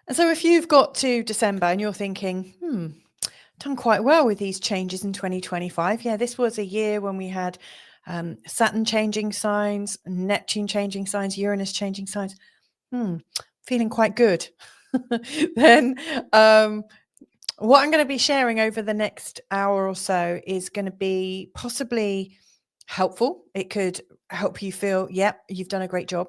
And so if you've got to December and you're thinking, done quite well with these changes in 2025. Yeah, this was a year when we had Saturn changing signs, Neptune changing signs, Uranus changing signs. Feeling quite good. Then what I'm going to be sharing over the next hour or so is going to be possibly helpful. It could help you feel, yep, you've done a great job.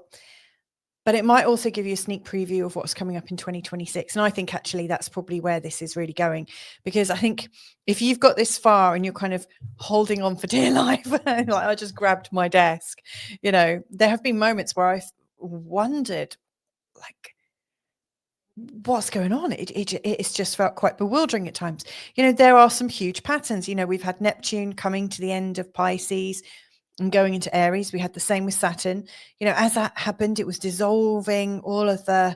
But it might also give you a sneak preview of what's coming up in 2026. And I think actually that's probably where this is really going. Because I think if you've got this far and you're kind of holding on for dear life, like I just grabbed my desk, there have been moments where I've wondered, like, what's going on? It's just felt quite bewildering at times. There are some huge patterns. We've had Neptune coming to the end of Pisces and going into Aries. We had the same with Saturn. As that happened, it was dissolving all of the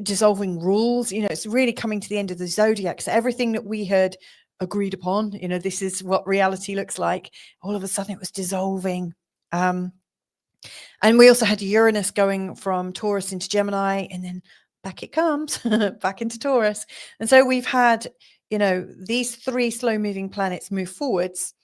dissolving rules. It's really coming to the end of the zodiac. So everything that we had agreed upon, this is what reality looks like, all of a sudden it was dissolving. And we also had Uranus going from Taurus into Gemini, and then back it comes, back into Taurus. And so we've had, these three slow-moving planets move forwards,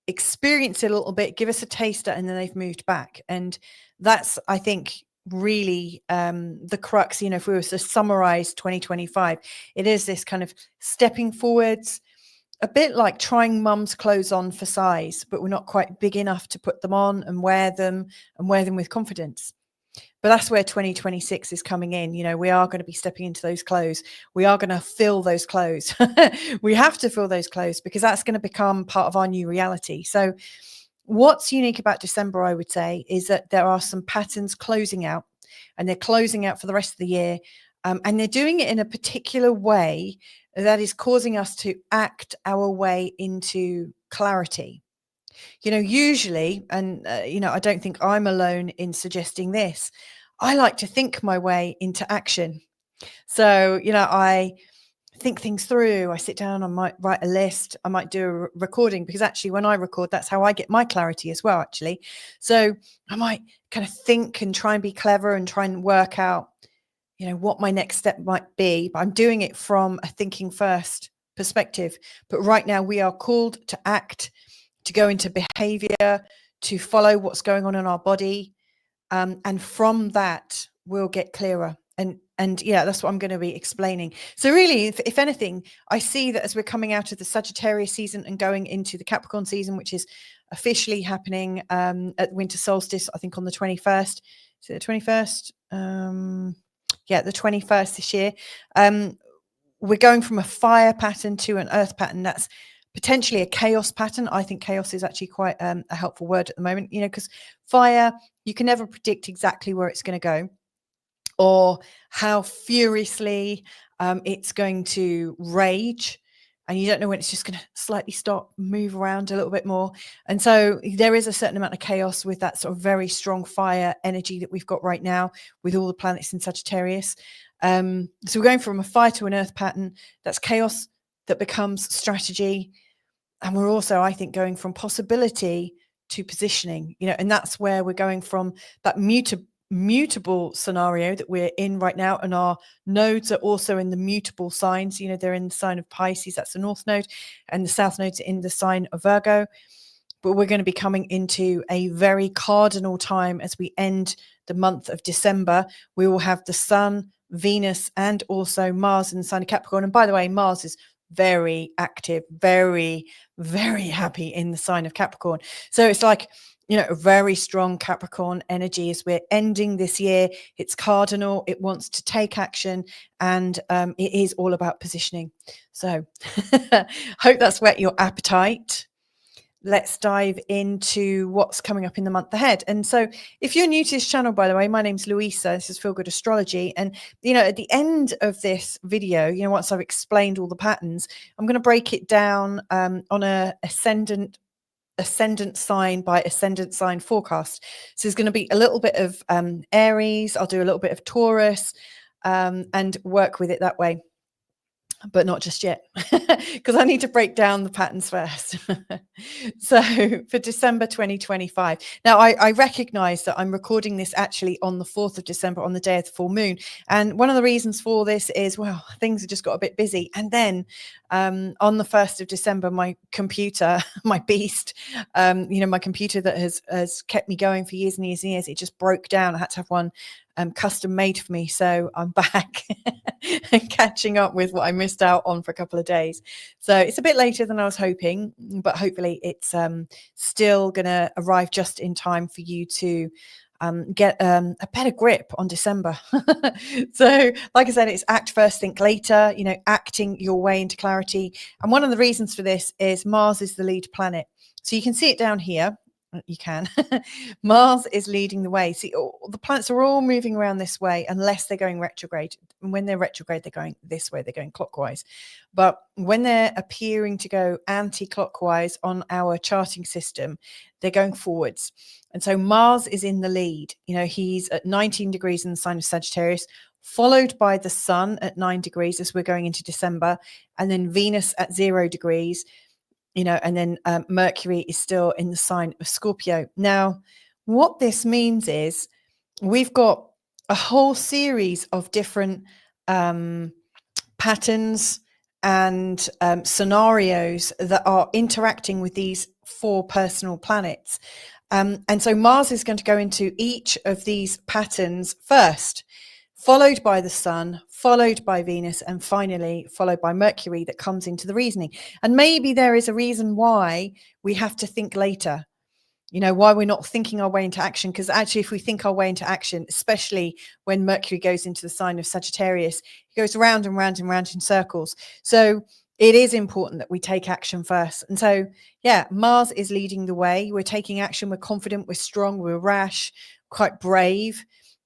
experience it a little bit, give us a taster, and then they've moved back. And that's, I think, really the crux. If we were to summarize 2025, it is this kind of stepping forwards, a bit like trying mum's clothes on for size, but we're not quite big enough to put them on and wear them with confidence. But that's where 2026 is coming in. We are going to be stepping into those clothes. We are going to fill those clothes. We have to fill those clothes because that's going to become part of our new reality. So what's unique about December, I would say, is that there are some patterns closing out, and they're closing out for the rest of the year. And they're doing it in a particular way that is causing us to act our way into clarity. Usually, and, I don't think I'm alone in suggesting this, I like to think my way into action. So, I think things through. I sit down, I might write a list, I might do a recording, because actually when I record, that's how I get my clarity as well, actually. So I might kind of think and try and be clever and try and work out, what my next step might be. But I'm doing it from a thinking first perspective. But right now we are called to act, to go into behavior, to follow what's going on in our body. And from that, we'll get clearer. And yeah, that's what I'm going to be explaining. So really, if anything, I see that as we're coming out of the Sagittarius season and going into the Capricorn season, which is officially happening at Winter Solstice, I think on the 21st. So the 21st? The 21st this year. We're going from a fire pattern to an earth pattern. That's potentially a chaos pattern. I think chaos is actually quite a helpful word at the moment, because fire, you can never predict exactly where it's going to go or how furiously it's going to rage. And you don't know when it's just going to slightly stop, move around a little bit more. And so there is a certain amount of chaos with that sort of very strong fire energy that we've got right now with all the planets in Sagittarius. So we're going from a fire to an earth pattern. That's chaos that becomes strategy. And we're also, I think, going from possibility to positioning, and that's where we're going from that mutable scenario that we're in right now. And our nodes are also in the mutable signs. They're in the sign of Pisces, that's the north node, and the south node's in the sign of Virgo. But we're going to be coming into a very cardinal time as we end the month of December. We will have the Sun, Venus, and also Mars in the sign of Capricorn. And by the way, Mars is very active, very, very happy in the sign of Capricorn. So it's like, a very strong Capricorn energy as we're ending this year. It's cardinal. It wants to take action, and it is all about positioning. So hope that's whet your appetite. Let's dive into what's coming up in the month ahead. And so if you're new to this channel, by the way, my name's Louisa. This is Feel Good Astrology. And, at the end of this video, once I've explained all the patterns, I'm going to break it down on a ascendant sign by ascendant sign forecast. So there's going to be a little bit of Aries. I'll do a little bit of Taurus and work with it that way. but not just yet, because I need to break down the patterns first. So for December 2025, now I recognize that I'm recording this actually on the 4th of December, on the day of the full moon. And one of the reasons for this is, well, things have just got a bit busy. And then on the 1st of December, my computer, my beast, my computer that has kept me going for years and years and years, it just broke down. I had to have one custom made for me. So I'm back and catching up with what I missed out on for a couple of days. So it's a bit later than I was hoping, but hopefully it's still going to arrive just in time for you to get a better grip on December. So like I said, it's act first, think later, acting your way into clarity. And one of the reasons for this is Mars is the lead planet. So you can see it down here. You can. Mars is leading the way. See, the planets are all moving around this way unless they're going retrograde. And when they're retrograde, they're going this way, they're going clockwise. But when they're appearing to go anti-clockwise on our charting system, they're going forwards. And so Mars is in the lead. He's at 19 degrees in the sign of Sagittarius, followed by the Sun at 9 degrees as we're going into December, and then Venus at 0 degrees. And then Mercury is still in the sign of Scorpio. Now, what this means is we've got a whole series of different patterns and scenarios that are interacting with these 4 personal planets. And so Mars is going to go into each of these patterns first, followed by the Sun, followed by Venus, and finally followed by Mercury that comes into the reasoning. And maybe there is a reason why we have to think later, why we're not thinking our way into action. Because actually, if we think our way into action, especially when Mercury goes into the sign of Sagittarius, it goes round and round and round in circles. So it is important that we take action first. And so, yeah, Mars is leading the way. We're taking action. We're confident. We're strong. We're rash, quite brave.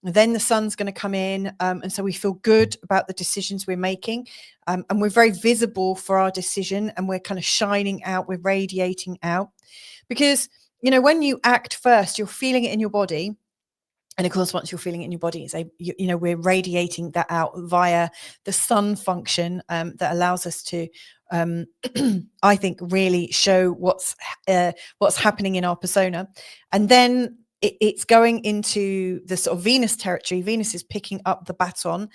Then the Sun's going to come in. And so we feel good about the decisions we're making. And we're very visible for our decision. And we're kind of shining out. We're radiating out. Because, when you act first, you're feeling it in your body. And of course, once you're feeling it in your body, we're radiating that out via the sun function that allows us to, I think, really show what's happening in our persona. And then it's going into the sort of Venus territory. Venus is picking up the baton,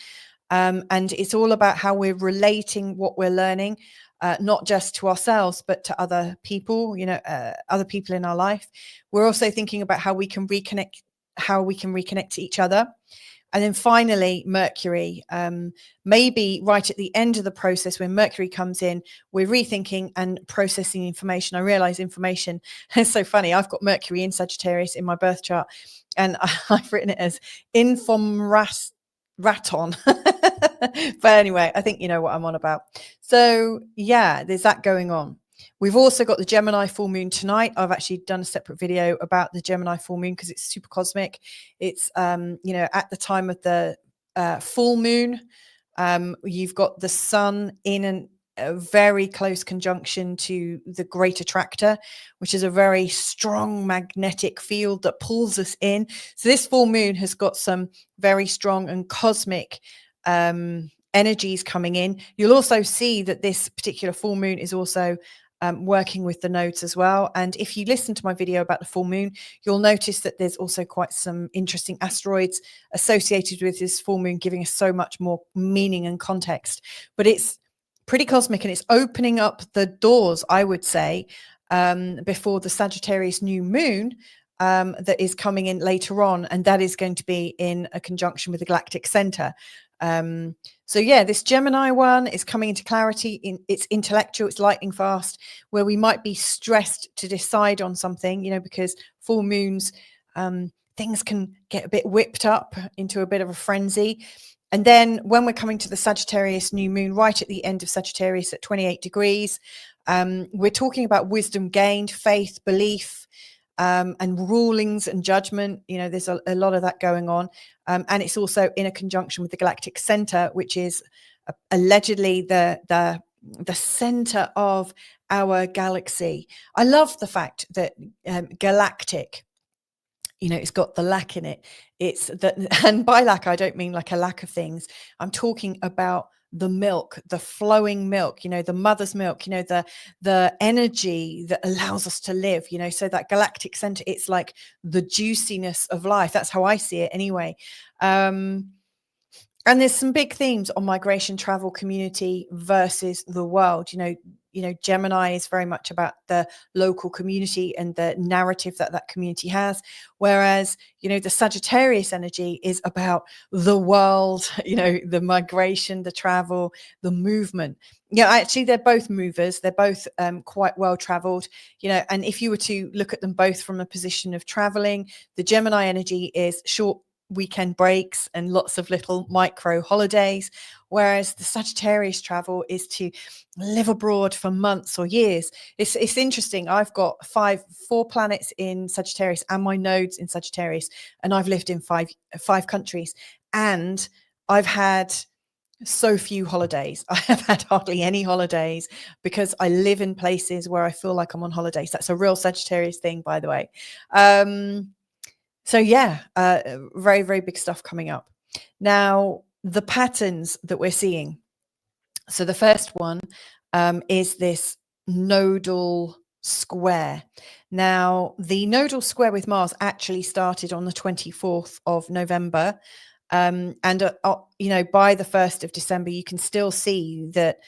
and it's all about how we're relating what we're learning, not just to ourselves, but to other people, other people in our life. We're also thinking about how we can reconnect to each other. And then finally, Mercury, maybe right at the end of the process, when Mercury comes in, we're rethinking and processing information. I realize information is so funny. I've got Mercury in Sagittarius in my birth chart, and I've written it as infomraton. But anyway, I think you know what I'm on about. So yeah, there's that going on. We've also got the Gemini full moon tonight. I've actually done a separate video about the Gemini full moon because it's super cosmic. It's, at the time of the full moon, you've got the Sun in a very close conjunction to the Great Attractor, which is a very strong magnetic field that pulls us in. So this full moon has got some very strong and cosmic energies coming in. You'll also see that this particular full moon is also working with the nodes as well. And if you listen to my video about the full moon, you'll notice that there's also quite some interesting asteroids associated with this full moon, giving us so much more meaning and context. But it's pretty cosmic, and it's opening up the doors, I would say, before the Sagittarius New Moon that is coming in later on. And that is going to be in a conjunction with the galactic center. So yeah, this Gemini one is coming into clarity. It's intellectual, it's lightning fast, where we might be stressed to decide on something, because full moons, things can get a bit whipped up into a bit of a frenzy. And then when we're coming to the Sagittarius New Moon, right at the end of Sagittarius at 28 degrees, we're talking about wisdom gained, faith, belief, and rulings and judgment. There's a lot of that going on. And it's also in a conjunction with the galactic center, which is allegedly the center of our galaxy. I love the fact that galactic, it's got the lack in it. It's that, and by lack, I don't mean like a lack of things. I'm talking about the milk, the flowing milk, you know, the mother's milk, you know, the energy that allows us to live, you know. So that galactic center, it's like the juiciness of life. That's how I see it anyway. And there's some big themes on migration, travel, community versus the world. You know, Gemini is very much about the local community and the narrative that that community has. Whereas, you know, the Sagittarius energy is about the world, you know, the migration, the travel, the movement. Yeah, actually, they're both movers. They're both quite well traveled, you know, and if you were to look at them both from a position of traveling, the Gemini energy is short weekend breaks and lots of little micro holidays, whereas the Sagittarius travel is to live abroad for months or years. It's interesting. I've got four planets in Sagittarius and my nodes in Sagittarius, and I've lived in five countries, and I've had so few holidays. I have had hardly any holidays because I live in places where I feel like I'm on holidays. That's a real Sagittarius thing, by the way. So yeah, very, very big stuff coming up. Now, the patterns that we're seeing. So the first one is this nodal square. Now, the nodal square with Mars actually started on the 24th of November. And, you know, by the 1st of December, you can still see that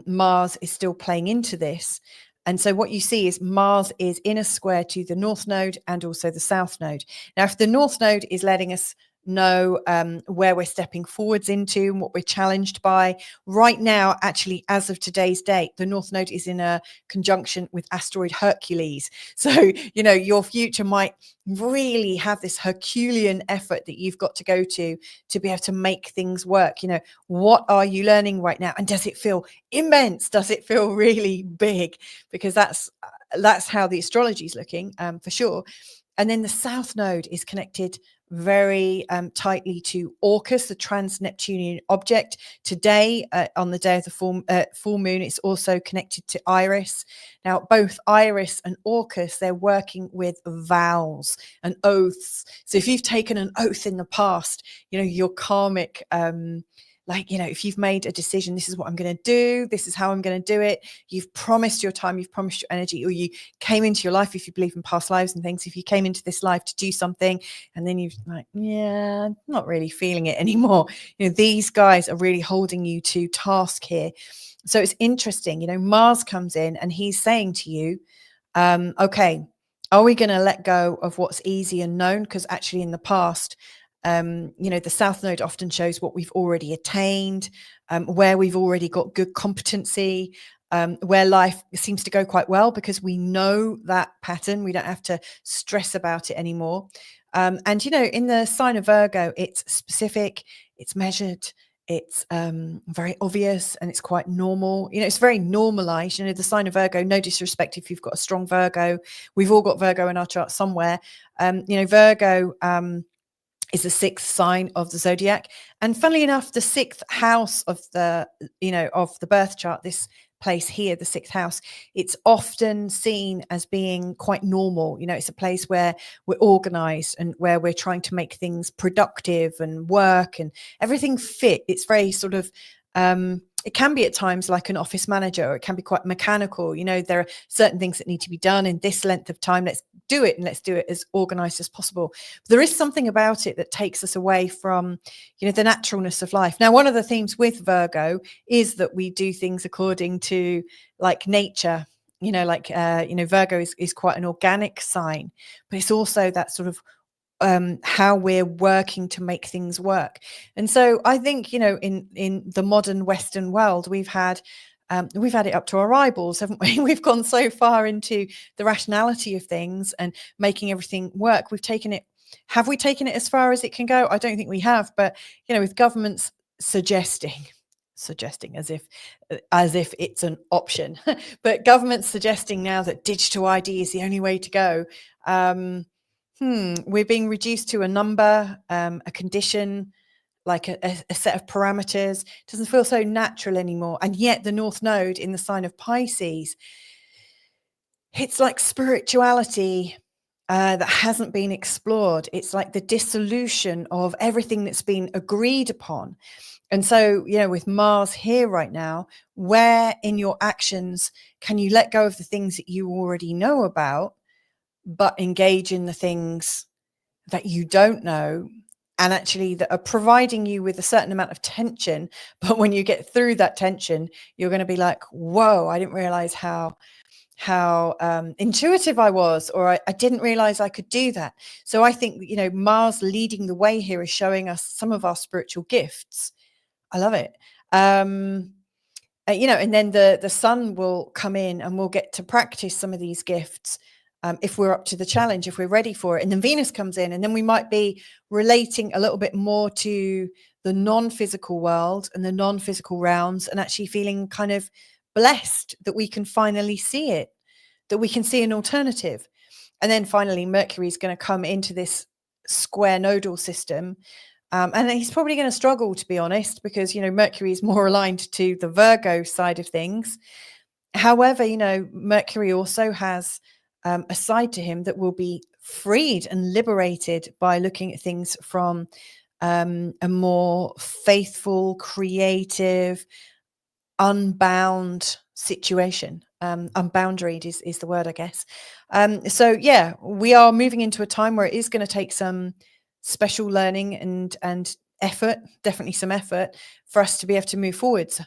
Mars is still playing into this. And so what you see is Mars is in a square to the North Node and also the South Node. Now, if the North Node is letting us know where we're stepping forwards into and what we're challenged by, right now, actually, as of today's date, the North Node is in a conjunction with asteroid Hercules. So, you know, your future might really have this Herculean effort that you've got to go to be able to make things work. You know, what are you learning right now? And does it feel immense? Does it feel really big? Because that's how the astrology is looking, for sure. And then the South Node is connected very tightly to Orcus, the trans-Neptunian object. Today, on the day of the full moon, it's also connected to Iris. Now, both Iris and Orcus, they're working with vows and oaths. So if you've taken an oath in the past, you know, your karmic like, you know, if you've made a decision, this is what I'm going to do, this is how I'm going to do it, you've promised your time, you've promised your energy, or you came into your life, if you believe in past lives and things, if you came into this life to do something and then you've like, yeah, I'm not really feeling it anymore. You know, these guys are really holding you to task here. So it's interesting, you know, Mars comes in and he's saying to you, okay, are we going to let go of what's easy and known? Because actually in the past, you know, the South Node often shows what we've already attained, where we've already got good competency, where life seems to go quite well because we know that pattern. We don't have to stress about it anymore. And, you know, in the sign of Virgo, it's specific, it's measured, it's very obvious, and it's quite normal. You know, it's very normalized. You know, the sign of Virgo, no disrespect if you've got a strong Virgo. We've all got Virgo in our chart somewhere. You know, Virgo is the sixth sign of the zodiac, and funnily enough, the sixth house of the, you know, of the birth chart, this place here, the sixth house, it's often seen as being quite normal. You know, it's a place where we're organized and where we're trying to make things productive and work and everything fit. It's very sort of it can be at times like an office manager, or it can be quite mechanical. You know, there are certain things that need to be done in this length of time. Let's do it, and let's do it as organized as possible. But there is something about it that takes us away from, you know, the naturalness of life. Now, one of the themes with Virgo is that we do things according to like nature. You know, like, you know, Virgo is quite an organic sign, but it's also that sort of how we're working to make things work. And so I think, you know, in the modern Western world, we've had it up to our eyeballs, haven't we? We've gone so far into the rationality of things and making everything work. Have we taken it as far as it can go? I don't think we have. But, you know, with governments suggesting as if it's an option, but governments suggesting now that digital ID is the only way to go. We're being reduced to a number, a condition, like a set of parameters. It doesn't feel so natural anymore. And yet the North Node in the sign of Pisces, it's like spirituality that hasn't been explored. It's like the dissolution of everything that's been agreed upon. And so, with Mars here right now, where in your actions can you let go of the things that you already know about, but engage in the things that you don't know, and actually that are providing you with a certain amount of tension. But when you get through that tension, you're going to be like, whoa, I didn't realize how intuitive I was, or I didn't realize I could do that. So I think, Mars leading the way here is showing us some of our spiritual gifts. I love it. And then the sun will come in and we'll get to practice some of these gifts, if we're up to the challenge, if we're ready for it. And then Venus comes in, and then we might be relating a little bit more to the non-physical world and the non-physical realms, and actually feeling kind of blessed that we can finally see it, that we can see an alternative. And then finally, Mercury is going to come into this square nodal system. And he's probably going to struggle, to be honest, because, Mercury is more aligned to the Virgo side of things. However, Mercury also has a side to him that will be freed and liberated by looking at things from a more faithful, creative, unbound situation. Unboundaried is the word, I guess. So yeah, we are moving into a time where it is going to take some special learning and effort, definitely some effort, for us to be able to move forwards.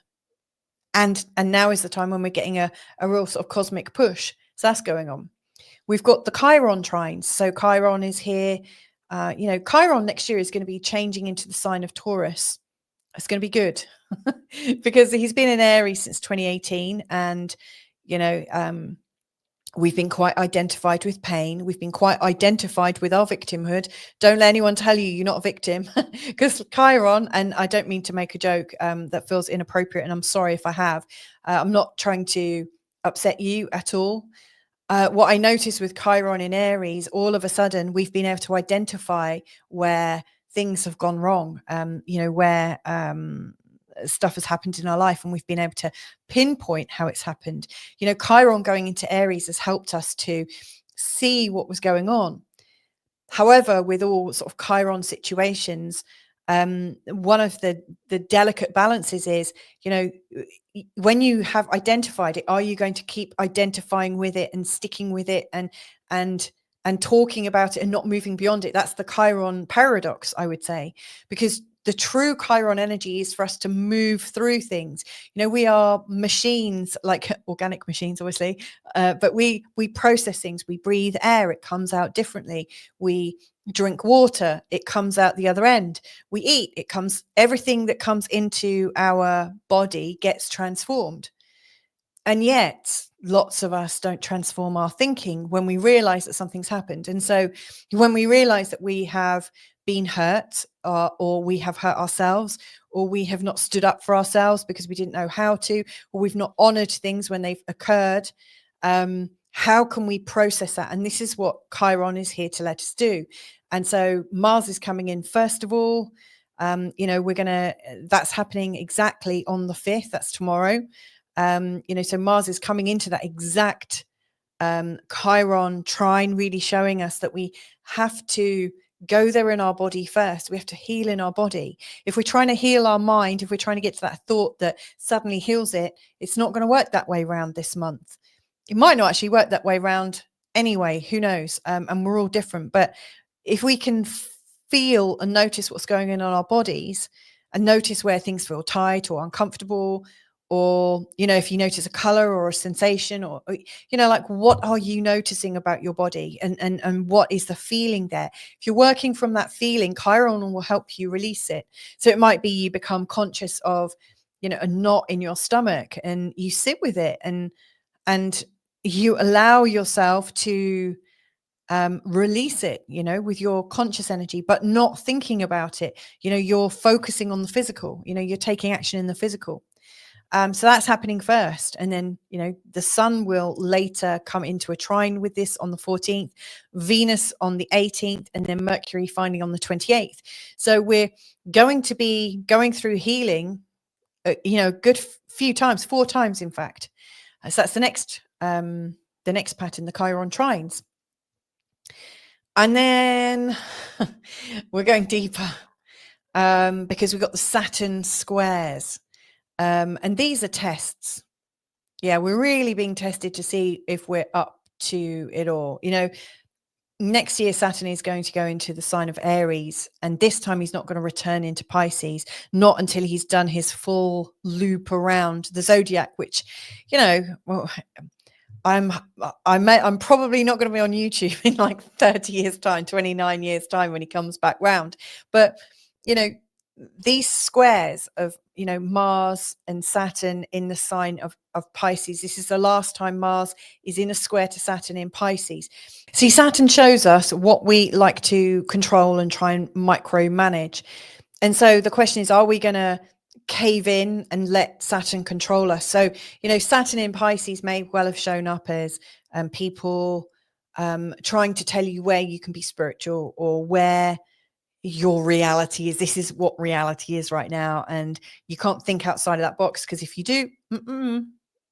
And now is the time when we're getting a real sort of cosmic push. So that's going on. We've got the Chiron trines. So Chiron is here. Chiron next year is going to be changing into the sign of Taurus. It's going to be good because he's been in Aries since 2018, and we've been quite identified with pain. We've been quite identified with our victimhood. Don't let anyone tell you you're not a victim, because Chiron, and I don't mean to make a joke that feels inappropriate, and I'm sorry if I have. I'm not trying to upset you at all. What I noticed with Chiron in Aries, all of a sudden we've been able to identify where things have gone wrong, where stuff has happened in our life, and we've been able to pinpoint how it's happened. Chiron going into Aries has helped us to see what was going on. However, with all sort of Chiron situations, one of the delicate balances is, when you have identified it, are you going to keep identifying with it and sticking with it and talking about it and not moving beyond it? That's the Chiron paradox, I would say, because the true Chiron energy is for us to move through things. We are machines, like organic machines, obviously, but we process things. We breathe air, it comes out differently. We drink water, it comes out the other end. We eat, everything that comes into our body gets transformed. And yet lots of us don't transform our thinking when we realize that something's happened. And so when we realize that we have been hurt, or we have hurt ourselves, or we have not stood up for ourselves because we didn't know how to, or we've not honored things when they've occurred, how can we process that? And this is what Chiron is here to let us do. And so Mars is coming in first of all. That's happening exactly on the 5th. That's tomorrow. So Mars is coming into that exact Chiron trine, really showing us that we have to go there in our body first. We have to heal in our body. If we're trying to heal our mind, if we're trying to get to that thought that suddenly heals it, it's not going to work that way around this month. It might not actually work that way around anyway, who knows? And we're all different. But if we can feel and notice what's going on in our bodies, and notice where things feel tight or uncomfortable, or if you notice a color or a sensation, or like, what are you noticing about your body, and what is the feeling there? If you're working from that feeling, Chiron will help you release it. So it might be you become conscious of a knot in your stomach, and you sit with it, and you allow yourself to release it, with your conscious energy, but not thinking about it. You're focusing on the physical, you're taking action in the physical. So that's happening first. And then, the sun will later come into a trine with this on the 14th, Venus on the 18th, and then Mercury finally on the 28th. So we're going to be going through healing, a good few times, 4 times, in fact. So that's the next pattern, the Chiron trines. And then we're going deeper because we've got the Saturn squares. And these are tests. Yeah, we're really being tested to see if we're up to it all. You know, next year, Saturn is going to go into the sign of Aries. And this time he's not going to return into Pisces, not until he's done his full loop around the zodiac, which, you know, well, I'm probably not going to be on YouTube in like 30 years time, 29 years time when he comes back round. But, you know, these squares of, you know, Mars and Saturn in the sign of Pisces. This is the last time Mars is in a square to Saturn in Pisces. See, Saturn shows us what we like to control and try and micromanage. And so the question is, are we going to cave in and let Saturn control us? So, you know, Saturn in Pisces may well have shown up as people trying to tell you where you can be spiritual or where your reality is. This is what reality is right now, and you can't think outside of that box, because if you do,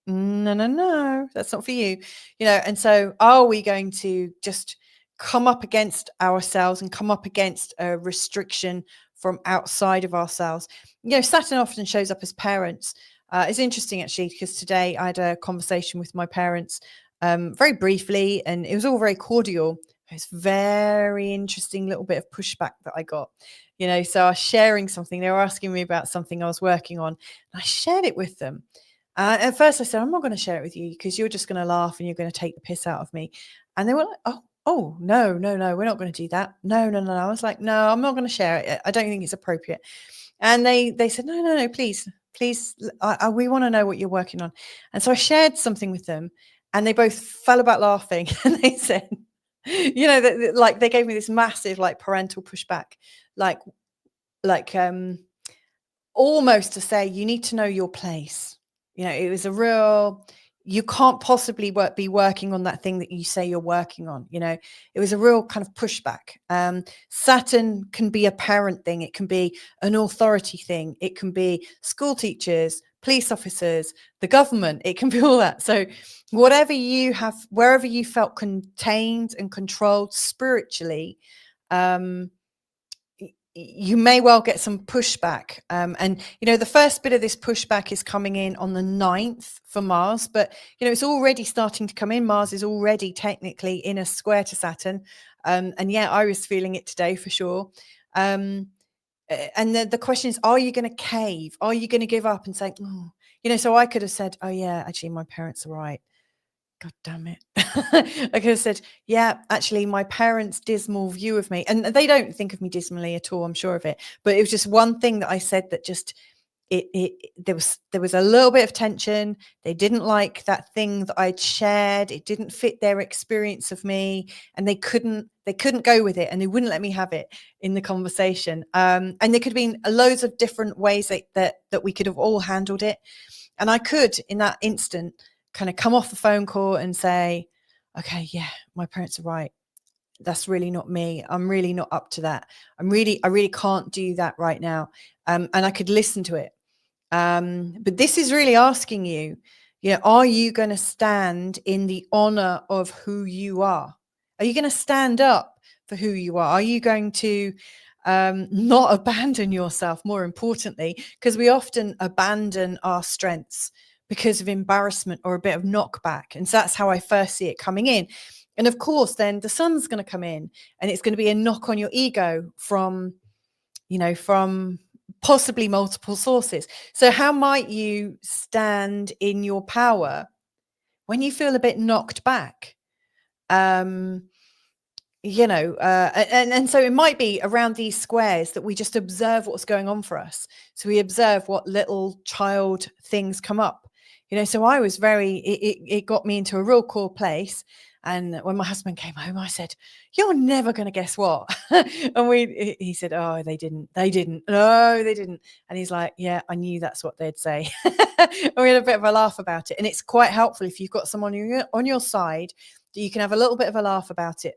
no, that's not for you, you know. And so are we going to just come up against ourselves and come up against a restriction from outside of ourselves? You know, Saturn often shows up as parents. It's interesting actually, because today I had a conversation with my parents very briefly, and it was all very cordial. It's very interesting little bit of pushback that I got, you know. So I was sharing something. They were asking me about something I was working on, and I shared it with them. At first I said, I'm not going to share it with you because you're just going to laugh and you're going to take the piss out of me. And they were like, oh, no, we're not going to do that. No. I was like, no, I'm not going to share it. I don't think it's appropriate. And they said, no, please, we want to know what you're working on. And so I shared something with them, and they both fell about laughing. And they said, you know, like they gave me this massive like parental pushback, like almost to say, you need to know your place. You know, it was a real, you can't possibly be working on that thing that you say you're working on. You know, it was a real kind of pushback. Saturn can be a parent thing. It can be an authority thing. It can be school teachers, police officers, the government. It can be all that. So whatever you have, wherever you felt contained and controlled spiritually, you may well get some pushback. And, you know, the first bit of this pushback is coming in on the 9th for Mars, but, you know, it's already starting to come in. Mars is already technically in a square to Saturn. And yeah, I was feeling it today for sure. And the question is, are you going to cave? Are you going to give up and say, oh, you know, so I could have said, oh yeah, actually my parents are right. God damn it. I could have said, yeah, actually, my parents' dismal view of me, and they don't think of me dismally at all, I'm sure of it. But it was just one thing that I said that just there was a little bit of tension. They didn't like that thing that I'd shared. It didn't fit their experience of me, and they couldn't go with it, and they wouldn't let me have it in the conversation. And there could have been loads of different ways that we could have all handled it. And I could, in that instant, kind of come off the phone call and say, okay, yeah, my parents are right. That's really not me. I'm really not up to that. I really can't do that right now. And I could listen to it. But this is really asking you, you know, are you going to stand in the honor of who you are? Are you going to stand up for who you are? Are you going to not abandon yourself, more importantly, because we often abandon our strengths because of embarrassment or a bit of knockback. And so that's how I first see it coming in. And of course, then the sun's going to come in, and it's going to be a knock on your ego from, you know, from possibly multiple sources. So how might you stand in your power when you feel a bit knocked back? You know, and so it might be around these squares that we just observe what's going on for us. So we observe what little child things come up, you know. So I was it got me into a real cool place. And when my husband came home, I said, you're never going to guess what. And he said, oh, they didn't, no, they didn't. And he's like, yeah, I knew that's what they'd say. And we had a bit of a laugh about it. And it's quite helpful if you've got someone on your side that you can have a little bit of a laugh about it,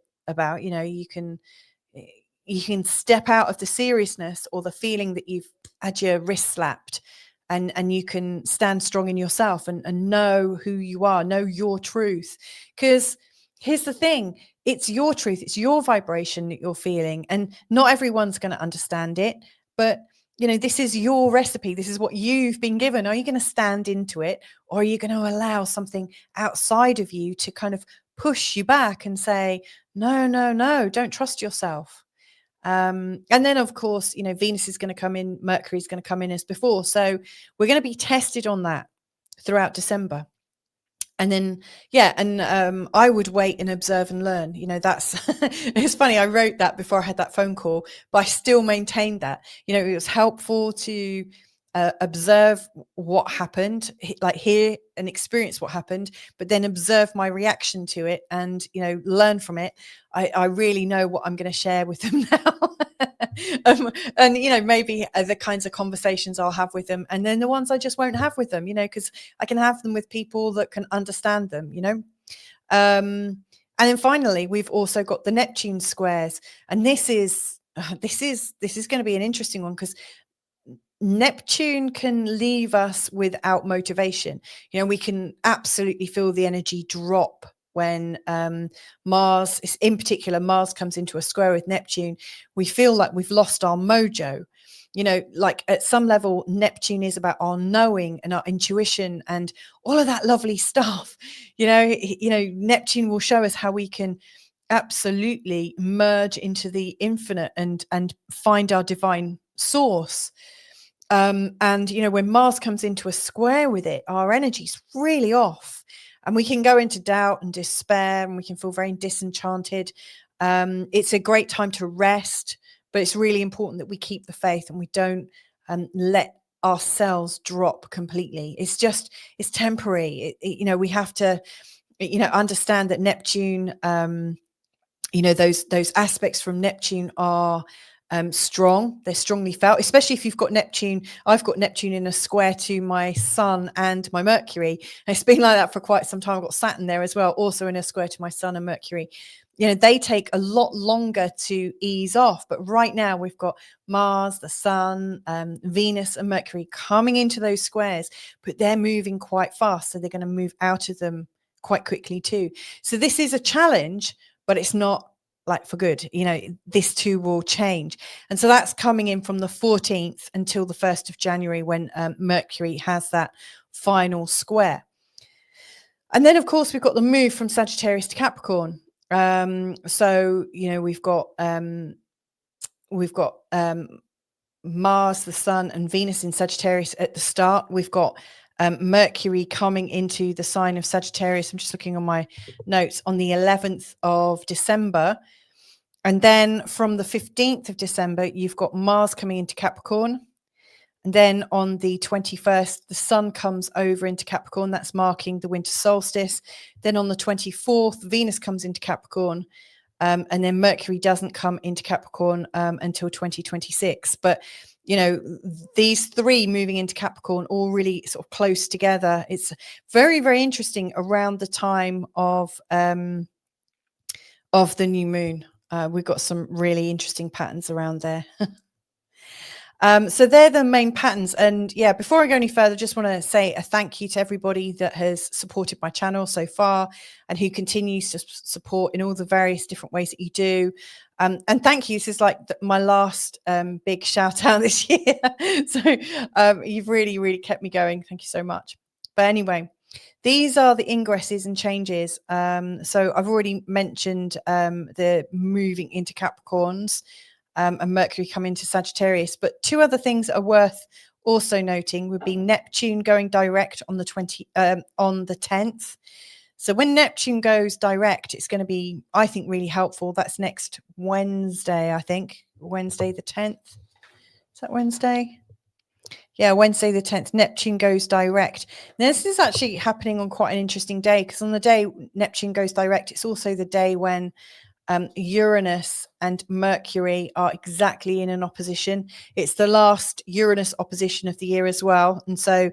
you know, you can step out of the seriousness or the feeling that you've had your wrist slapped, and you can stand strong in yourself and know who you are, know your truth. Because here's the thing, it's your truth, it's your vibration that you're feeling, and not everyone's going to understand it, but this is your recipe. This is what you've been given. Are you going to stand into it, or are you going to allow something outside of you to kind of push you back and say, no, no, no, don't trust yourself? And then, of course, Venus is going to come in, Mercury is going to come in as before. So we're going to be tested on that throughout December. And then, I would wait and observe and learn. That's it's funny. I wrote that before I had that phone call, but I still maintained that. It was helpful to observe what happened, like hear and experience what happened, but then observe my reaction to it and, learn from it. I really know what I'm going to share with them now. And, maybe the kinds of conversations I'll have with them, and then the ones I just won't have with them, because I can have them with people that can understand them, and then finally, we've also got the Neptune squares, and this is going to be an interesting one, because Neptune can leave us without motivation. We can absolutely feel the energy drop when Mars, in particular, Mars comes into a square with Neptune. We feel like we've lost our mojo. Like at some level, Neptune is about our knowing and our intuition and all of that lovely stuff. Neptune will show us how we can absolutely merge into the infinite and find our divine source. And when Mars comes into a square with it, our energy's really off, and we can go into doubt and despair, and we can feel very disenchanted. It's a great time to rest, but it's really important that we keep the faith and we don't let ourselves drop completely. It's temporary. We have to understand that Neptune, those aspects from Neptune are strong. They're strongly felt, especially if you've got Neptune. I've got Neptune in a square to my Sun and my Mercury. And it's been like that for quite some time. I've got Saturn there as well, also in a square to my Sun and Mercury. They take a lot longer to ease off. But right now we've got Mars, the Sun, Venus and Mercury coming into those squares, but they're moving quite fast. So they're going to move out of them quite quickly too. So this is a challenge, but it's not like for good. This too will change. And so that's coming in from the 14th until the 1st of January when Mercury has that final square. And then, of course, we've got the move from Sagittarius to Capricorn. So, we've got Mars, the Sun and Venus in Sagittarius at the start. We've got Mercury coming into the sign of Sagittarius. I'm just looking on my notes on the 11th of December. And then from the 15th of December, you've got Mars coming into Capricorn. And then on the 21st, the Sun comes over into Capricorn. That's marking the winter solstice. Then on the 24th, Venus comes into Capricorn. And then Mercury doesn't come into Capricorn until 2026. But, these three moving into Capricorn all really sort of close together. It's very, very interesting around the time of the new moon. We've got some really interesting patterns around there. So they're the main patterns. And before I go any further, just want to say a thank you to everybody that has supported my channel so far and who continues to support in all the various different ways that you do. And thank you. This is like my last big shout out this year. So you've really, really kept me going. Thank you so much. But anyway, these are the ingresses and changes. So I've already mentioned the moving into Capricorns. And Mercury come into Sagittarius. But two other things that are worth also noting would be Neptune going direct on the 10th. So when Neptune goes direct, it's going to be, I think, really helpful. That's next Wednesday, I think. Wednesday the 10th. Is that Wednesday? Yeah, Wednesday the 10th, Neptune goes direct. Now, this is actually happening on quite an interesting day, because on the day Neptune goes direct, it's also the day when Uranus and Mercury are exactly in an opposition. It's the last Uranus opposition of the year as well. And so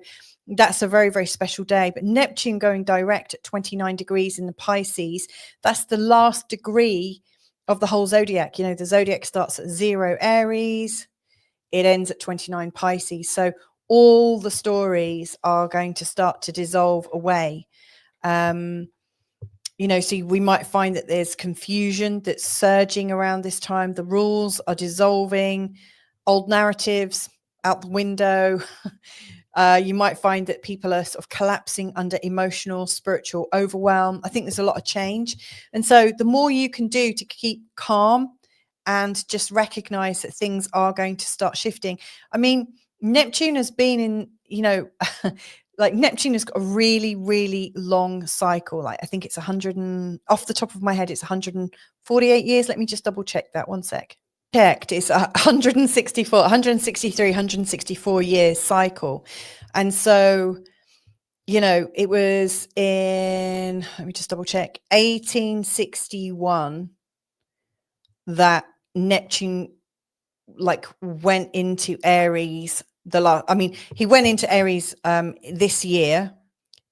that's a very, very special day. But Neptune going direct at 29 degrees in the Pisces, that's the last degree of the whole zodiac. The zodiac starts at 0 Aries. It ends at 29 Pisces. So all the stories are going to start to dissolve away. You know, so we might find that there's confusion that's surging around this time. The rules are dissolving, old narratives out the window. You might find that people are sort of collapsing under emotional, spiritual overwhelm. I think there's a lot of change. And so the more you can do to keep calm and just recognize that things are going to start shifting. I mean, Neptune has been in, you know, like Neptune has got a really, really long cycle. Like I think it's 100 and off the top of my head, it's 148 years. Let me just double check that one sec. Checked. It's 164, 163, 164 years cycle. And so, you know, it was in, let me just double check, 1861 that Neptune like went into Aries. He went into Aries this year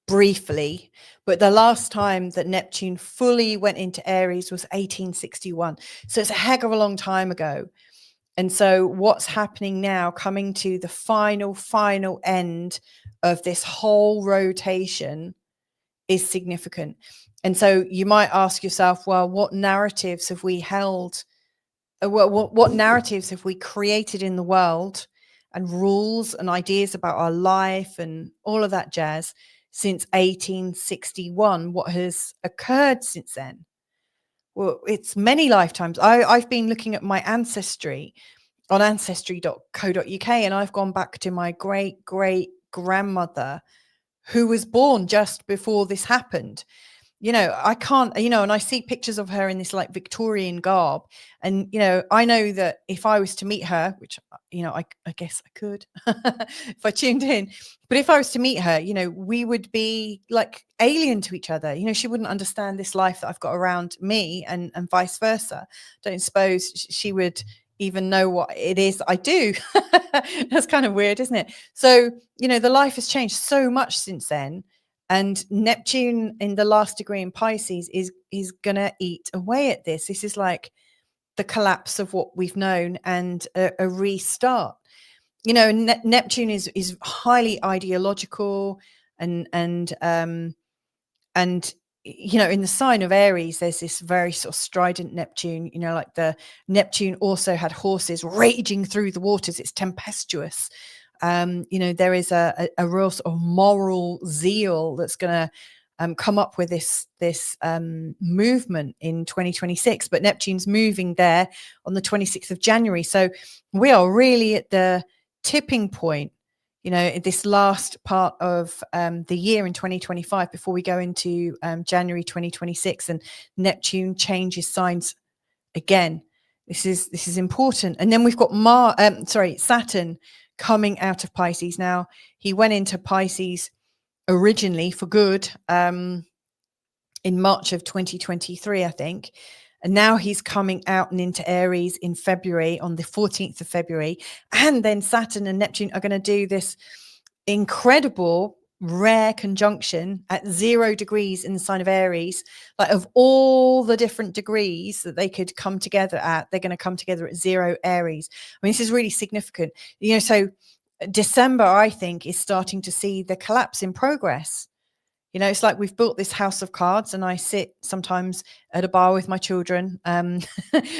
briefly, but the last time that Neptune fully went into Aries was 1861. So it's a heck of a long time ago. And so what's happening now, coming to the final end of this whole rotation, is significant. And so you might ask yourself, well, what narratives have we held? What narratives have we created in the world, and rules and ideas about our life and all of that jazz since 1861? What has occurred since then? Well, it's many lifetimes. I've been looking at my ancestry on ancestry.co.uk, and I've gone back to my great grandmother who was born just before this happened. You know, I can't, you know, and I see pictures of her in this like Victorian garb. And, you know, I know that if I was to meet her, which, you know, I guess I could if I tuned in, but if I was to meet her, you know, we would be like alien to each other. You know, she wouldn't understand this life that I've got around me, and vice versa. Don't suppose she would even know what it is I do. That's kind of weird, isn't it? So, you know, the life has changed so much since then. And Neptune in the last degree in Pisces is going to eat away at this. This is like the collapse of what we've known and a restart. You know, Neptune is highly ideological and you know, in the sign of Aries, there's this very sort of strident Neptune. You know, like the Neptune also had horses raging through the waters. It's tempestuous. You know, there is a real sort of moral zeal that's going to come up with this movement in 2026. But Neptune's moving there on the 26th of January. So we are really at the tipping point, you know, this last part of the year in 2025 before we go into January 2026, and Neptune changes signs again. This is important. And then we've got Saturn coming out of Pisces. Now, he went into Pisces originally for good in March of 2023, I think. And now he's coming out and into Aries in February, on the 14th of February. And then Saturn and Neptune are going to do this incredible rare conjunction at 0 degrees in the sign of Aries. Like, of all the different degrees that they could come together at, they're going to come together at 0 Aries. I mean, this is really significant. You know, so December, I think, is starting to see the collapse in progress. You know, it's like we've built this house of cards, and I sit sometimes at a bar with my children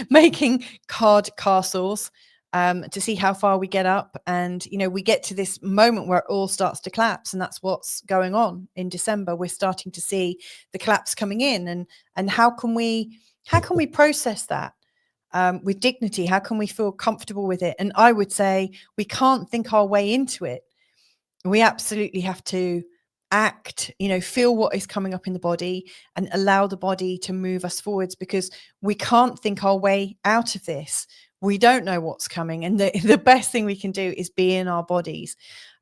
making card castles to see how far we get up. And, you know, we get to this moment where it all starts to collapse, and that's what's going on in December. We're starting to see the collapse coming in, and how can we process that with dignity? How can we feel comfortable with it? And I would say we can't think our way into it. We absolutely have to act, you know, feel what is coming up in the body and allow the body to move us forwards, because we can't think our way out of this. We don't know what's coming. And the best thing we can do is be in our bodies.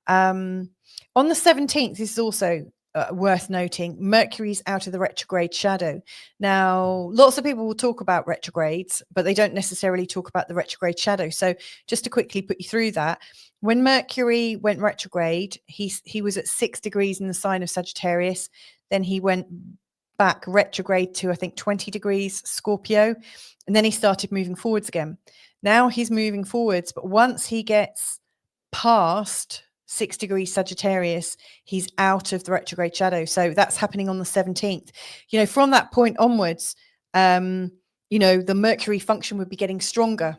On the 17th, this is also worth noting, Mercury's out of the retrograde shadow. Now, lots of people will talk about retrogrades, but they don't necessarily talk about the retrograde shadow. So just to quickly put you through that, when Mercury went retrograde, he was at 6 degrees in the sign of Sagittarius. Then he went back retrograde to, I think, 20 degrees Scorpio. And then he started moving forwards again. Now he's moving forwards, but once he gets past 6 degrees Sagittarius, he's out of the retrograde shadow. So that's happening on the 17th. You know, from that point onwards, you know, the Mercury function would be getting stronger,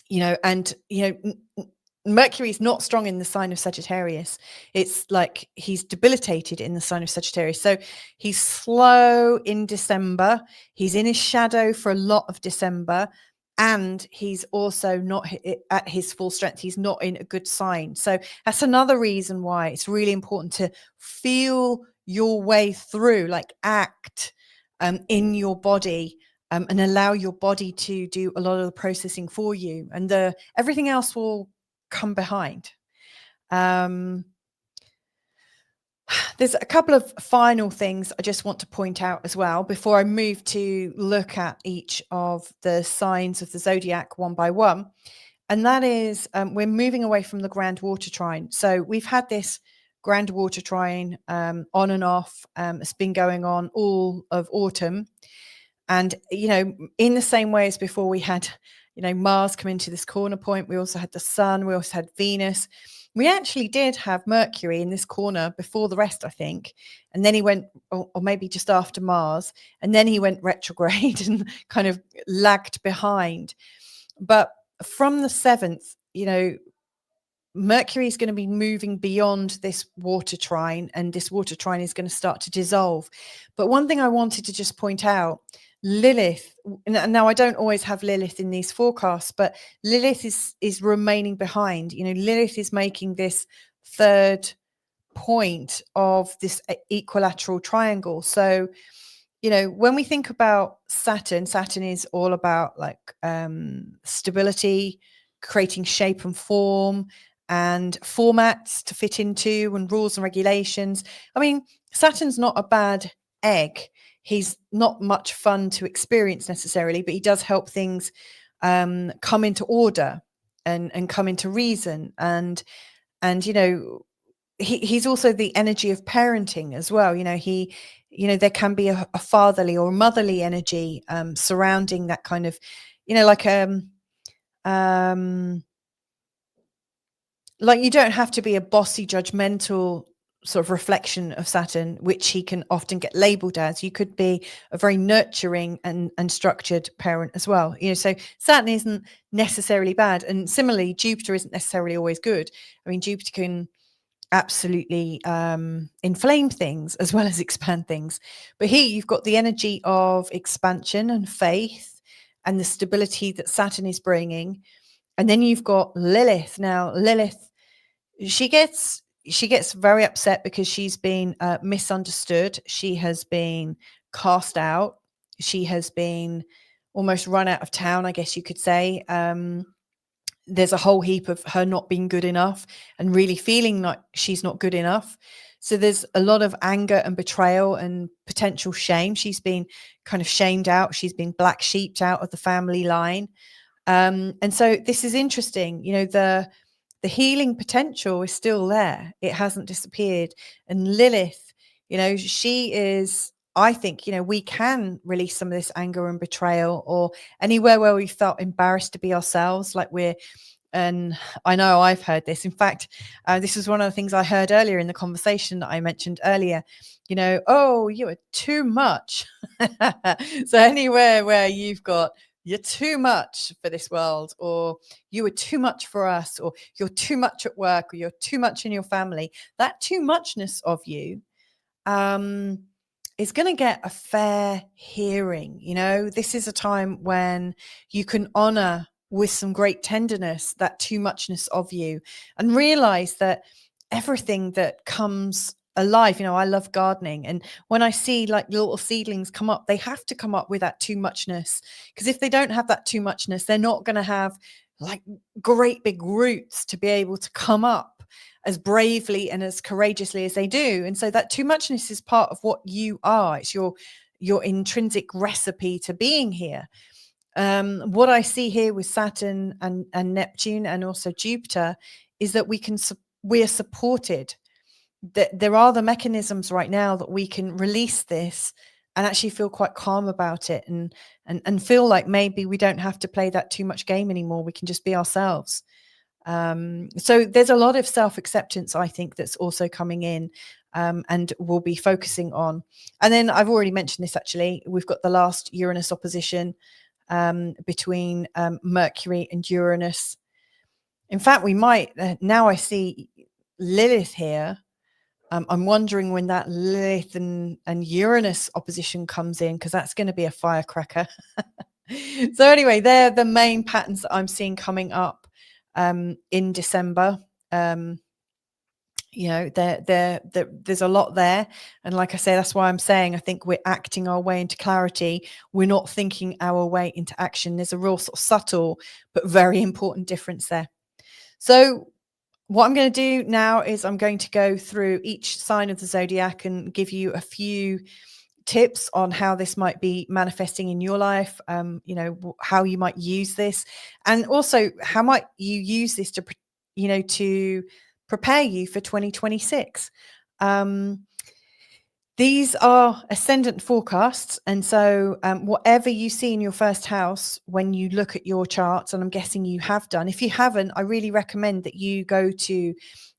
you know, and, you know, Mercury is not strong in the sign of Sagittarius. It's like he's debilitated in the sign of Sagittarius. So he's slow in December. He's in his shadow for a lot of December. And he's also not at his full strength. He's not in a good sign. So that's another reason why it's really important to feel your way through, like act in your body. And allow your body to do a lot of the processing for you, and everything else will come behind. There's a couple of final things I just want to point out as well before I move to look at each of the signs of the zodiac one by one. And that is, we're moving away from the grand water trine. So we've had this grand water trine on and off. It's been going on all of autumn. And, you know, in the same way as before, we had, you know, Mars come into this corner point. We also had the sun. We also had Venus. We actually did have Mercury in this corner before the rest, I think. And then he went, or maybe just after Mars. And then he went retrograde and kind of lagged behind. But from the 7th, you know, Mercury is going to be moving beyond this water trine, and this water trine is going to start to dissolve. But one thing I wanted to just point out, Lilith, now I don't always have Lilith in these forecasts, but Lilith is remaining behind. You know, Lilith is making this third point of this equilateral triangle. So, you know, when we think about Saturn is all about like stability, creating shape and form, and formats to fit into, and rules and regulations. I mean, Saturn's not a bad egg. He's not much fun to experience necessarily, but he does help things come into order and come into reason. And you know, he's also the energy of parenting as well. You know, there can be a fatherly or motherly energy surrounding that kind of, you know, like you don't have to be a bossy, judgmental sort of reflection of Saturn, which he can often get labeled as. You could be a very nurturing and structured parent as well. You know, so Saturn isn't necessarily bad. And similarly, Jupiter isn't necessarily always good. I mean, Jupiter can absolutely inflame things as well as expand things. But here you've got the energy of expansion and faith and the stability that Saturn is bringing. And then you've got Lilith. Now, Lilith, she gets very upset because she's been misunderstood. She has been cast out. She has been almost run out of town, I guess you could say. There's a whole heap of her not being good enough and really feeling like she's not good enough. So there's a lot of anger and betrayal and potential shame. She's been kind of shamed out. She's been black sheeped out of the family line. And so this is interesting. You know, the healing potential is still there. It hasn't disappeared. And Lilith, you know, she is, I think, you know, we can release some of this anger and betrayal, or anywhere where we felt embarrassed to be ourselves, like and I know I've heard this. In fact, this was one of the things I heard earlier in the conversation that I mentioned earlier, you know, oh, you are too much. So anywhere where you've got, you're too much for this world, or you are too much for us, or you're too much at work, or you're too much in your family, that too muchness of you is going to get a fair hearing. You know, this is a time when you can honor with some great tenderness that too muchness of you, and realize that everything that comes alive, you know, I love gardening, and when I see like little seedlings come up, they have to come up with that too muchness, because if they don't have that too muchness, they're not going to have like great big roots to be able to come up as bravely and as courageously as they do. And so that too muchness is part of what you are. It's your intrinsic recipe to being here. What I see here with Saturn and Neptune and also Jupiter is that we are supported. There are the mechanisms right now that we can release this and actually feel quite calm about it, and feel like maybe we don't have to play that too much game anymore. We can just be ourselves. So there's a lot of self-acceptance, I think, that's also coming in, and we'll be focusing on. And then I've already mentioned this, actually. We've got the last Uranus opposition between Mercury and Uranus. In fact, we might, now I see Lilith here. I'm wondering when that Lilith and Uranus opposition comes in, because that's going to be a firecracker. So anyway, they're the main patterns that I'm seeing coming up in December. You know, there's a lot there. And like I say, that's why I'm saying I think we're acting our way into clarity. We're not thinking our way into action. There's a real sort of subtle but very important difference there. So what I'm going to do now is I'm going to go through each sign of the zodiac and give you a few tips on how this might be manifesting in your life, you know, how you might use this, and also how might you use this to, you know, to prepare you for 2026. These are ascendant forecasts. And so whatever you see in your first house, when you look at your charts, and I'm guessing you have done, if you haven't, I really recommend that you go to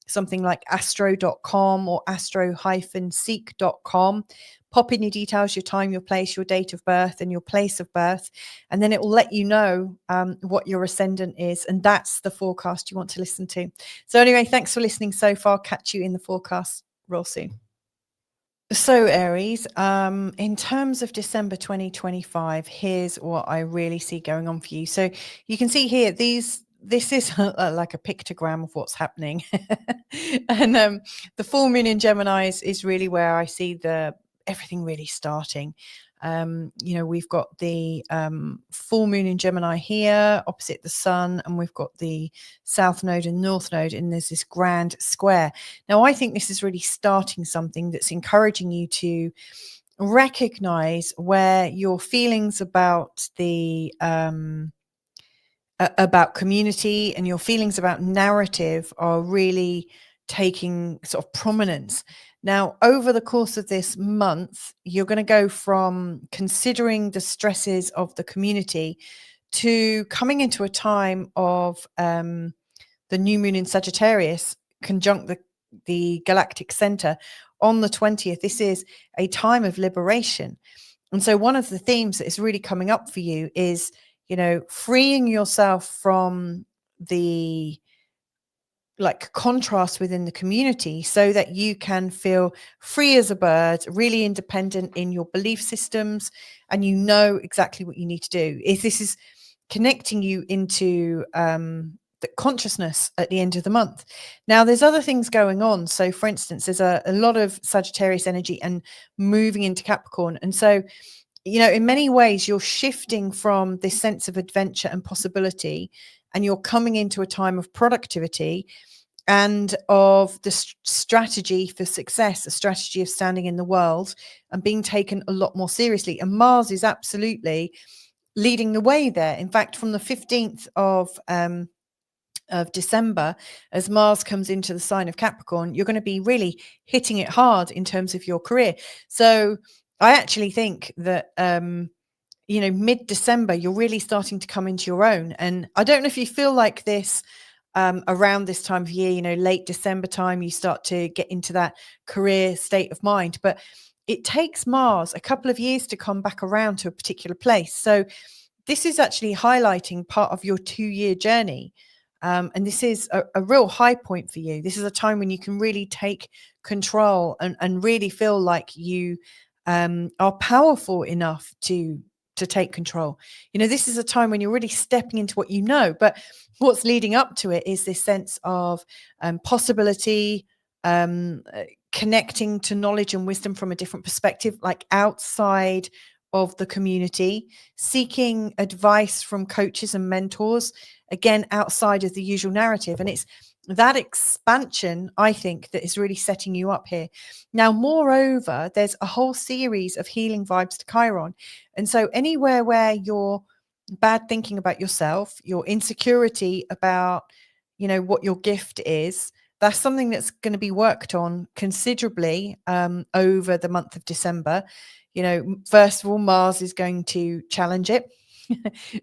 something like astro.com or astro-seek.com, pop in your details, your time, your place, your date of birth, and your place of birth. And then it will let you know what your ascendant is. And that's the forecast you want to listen to. So anyway, thanks for listening so far. Catch you in the forecast real soon. So Aries, in terms of December 2025, here's what I really see going on for you. So you can see here, this is like a pictogram of what's happening. And the full moon in Gemini is really where I see everything really starting. You know, we've got the full moon in Gemini here opposite the sun, and we've got the south node and north node, and there's this grand square. Now, I think this is really starting something that's encouraging you to recognize where your feelings about the about community and your feelings about narrative are really taking sort of prominence. Now, over the course of this month, you're going to go from considering the stresses of the community to coming into a time of the new moon in Sagittarius conjunct the galactic center on the 20th. This is a time of liberation. And so one of the themes that is really coming up for you is, you know, freeing yourself from the contrast within the community so that you can feel free as a bird, really independent in your belief systems, and you know exactly what you need to do. This is connecting you into the consciousness at the end of the month. Now, there's other things going on. So, for instance, there's a lot of Sagittarius energy and moving into Capricorn. And so, you know, in many ways, you're shifting from this sense of adventure and possibility, and you're coming into a time of productivity and of the strategy for success, a strategy of standing in the world and being taken a lot more seriously. And Mars is absolutely leading the way there. In fact, from the 15th of December, as Mars comes into the sign of Capricorn, you're going to be really hitting it hard in terms of your career. So I actually think that, you know, mid-December, you're really starting to come into your own. And I don't know if you feel like this around this time of year, you know, late December time, you start to get into that career state of mind. But it takes Mars a couple of years to come back around to a particular place. So this is actually highlighting part of your 2-year journey. And this is a real high point for you. This is a time when you can really take control and really feel like you are powerful enough to take control. You know, this is a time when you're really stepping into what you know, but what's leading up to it is this sense of possibility, connecting to knowledge and wisdom from a different perspective, like outside of the community, seeking advice from coaches and mentors, again, outside of the usual narrative. And it's that expansion, I think, that is really setting you up here. Now, moreover, there's a whole series of healing vibes to Chiron. And so anywhere where you're bad thinking about yourself, your insecurity about, you know, what your gift is, that's something that's going to be worked on considerably over the month of December. You know, first of all, Mars is going to challenge it.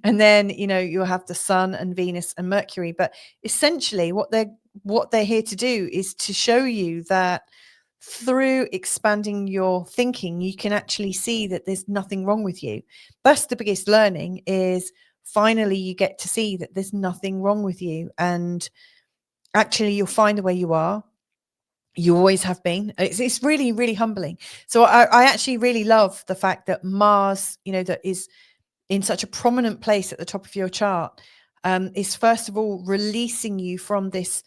And then, you know, you'll have the Sun and Venus and Mercury. But essentially what they're here to do is to show you that through expanding your thinking, you can actually see that there's nothing wrong with you. That's the biggest learning, is finally you get to see that there's nothing wrong with you. And actually you'll find the way you are. You always have been. It's really, really humbling. So I actually really love the fact that Mars, you know, that is in such a prominent place at the top of your chart, is first of all releasing you from this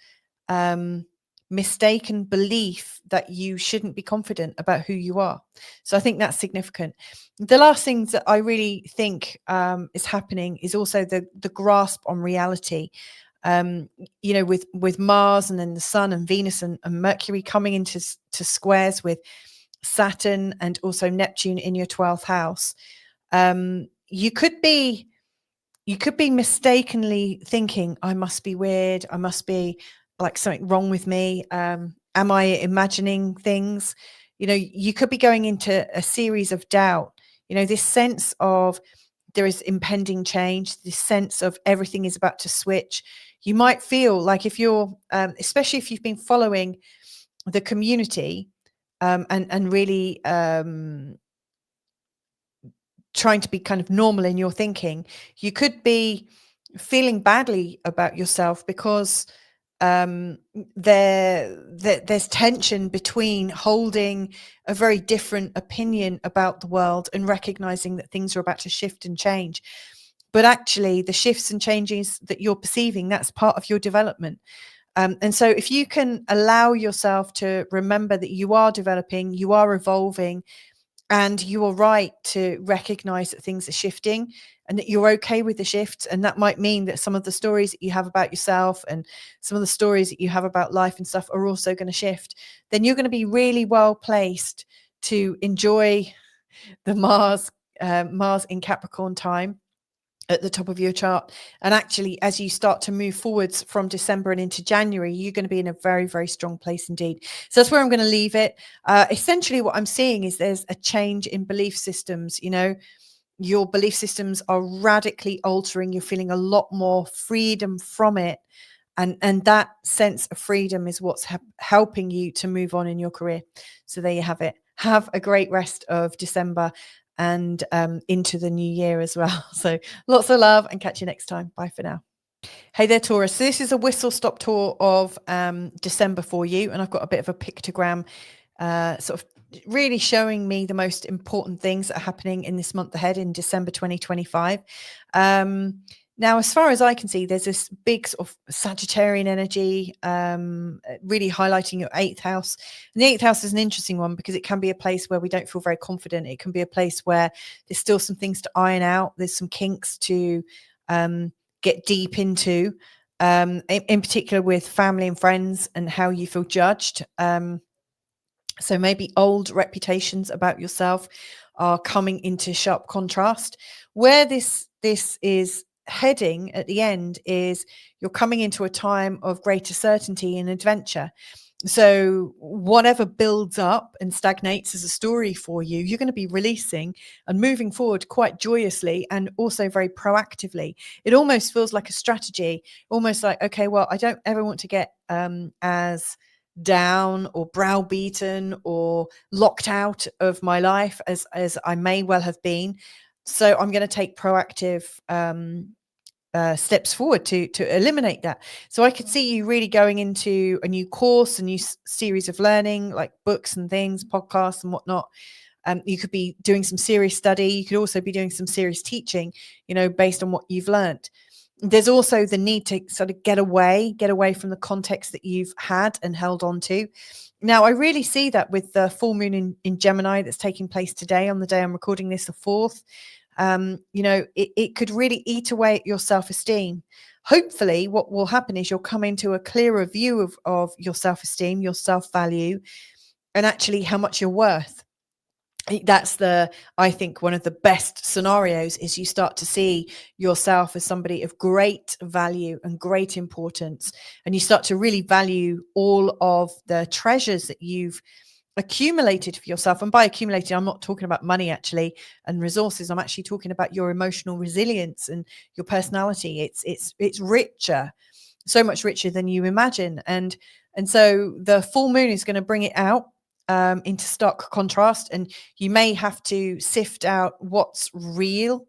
mistaken belief that you shouldn't be confident about who you are. So I think that's significant. The last things that I really think is happening is also the grasp on reality. You know, with Mars and then the Sun and Venus and Mercury coming into squares with Saturn and also Neptune in your 12th house. You could be mistakenly thinking, I must be weird, I must be like something wrong with me. Am I imagining things? You know, you could be going into a series of doubt, you know, this sense of there is impending change, this sense of everything is about to switch. You might feel like, if you're especially if you've been following the community and really trying to be kind of normal in your thinking, you could be feeling badly about yourself because there's tension between holding a very different opinion about the world and recognizing that things are about to shift and change. But actually the shifts and changes that you're perceiving, that's part of your development. And so if you can allow yourself to remember that you are developing, you are evolving, and you are right to recognize that things are shifting and that you're okay with the shifts. And that might mean that some of the stories that you have about yourself and some of the stories that you have about life and stuff are also going to shift. Then you're going to be really well placed to enjoy the Mars in Capricorn time at the top of your chart. And actually, as you start to move forwards from December and into January, you're going to be in a very, very strong place indeed. So that's where I'm going to leave it. Essentially, what I'm seeing is there's a change in belief systems. You know, your belief systems are radically altering. You're feeling a lot more freedom from it. And that sense of freedom is what's helping you to move on in your career. So there you have it. Have a great rest of December and into the new year as well. So lots of love and catch you next time. Bye for now. Hey there, Taurus. So this is a whistle stop tour of December for you. And I've got a bit of a pictogram sort of really showing me the most important things that are happening in this month ahead in December 2025. Now, as far as I can see, there's this big sort of Sagittarian energy, really highlighting your 8th house. And the 8th house is an interesting one because it can be a place where we don't feel very confident. It can be a place where there's still some things to iron out. There's some kinks to get deep into, in particular with family and friends and how you feel judged. So maybe old reputations about yourself are coming into sharp contrast. Where this is heading at the end is you're coming into a time of greater certainty and adventure. So whatever builds up and stagnates as a story for you, you're going to be releasing and moving forward quite joyously and also very proactively. It almost feels like a strategy, almost like, okay, well, I don't ever want to get as down or browbeaten or locked out of my life as I may well have been. So I'm going to take proactive steps forward to eliminate that. So I could see you really going into a new course, a new series of learning, like books and things, podcasts and whatnot. You could be doing some serious study. You could also be doing some serious teaching, you know, based on what you've learned. There's also the need to sort of get away from the context that you've had and held on to. Now, I really see that with the full moon in Gemini that's taking place today on the day I'm recording this, the 4th. You know, it could really eat away at your self-esteem. Hopefully, what will happen is you'll come into a clearer view of your self-esteem, your self-value, and actually how much you're worth. That's I think one of the best scenarios is you start to see yourself as somebody of great value and great importance, and you start to really value all of the treasures that you've accumulated for yourself, and by accumulated, I'm not talking about money actually and resources. I'm actually talking about your emotional resilience and your personality. It's richer, so much richer than you imagine. And so the full moon is going to bring it out into stark contrast, and you may have to sift out what's real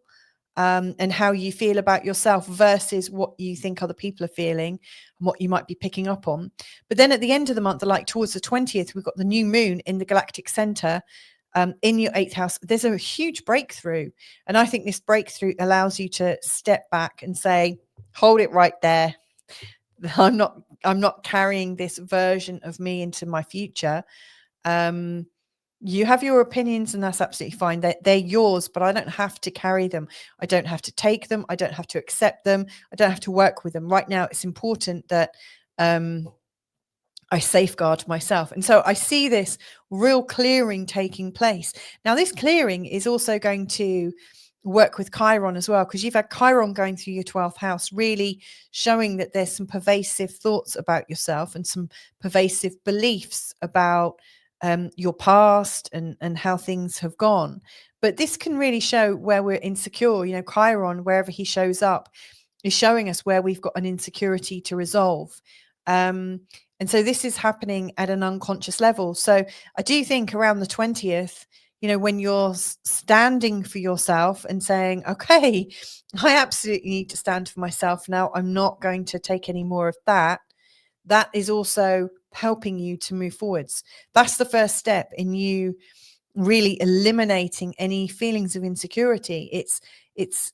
and how you feel about yourself versus what you think other people are feeling and what you might be picking up on. But then at the end of the month, like towards the 20th, we've got the new moon in the galactic center in your 8th house. There's a huge breakthrough. And I think this breakthrough allows you to step back and say, hold it right there. I'm not carrying this version of me into my future. You have your opinions, and that's absolutely fine. They're yours, but I don't have to carry them. I don't have to take them. I don't have to accept them. I don't have to work with them. Right now, it's important that I safeguard myself. And so I see this real clearing taking place. Now, this clearing is also going to work with Chiron as well, because you've had Chiron going through your 12th house, really showing that there's some pervasive thoughts about yourself and some pervasive beliefs about your past and how things have gone. But this can really show where we're insecure. You know, Chiron, wherever he shows up, is showing us where we've got an insecurity to resolve. And so this is happening at an unconscious level. So I do think around the 20th, you know, when you're standing for yourself and saying, okay, I absolutely need to stand for myself now, I'm not going to take any more of that. That is also helping you to move forwards. That's the first step in you really eliminating any feelings of insecurity. It's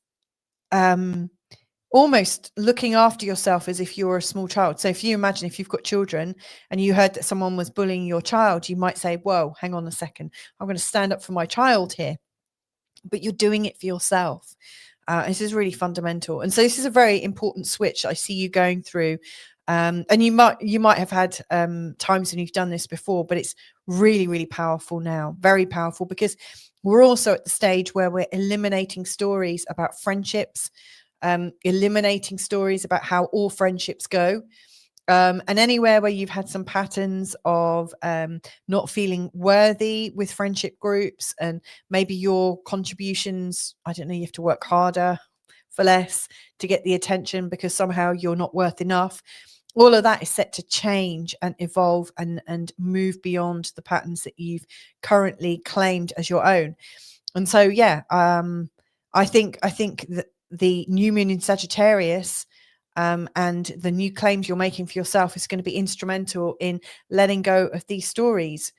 almost looking after yourself as if you're a small child. So if you imagine, if you've got children and you heard that someone was bullying your child, you might say, whoa, hang on a second, I'm going to stand up for my child here. But you're doing it for yourself. This is really fundamental. And so this is a very important switch I see you going through. And you might have had times when you've done this before, but it's really, really powerful now, very powerful, because we're also at the stage where we're eliminating stories about friendships, eliminating stories about how all friendships go. And anywhere where you've had some patterns of not feeling worthy with friendship groups, and maybe your contributions, I don't know, you have to work harder for less to get the attention because somehow you're not worth enough. All of that is set to change and evolve and move beyond the patterns that you've currently claimed as your own. And so, yeah, I think that the new moon in Sagittarius and the new claims you're making for yourself is going to be instrumental in letting go of these stories.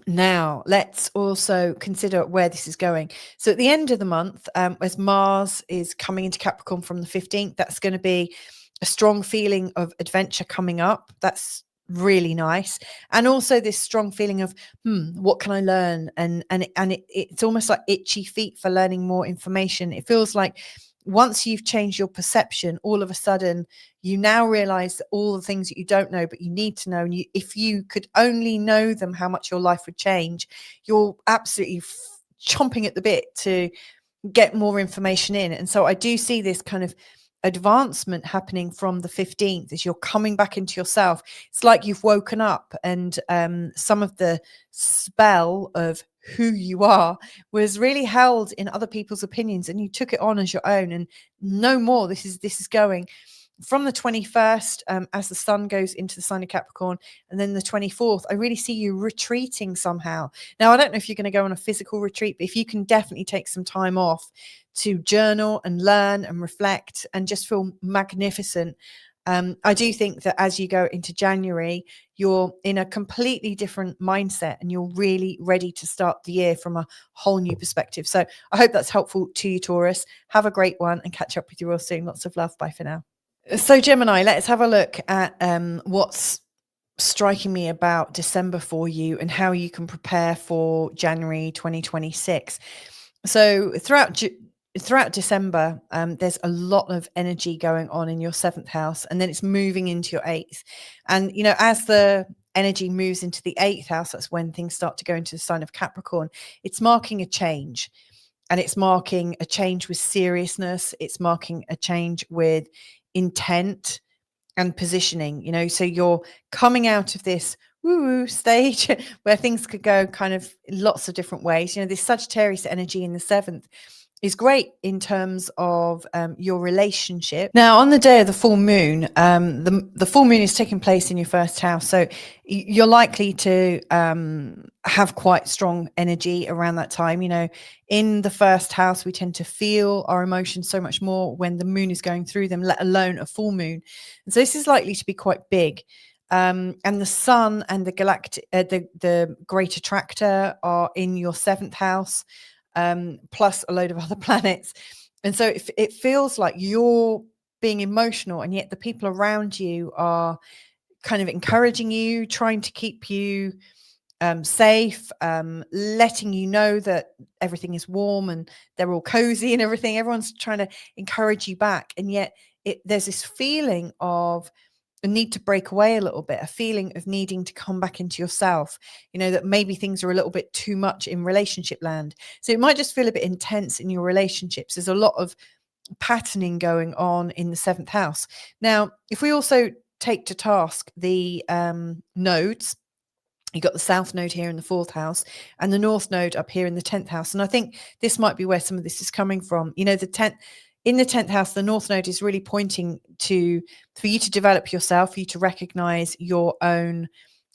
Now, let's also consider where this is going. So at the end of the month, as Mars is coming into Capricorn from the 15th, that's going to be a strong feeling of adventure coming up. That's really nice. And also this strong feeling of, what can I learn? And it's almost like itchy feet for learning more information. It feels like once you've changed your perception, all of a sudden you now realize that all the things that you don't know, but you need to know, and if you could only know them, how much your life would change. You're absolutely chomping at the bit to get more information in. And so I do see this kind of advancement happening from the 15th as you're coming back into yourself. It's like you've woken up, and some of the spell of who you are was really held in other people's opinions, and you took it on as your own. And no more. This is going from the 21st as the sun goes into the sign of Capricorn, and then the 24th, I really see you retreating somehow. Now, I don't know if you're going to go on a physical retreat, but if you can definitely take some time off to journal and learn and reflect and just feel magnificent. I do think that as you go into January, you're in a completely different mindset and you're really ready to start the year from a whole new perspective. So I hope that's helpful to you, Taurus. Have a great one and catch up with you all soon. Lots of love. Bye for now. So Gemini, let's have a look at what's striking me about December for you and how you can prepare for January 2026. So throughout December, there's a lot of energy going on in your 7th house, and then it's moving into your 8th. And, you know, as the energy moves into the 8th house, that's when things start to go into the sign of Capricorn. It's marking a change, and it's marking a change with seriousness. It's marking a change with intent and positioning, you know, so you're coming out of this woo-woo stage where things could go kind of lots of different ways. You know, this Sagittarius energy in the 7th is great in terms of your relationship. Now, on the day of the full moon, the full moon is taking place in your 1st house. So you're likely to have quite strong energy around that time. You know, in the 1st house, we tend to feel our emotions so much more when the moon is going through them, let alone a full moon. And so this is likely to be quite big. And the sun and the galactic, the great attractor are in your 7th house. Plus a load of other planets. And so it feels like you're being emotional, and yet the people around you are kind of encouraging you, trying to keep you safe, letting you know that everything is warm and they're all cozy and everything. Everyone's trying to encourage you back. And yet there's this feeling of a need to break away a little bit, a feeling of needing to come back into yourself, you know, that maybe things are a little bit too much in relationship land. So it might just feel a bit intense in your relationships. There's a lot of patterning going on in the 7th house. Now, if we also take to task the nodes, you got the south node here in the 4th house and the north node up here in the 10th house. And I think this might be where some of this is coming from. You know, in the 10th house, the north node is really pointing to, for you to develop yourself, for you to recognize your own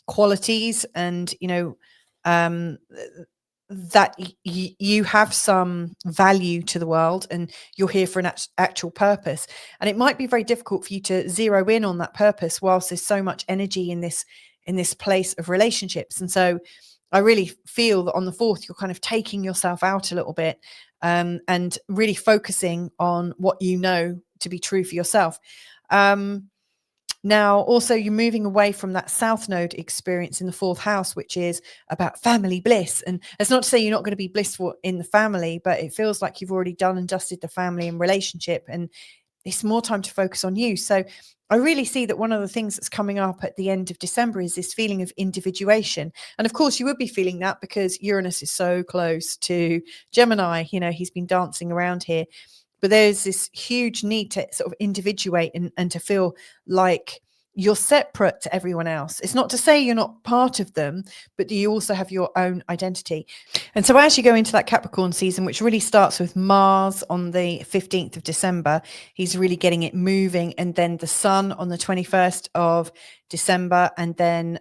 qualities, and, you know, that you have some value to the world and you're here for an actual purpose. And it might be very difficult for you to zero in on that purpose whilst there's so much energy in this place of relationships. And so I really feel that on the 4th, you're kind of taking yourself out a little bit, and really focusing on what you know to be true for yourself. Now, also, you're moving away from that south node experience in the 4th house, which is about family bliss. And it's not to say you're not going to be blissful in the family, but it feels like you've already done and dusted the family and relationship, and it's more time to focus on you. So I really see that one of the things that's coming up at the end of December is this feeling of individuation. And of course, you would be feeling that because Uranus is so close to Gemini. You know, he's been dancing around here. But there's this huge need to sort of individuate and to feel like you're separate to everyone else. It's not to say you're not part of them, but you also have your own identity. And so as you go into that Capricorn season, which really starts with Mars on the 15th of December, he's really getting it moving. And then the Sun on the 21st of December, and then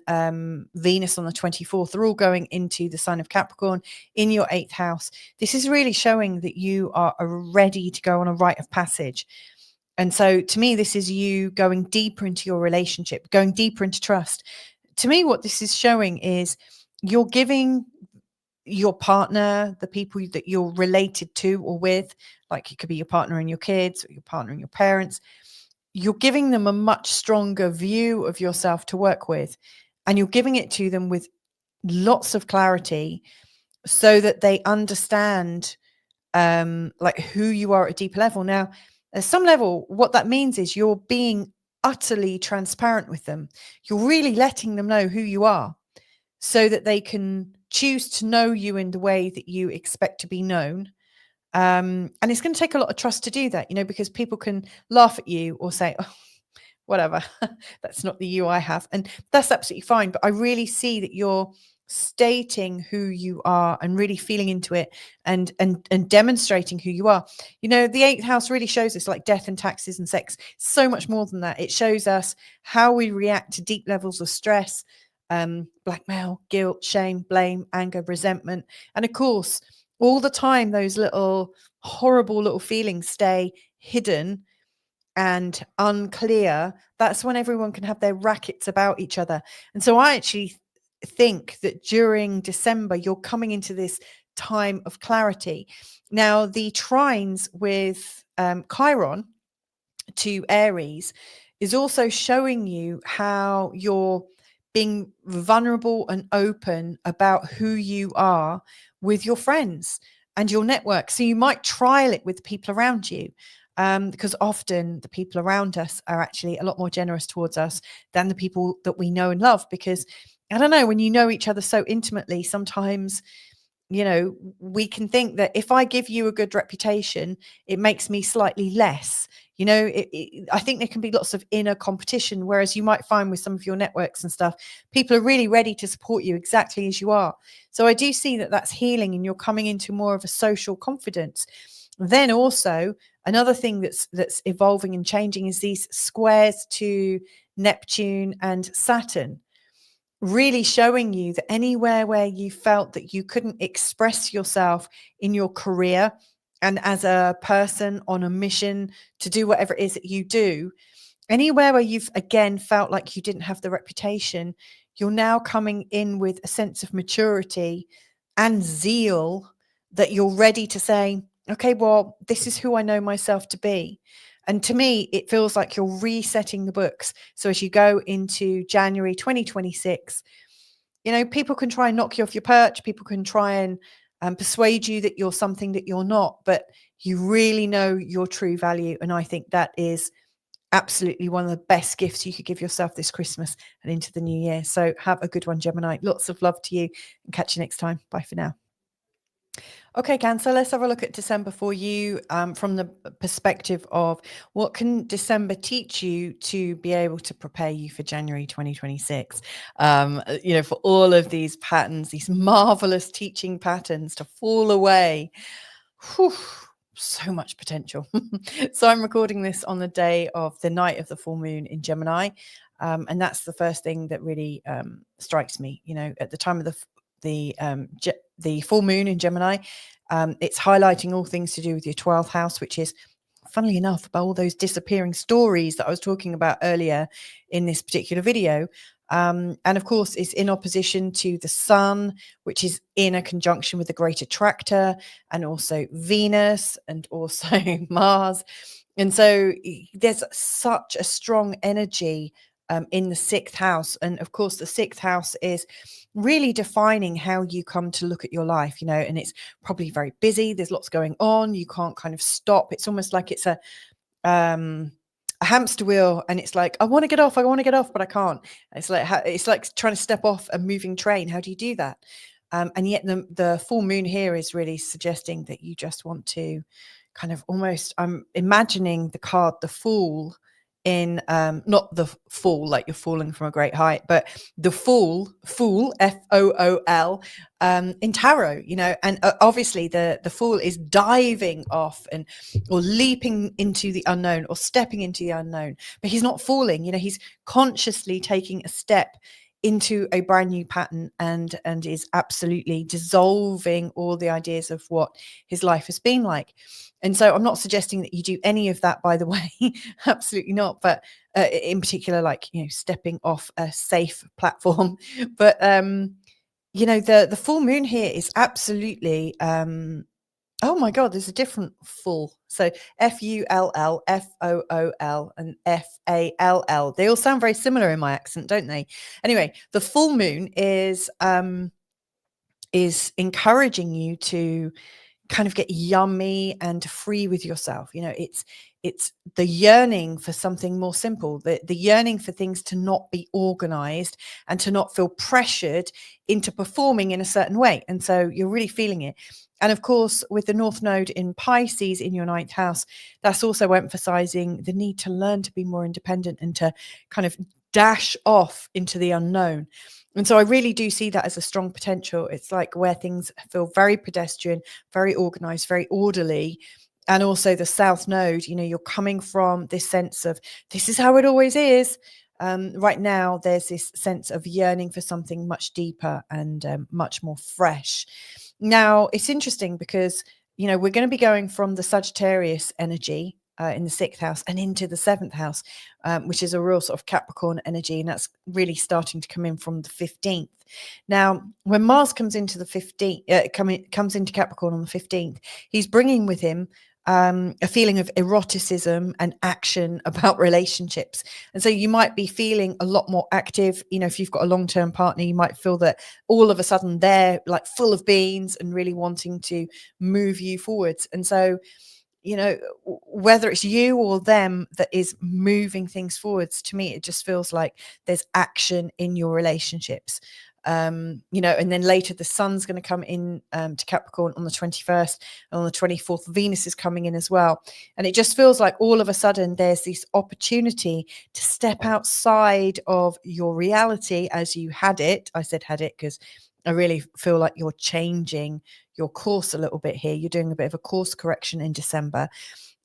Venus on the 24th, they're all going into the sign of Capricorn in your 8th house. This is really showing that you are ready to go on a rite of passage. And so to me, this is you going deeper into your relationship, going deeper into trust. To me, what this is showing is you're giving your partner, the people that you're related to or with, like it could be your partner and your kids, or your partner and your parents, you're giving them a much stronger view of yourself to work with. And you're giving it to them with lots of clarity so that they understand like who you are at a deeper level. Now, at some level, what that means is you're being utterly transparent with them. You're really letting them know who you are so that they can choose to know you in the way that you expect to be known. And it's going to take a lot of trust to do that, you know, because people can laugh at you or say, oh, whatever, that's not the you I have. And that's absolutely fine. But I really see that you're stating who you are and really feeling into it and demonstrating who you are. You know, the 8th house really shows us, like death and taxes and sex, so much more than that. It shows us how we react to deep levels of stress, blackmail, guilt, shame, blame, anger, resentment. And of course, all the time, those little horrible little feelings stay hidden and unclear. That's when everyone can have their rackets about each other. And so I actually think that during December, you're coming into this time of clarity. Now, the trines with Chiron to Aries is also showing you how you're being vulnerable and open about who you are with your friends and your network. So you might trial it with people around you. Because often the people around us are actually a lot more generous towards us than the people that we know and love. Because I don't know, when you know each other so intimately, sometimes, you know, we can think that if I give you a good reputation, it makes me slightly less. You know, I think there can be lots of inner competition, whereas you might find with some of your networks and stuff, people are really ready to support you exactly as you are. So I do see that that's healing, and you're coming into more of a social confidence. Then also another thing that's evolving and changing is these squares to Neptune and Saturn, really showing you that anywhere where you felt that you couldn't express yourself in your career and as a person on a mission to do whatever it is that you do, anywhere where you've again felt like you didn't have the reputation, you're now coming in with a sense of maturity and zeal that you're ready to say, okay, well, this is who I know myself to be. And to me, it feels like you're resetting the books. So as you go into January 2026, you know, people can try and knock you off your perch. People can try and persuade you that you're something that you're not, but you really know your true value. And I think that is absolutely one of the best gifts you could give yourself this Christmas and into the new year. So have a good one, Gemini. Lots of love to you, and catch you next time. Bye for now. Okay, Cancer, let's have a look at December for you from the perspective of what can December teach you to be able to prepare you for January 2026. You know, for all of these patterns, these marvelous teaching patterns to fall away. Whew, so much potential. So I'm recording this on the day of the night of the full moon in Gemini. And that's the first thing that really strikes me, you know, at the time of the full moon in Gemini. It's highlighting all things to do with your 12th house, which is, funnily enough, about all those disappearing stories that I was talking about earlier in this particular video. And of course, it's in opposition to the sun, which is in a conjunction with the great attractor, and also Venus, and also Mars. And so there's such a strong energy in the 6th house. And of course, the 6th house is really defining how you come to look at your life, you know, and it's probably very busy. There's lots going on. You can't kind of stop. It's almost like it's a hamster wheel, and it's like, I want to get off, but I can't. It's like trying to step off a moving train. How do you do that? And yet the full moon here is really suggesting that you just want to kind of almost, I'm imagining the card, the Fool, in not the fall like you're falling from a great height, but the fool Fool, Fool, in tarot, you know. And obviously the Fool is diving off and or leaping into the unknown or stepping into the unknown, but he's not falling, you know. He's consciously taking a step into a brand new pattern and is absolutely dissolving all the ideas of what his life has been like. And so I'm not suggesting that you do any of that, by the way, absolutely not. But in particular, like, you know, stepping off a safe platform. But, you know, the full moon here is absolutely, oh my God, there's a different full. So Full, Fool, and Fall. They all sound very similar in my accent, don't they? Anyway, the full moon is encouraging you to kind of get yummy and free with yourself. You know, it's the yearning for something more simple, the yearning for things to not be organized and to not feel pressured into performing in a certain way. And so you're really feeling it. And of course, with the North Node in Pisces in your 9th house, that's also emphasizing the need to learn to be more independent and to kind of dash off into the unknown. And so I really do see that as a strong potential. It's like where things feel very pedestrian, very organized, very orderly. And also the South Node, you know, you're coming from this sense of this is how it always is. Right now, there's this sense of yearning for something much deeper and much more fresh. Now, it's interesting because, you know, we're going to be going from the Sagittarius energy in the 6th house and into the 7th house, which is a real sort of Capricorn energy. And that's really starting to come in from the 15th. Now, when Mars comes into the 15th, comes into Capricorn on the 15th, he's bringing with him a feeling of eroticism and action about relationships. And so you might be feeling a lot more active. You know, if you've got a long-term partner, you might feel that all of a sudden they're like full of beans and really wanting to move you forwards. And so, you know, whether it's you or them that is moving things forwards, to me, it just feels like there's action in your relationships. you know, and then later the sun's going to come in to Capricorn on the 21st, and on the 24th Venus is coming in as well. And it just feels like all of a sudden there's this opportunity to step outside of your reality as you had it. I said had it because I really feel like you're changing your course a little bit here. You're doing a bit of a course correction in December,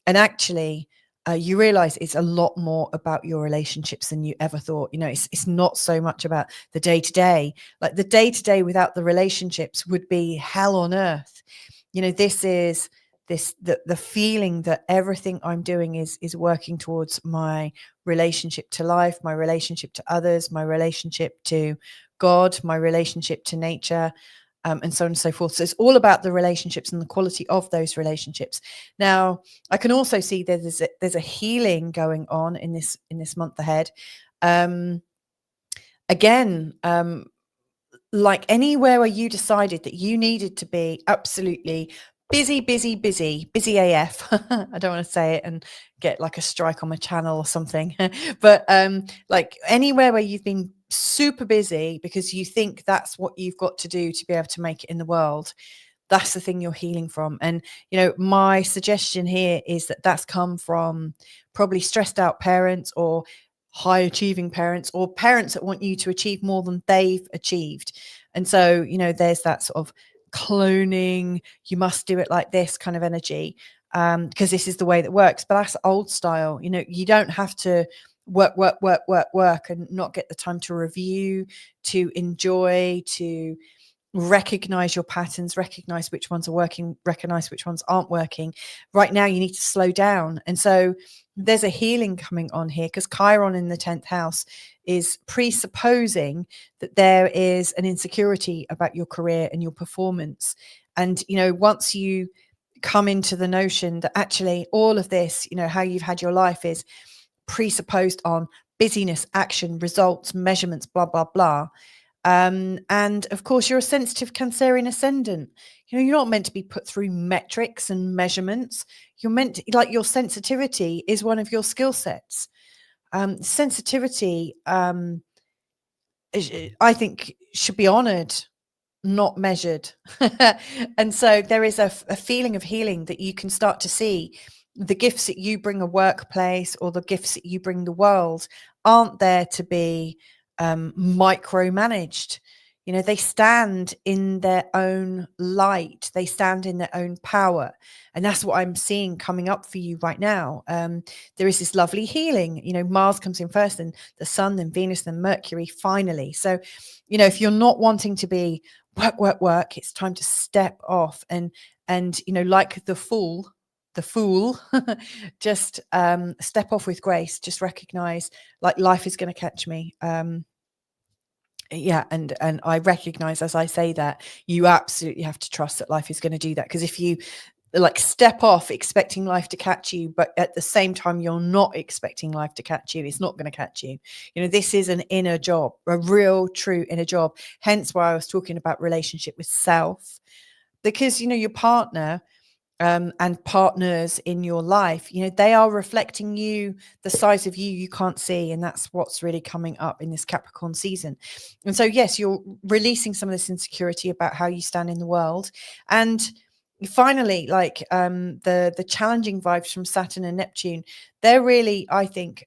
and actually you realize it's a lot more about your relationships than you ever thought. You know, it's not so much about the day-to-day. Like the day-to-day without the relationships would be hell on earth. You know, this is the feeling that everything I'm doing is working towards my relationship to life, my relationship to others, my relationship to God, my relationship to nature, and so on and so forth. So it's all about the relationships and the quality of those relationships. Now, I can also see there's a healing going on in this month ahead. Again, like anywhere where you decided that you needed to be absolutely busy AF. I don't want to say it and get like a strike on my channel or something, but like anywhere where you've been super busy because you think that's what you've got to do to be able to make it in the world, that's the thing you're healing from. And you know, my suggestion here is that that's come from probably stressed out parents or high achieving parents or parents that want you to achieve more than they've achieved. And so, you know, there's that sort of cloning, you must do it like this kind of energy, because this is the way that works. But that's old style. You know, you don't have to work and not get the time to review, to enjoy, to recognize your patterns, recognize which ones are working, recognize which ones aren't working. Right now you need to slow down. And so there's a healing coming on here because Chiron in the 10th house is presupposing that there is an insecurity about your career and your performance. And you know, once you come into the notion that actually all of this, you know, how you've had your life is presupposed on busyness, action, results, measurements, blah blah blah. And of course, you're a sensitive Cancerian ascendant. You know, you're not meant to be put through metrics and measurements. You're meant to, like, your sensitivity is one of your skill sets. Sensitivity, I think, should be honored, not measured. And so there is a feeling of healing that you can start to see the gifts that you bring a workplace or the gifts that you bring the world aren't there to be micromanaged. You know, they stand in their own light, they stand in their own power. And that's what I'm seeing coming up for you right now. There is this lovely healing. You know, Mars comes in first, and the sun, then Venus, then Mercury finally. So, you know, if you're not wanting to be work, it's time to step off and you know, like the fool just step off with grace. Just recognize, like, life is going to catch me. Yeah, and I recognize as I say that you absolutely have to trust that life is going to do that, because if you like step off expecting life to catch you, but at the same time you're not expecting life to catch you, it's not going to catch you. You know, this is an inner job, a real true inner job. Hence why I was talking about relationship with self, because you know, your partner and partners in your life, you know, they are reflecting you, the size of you can't see. And that's what's really coming up in this Capricorn season. And so, yes, you're releasing some of this insecurity about how you stand in the world. And finally, like the challenging vibes from Saturn and Neptune, they're really, I think,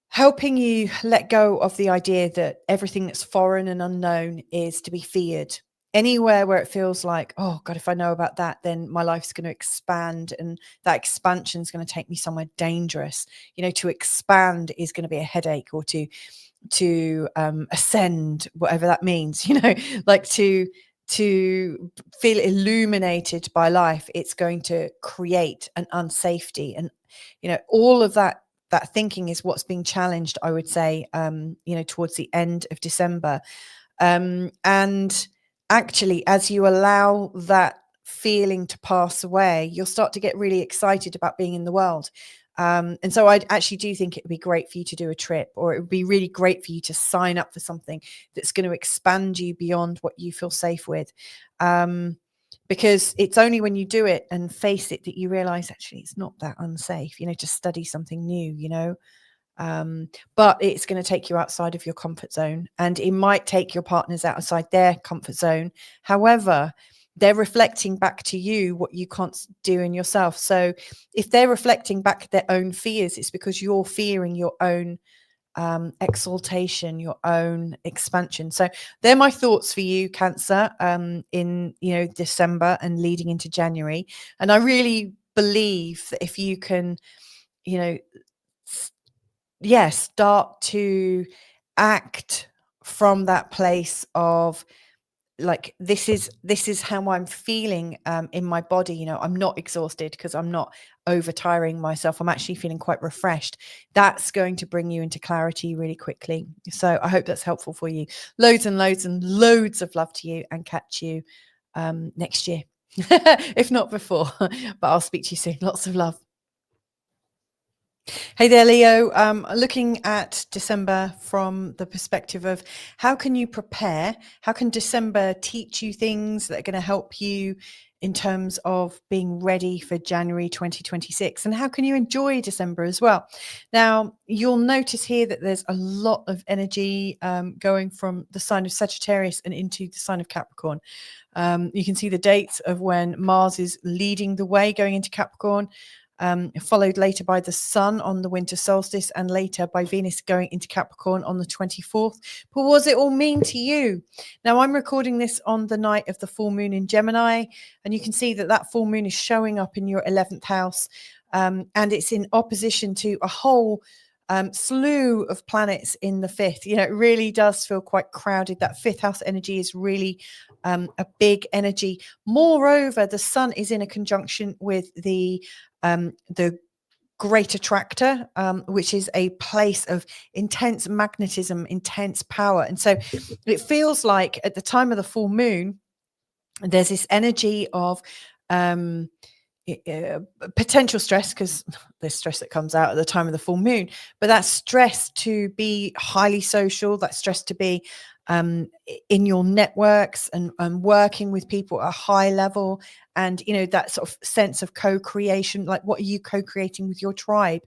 helping you let go of the idea that everything that's foreign and unknown is to be feared. Anywhere where it feels like, oh God, if I know about that, then my life's going to expand, and that expansion is going to take me somewhere dangerous. You know, to expand is going to be a headache, or to ascend, whatever that means. You know, like to feel illuminated by life, it's going to create an unsafety, and you know, all of that thinking is what's being challenged, I would say, you know, towards the end of December. And actually, as you allow that feeling to pass away, you'll start to get really excited about being in the world. And so I actually do think it would be great for you to do a trip, or it would be really great for you to sign up for something that's going to expand you beyond what you feel safe with. Because it's only when you do it and face it that you realize actually it's not that unsafe, you know, to study something new, you know. But it's going to take you outside of your comfort zone, and it might take your partners outside their comfort zone. However, they're reflecting back to you what you can't do in yourself. So if they're reflecting back their own fears, it's because you're fearing your own exaltation, your own expansion. So they're my thoughts for you, Cancer, in December and leading into January. And I really believe that if you can, start to act from that place of like, this is how I'm feeling in my body. I'm not exhausted because I'm not over tiring myself. I'm actually feeling quite refreshed. That's going to bring you into clarity really quickly. So I hope that's helpful for you. Loads and loads and loads of love to you, and catch you next year, if not before. But I'll speak to you soon. Lots of love. Hey there, Leo. Looking at December from the perspective of how can you prepare? How can December teach you things that are going to help you in terms of being ready for January 2026? And how can you enjoy December as well? Now, you'll notice here that there's a lot of energy going from the sign of Sagittarius and into the sign of Capricorn. You can see the dates of when Mars is leading the way going into Capricorn. Followed later by the Sun on the winter solstice, and later by Venus going into Capricorn on the 24th. But what does it all mean to you? Now, I'm recording this on the night of the full moon in Gemini, and you can see that that full moon is showing up in your 11th house, and it's in opposition to a whole slew of planets in the 5th. It really does feel quite crowded. That 5th house energy is really a big energy. Moreover, the Sun is in a conjunction with the great attractor, which is a place of intense magnetism, intense power. And so it feels like at the time of the full moon, there's this energy of potential stress, because there's stress that comes out at the time of the full moon, but that stress to be highly social, that stress to be in your networks and working with people at a high level, and that sort of sense of co-creation, like what are you co-creating with your tribe,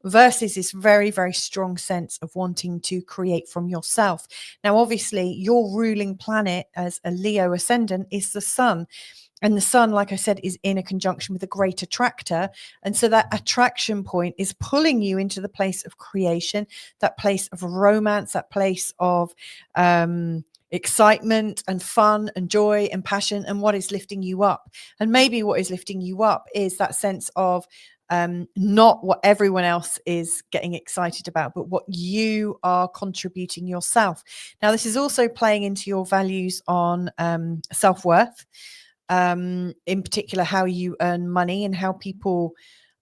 versus this very, very strong sense of wanting to create from yourself. Now, obviously, your ruling planet as a Leo ascendant is the Sun. And the Sun, like I said, is in a conjunction with a great attractor. And so that attraction point is pulling you into the place of creation, that place of romance, that place of excitement and fun and joy and passion, and what is lifting you up. And maybe what is lifting you up is that sense of not what everyone else is getting excited about, but what you are contributing yourself. Now, this is also playing into your values on self-worth. In particular, how you earn money and how people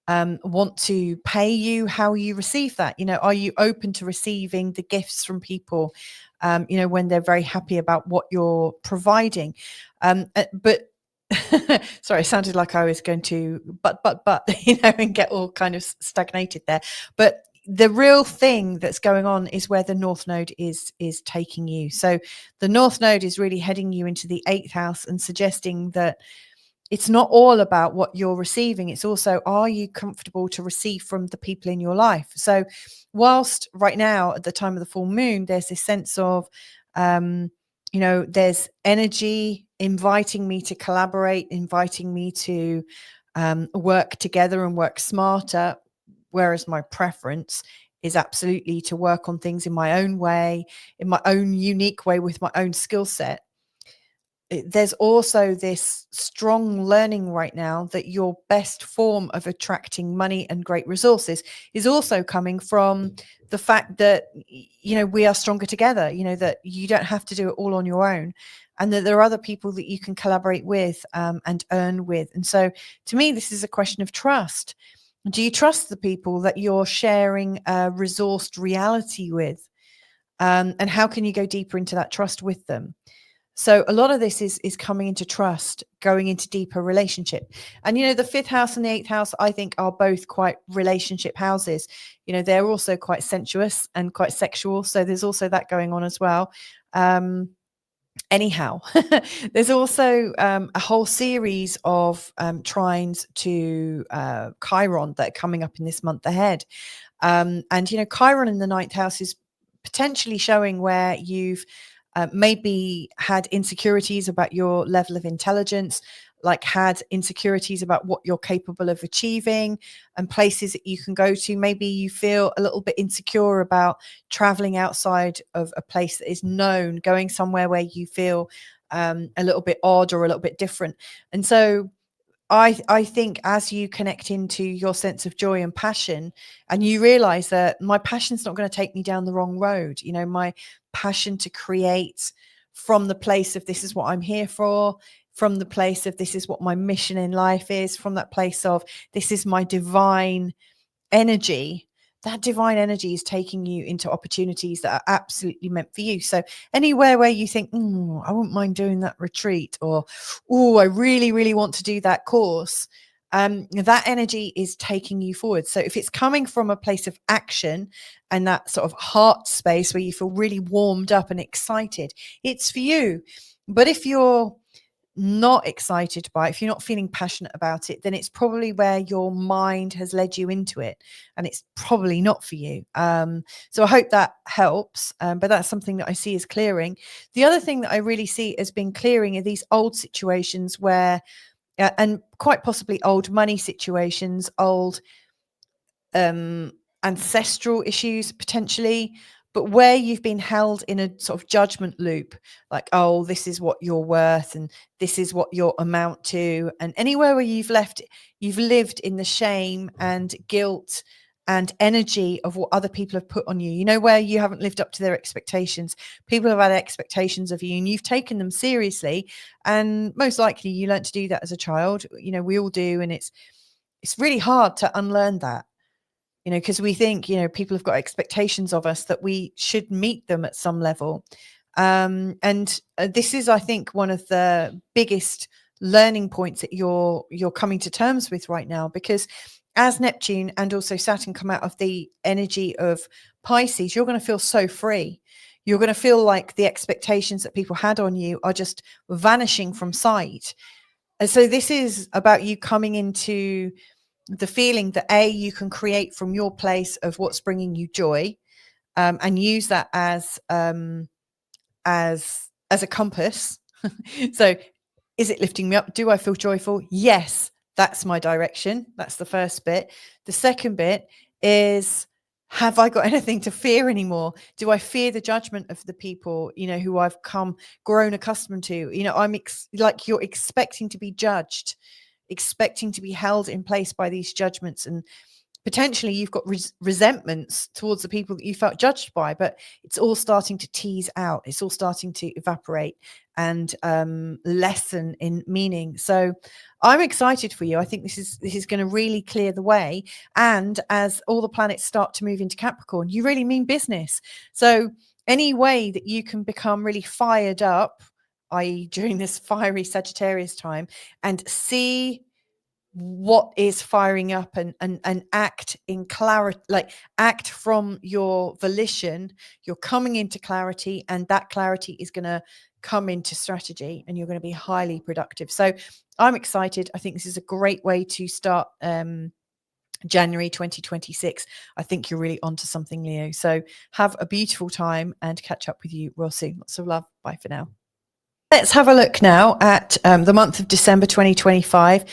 want to pay you, how you receive that. Are you open to receiving the gifts from people, when they're very happy about what you're providing? But sorry, it sounded like I was going to but and get all kind of stagnated there. But the real thing that's going on is where the North Node is taking you. So the North Node is really heading you into the 8th house and suggesting that it's not all about what you're receiving. It's also, are you comfortable to receive from the people in your life? So whilst right now at the time of the full moon, there's this sense of, there's energy inviting me to collaborate, inviting me to work together and work smarter. Whereas my preference is absolutely to work on things in my own way, in my own unique way, with my own skill set. There's also this strong learning right now that your best form of attracting money and great resources is also coming from the fact that, we are stronger together, that you don't have to do it all on your own, and that there are other people that you can collaborate with and earn with. And so to me, this is a question of trust. Do you trust the people that you're sharing a resourced reality with? And how can you go deeper into that trust with them? So a lot of this is coming into trust, going into deeper relationship. And, the 5th house and the 8th house, I think, are both quite relationship houses. They're also quite sensuous and quite sexual. So there's also that going on as well. Anyhow, there's also a whole series of trines to Chiron that are coming up in this month ahead. And, Chiron in the ninth house is potentially showing where you've maybe had insecurities about your level of intelligence, like had insecurities about what you're capable of achieving, and places that you can go to. Maybe you feel a little bit insecure about traveling outside of a place that is known, going somewhere where you feel a little bit odd or a little bit different. And so I think as you connect into your sense of joy and passion, and you realize that my passion's not going to take me down the wrong road, my passion to create from the place of this is what I'm here for, from the place of this is what my mission in life is, from that place of this is my divine energy. That divine energy is taking you into opportunities that are absolutely meant for you. So anywhere where you think, I wouldn't mind doing that retreat, or, I really, really want to do that course, that energy is taking you forward. So if it's coming from a place of action and that sort of heart space where you feel really warmed up and excited, it's for you. But if you're not excited by it, if you're not feeling passionate about it, then it's probably where your mind has led you into it, and it's probably not for you. So I hope that helps, but that's something that I see as clearing. The other thing that I really see as being clearing are these old situations where and quite possibly old money situations, old ancestral issues potentially, but where you've been held in a sort of judgment loop, like, oh, this is what you're worth and this is what you're amount to. And anywhere where you've lived in the shame and guilt and energy of what other people have put on you, where you haven't lived up to their expectations. People have had expectations of you and you've taken them seriously. And most likely you learned to do that as a child. We all do. And it's really hard to unlearn that. Because we think, people have got expectations of us that we should meet them at some level. And this is, I think, one of the biggest learning points that you're coming to terms with right now, because as Neptune and also Saturn come out of the energy of Pisces, you're going to feel so free. You're going to feel like the expectations that people had on you are just vanishing from sight. And so this is about you coming into the feeling that you can create from your place of what's bringing you joy, and use that as a compass. So is it lifting me up? Do I feel joyful? Yes, that's my direction. That's the first bit. The second bit is, have I got anything to fear anymore? Do I fear the judgment of the people, who I've grown accustomed to? I'm like, you're expecting to be judged, expecting to be held in place by these judgments, and potentially you've got resentments towards the people that you felt judged by, but it's all starting to tease out. It's all starting to evaporate and lessen in meaning. So I'm excited for you. I think this is going to really clear the way. And as all the planets start to move into Capricorn, you really mean business. So any way that you can become really fired up, i.e. during this fiery Sagittarius time, and see what is firing up and act in clarity, like act from your volition, you're coming into clarity, and that clarity is going to come into strategy, and you're going to be highly productive. So I'm excited. I think this is a great way to start January 2026. I think you're really onto something, Leo. So have a beautiful time and catch up with you real soon. Lots of love. Bye for now. Let's have a look now at the month of December 2025,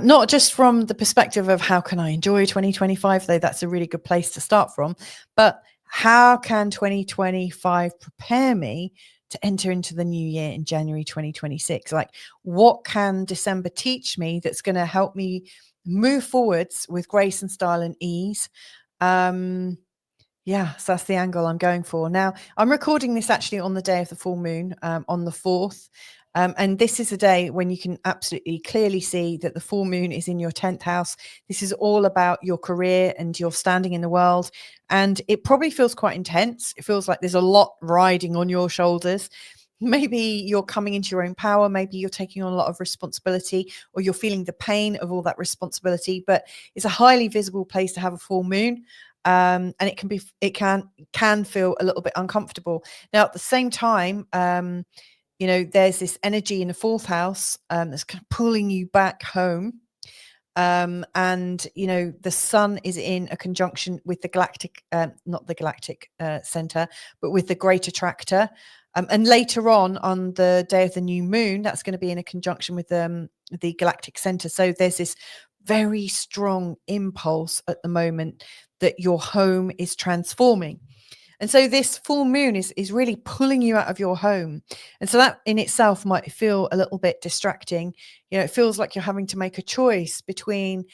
not just from the perspective of how can I enjoy 2025, though that's a really good place to start from, but how can 2025 prepare me to enter into the new year in January 2026? Like, what can December teach me that's going to help me move forwards with grace and style and ease? Yeah, so that's the angle I'm going for. Now, I'm recording this actually on the day of the full moon, on the 4th. And this is a day when you can absolutely clearly see that the full moon is in your 10th house. This is all about your career and your standing in the world. And it probably feels quite intense. It feels like there's a lot riding on your shoulders. Maybe you're coming into your own power. Maybe you're taking on a lot of responsibility, or you're feeling the pain of all that responsibility. But it's a highly visible place to have a full moon. And it can feel a little bit uncomfortable. Now, at the same time, there's this energy in the 4th house that's kind of pulling you back home. And the sun is in a conjunction with the galactic, not the galactic center, but with the great attractor. And later on the day of the new moon, that's going to be in a conjunction with the galactic center. So there's this very strong impulse at the moment that your home is transforming. And so this full moon is really pulling you out of your home. And so that in itself might feel a little bit distracting. It feels like you're having to make a choice between,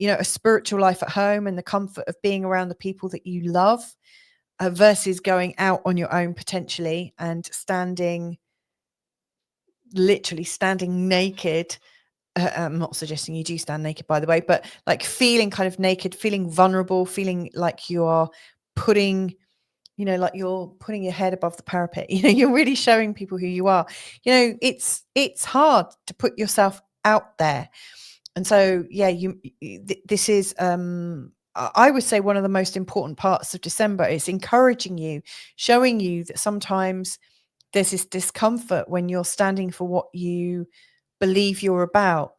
a spiritual life at home and the comfort of being around the people that you love, versus going out on your own potentially and literally standing naked. I'm not suggesting you do stand naked, by the way, but like feeling kind of naked, feeling vulnerable, feeling like you are putting like you're putting your head above the parapet. You're really showing people who you are. It's hard to put yourself out there. And so, this is, I would say, one of the most important parts of December. It's encouraging you, showing you that sometimes there's this discomfort when you're standing for what you believe you're about.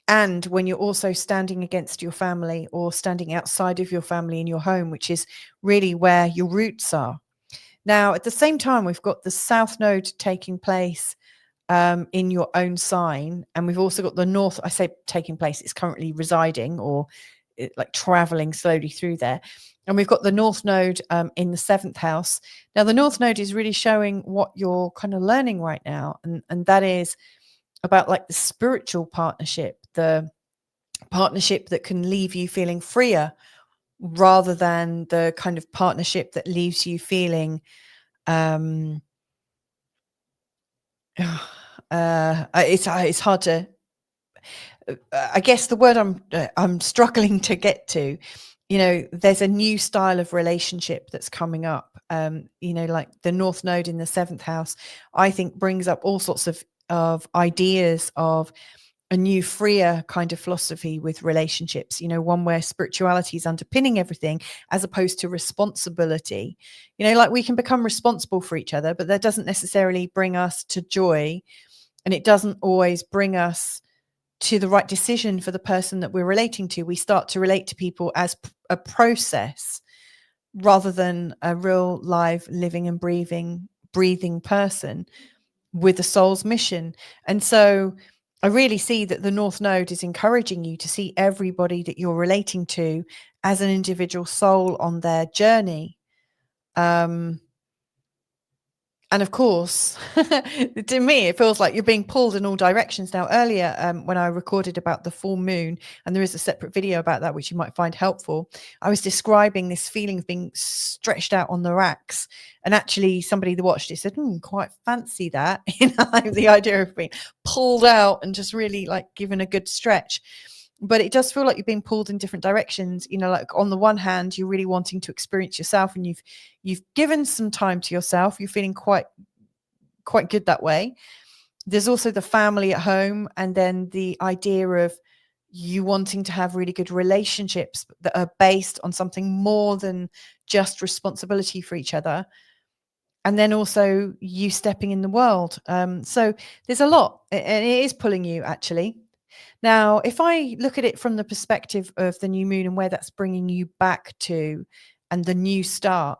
And when you're also standing against your family or standing outside of your family in your home, which is really where your roots are. Now, at the same time, we've got the South Node taking place in your own sign. And we've also got the North, I say taking place, it's currently residing or like traveling slowly through there. And we've got the North Node in the 7th house. Now, the North Node is really showing what you're kind of learning right now. And that is about like the spiritual partnership, the partnership that can leave you feeling freer rather than the kind of partnership that leaves you feeling it's hard to I guess the word I'm struggling to get to, there's a new style of relationship that's coming up. Like the North Node in the 7th house, I think brings up all sorts of ideas of a new, freer kind of philosophy with relationships, one where spirituality is underpinning everything as opposed to responsibility. Like we can become responsible for each other, but that doesn't necessarily bring us to joy. And it doesn't always bring us to the right decision for the person that we're relating to. We start to relate to people as a process rather than a real live, living and breathing person with a soul's mission. And so I really see that the North Node is encouraging you to see everybody that you're relating to as an individual soul on their journey. And of course, to me, it feels like you're being pulled in all directions. Now, earlier, when I recorded about the full moon, and there is a separate video about that, which you might find helpful, I was describing this feeling of being stretched out on the racks. And actually, somebody that watched it said, quite fancy that. Like the idea of being pulled out and just really like given a good stretch. But it does feel like you're being pulled in different directions. Like on the one hand, you're really wanting to experience yourself, and you've given some time to yourself. You're feeling quite good that way. There's also the family at home, and then the idea of you wanting to have really good relationships that are based on something more than just responsibility for each other. And then also you stepping in the world. So there's a lot, and it is pulling you actually. Now, if I look at it from the perspective of the new moon and where that's bringing you back to, and the new start,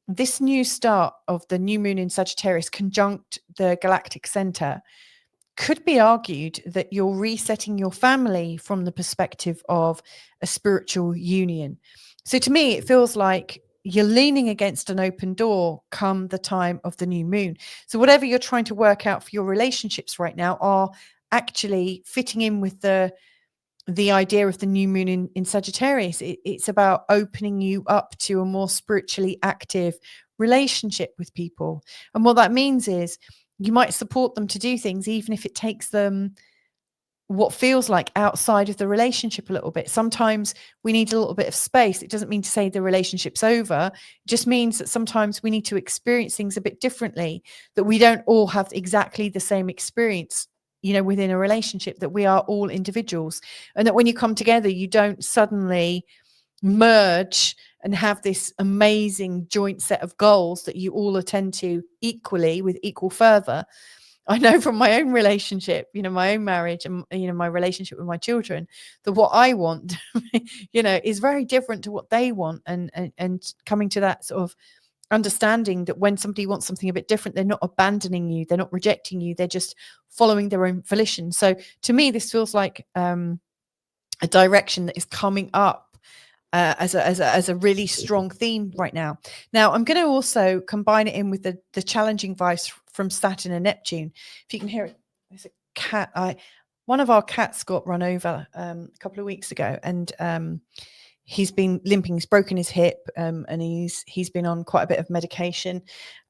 this new start of the new moon in Sagittarius conjunct the galactic center could be argued that you're resetting your family from the perspective of a spiritual union. So to me, it feels like you're leaning against an open door come the time of the new moon. So whatever you're trying to work out for your relationships right now are actually fitting in with the idea of the new moon in Sagittarius. It's about opening you up to a more spiritually active relationship with people. And what that means is you might support them to do things, even if it takes them what feels like outside of the relationship a little bit. Sometimes we need a little bit of space. It doesn't mean to say the relationship's over. It just means that sometimes we need to experience things a bit differently, that we don't all have exactly the same experience within a relationship, that we are all individuals, and that when you come together, you don't suddenly merge and have this amazing joint set of goals that you all attend to equally with equal fervor. I know from my own relationship, my own marriage and, my relationship with my children, that what I want, is very different to what they want. And coming to that sort of understanding that when somebody wants something a bit different, they're not abandoning you, they're not rejecting you, they're just following their own volition. So to me, this feels like a direction that is coming up as a really strong theme right now. Now, I'm going to also combine it in with the challenging vibes from Saturn and Neptune. If you can hear it, there's a cat. One of our cats got run over a couple of weeks ago, and he's been limping. He's broken his hip, and he's been on quite a bit of medication.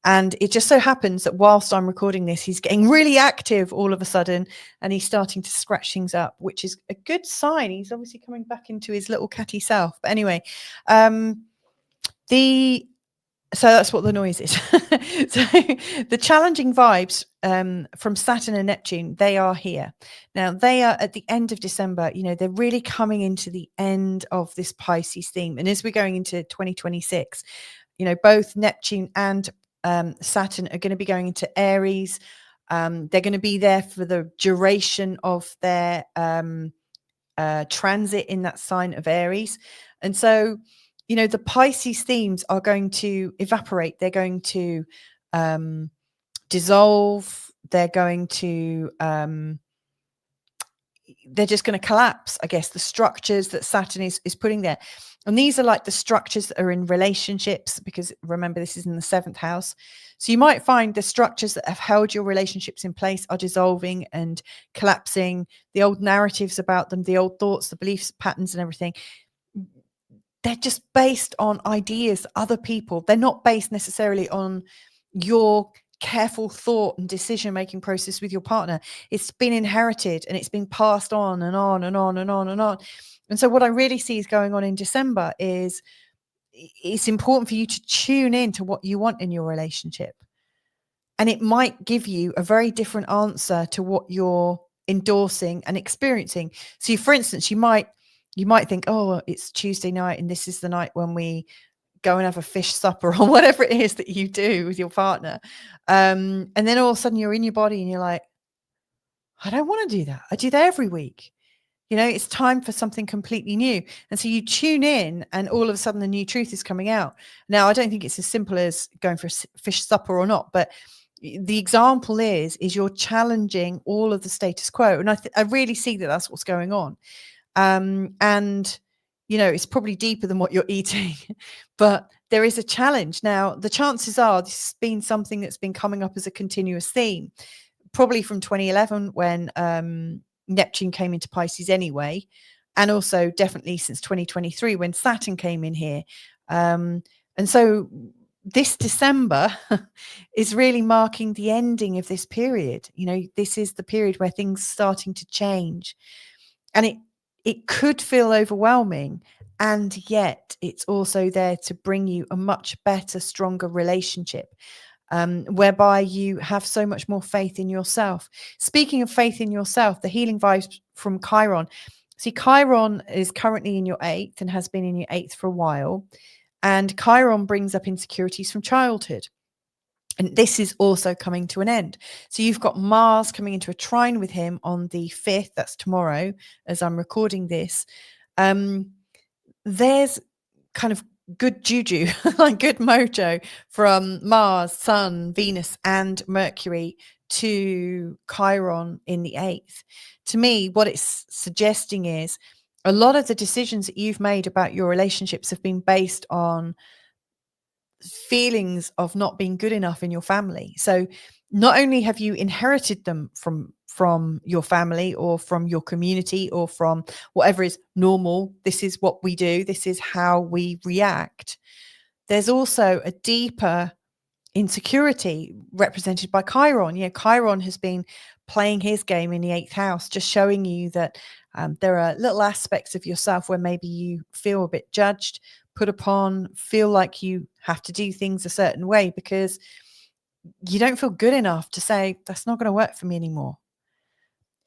And it just so happens that whilst I'm recording this, he's getting really active all of a sudden, and he's starting to scratch things up, which is a good sign. He's obviously coming back into his little catty self. But anyway, so that's what the noise is. So the challenging vibes from Saturn and Neptune, they are here. Now, they are at the end of December. They're really coming into the end of this Pisces theme. And as we're going into 2026, both Neptune and Saturn are going to be going into Aries. They're going to be there for the duration of their transit in that sign of Aries. And so, the Pisces themes are going to evaporate. They're going to dissolve. They're going to, they're just going to collapse, I guess, the structures that Saturn is putting there. And these are like the structures that are in relationships, because remember, this is in the 7th house. So you might find the structures that have held your relationships in place are dissolving and collapsing. The old narratives about them, the old thoughts, the beliefs, patterns and everything, they're just based on ideas, other people. They're not based necessarily on your careful thought and decision-making process with your partner. It's been inherited and it's been passed on and on and on and on and on. And so what I really see is going on in December is it's important for you to tune in to what you want in your relationship. And it might give you a very different answer to what you're endorsing and experiencing. So for instance, you might think, oh, it's Tuesday night and this is the night when we go and have a fish supper or whatever it is that you do with your partner. And then all of a sudden you're in your body and you're like, I don't want to do that. I do that every week. It's time for something completely new. And so you tune in and all of a sudden the new truth is coming out. Now, I don't think it's as simple as going for a fish supper or not, but the example is you're challenging all of the status quo. And I really see that that's what's going on. And it's probably deeper than what you're eating, but there is a challenge. Now, the chances are this has been something that's been coming up as a continuous theme, probably from 2011 when Neptune came into Pisces anyway, and also definitely since 2023 when Saturn came in here. And so this December is really marking the ending of this period. This is the period where things are starting to change. And it could feel overwhelming, and yet it's also there to bring you a much better, stronger relationship, whereby you have so much more faith in yourself. Speaking of faith in yourself, the healing vibes from Chiron. See, Chiron is currently in your 8th and has been in your 8th for a while. And Chiron brings up insecurities from childhood. And this is also coming to an end. So you've got Mars coming into a trine with him on the 5th. That's tomorrow, as I'm recording this. There's kind of good juju, like good mojo from Mars, Sun, Venus, and Mercury to Chiron in the 8th. To me, what it's suggesting is a lot of the decisions that you've made about your relationships have been based on feelings of not being good enough in your family. So not only have you inherited them from your family or from your community or from whatever is normal, this is what we do, this is how we react, there's also a deeper insecurity represented by Chiron. Chiron has been playing his game in the 8th house, just showing you that there are little aspects of yourself where maybe you feel a bit judged, put upon, feel like you have to do things a certain way because you don't feel good enough to say, that's not going to work for me anymore.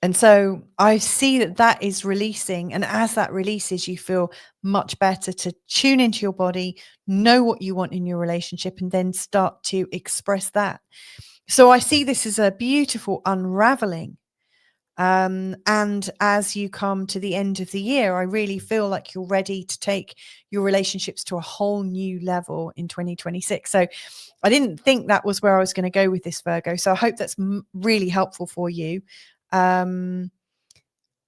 And so I see that is releasing. And as that releases, you feel much better to tune into your body, know what you want in your relationship, and then start to express that. So I see this as a beautiful unraveling. And as you come to the end of the year, I really feel like you're ready to take your relationships to a whole new level in 2026. So I didn't think that was where I was going to go with this, Virgo. So I hope that's really helpful for you. I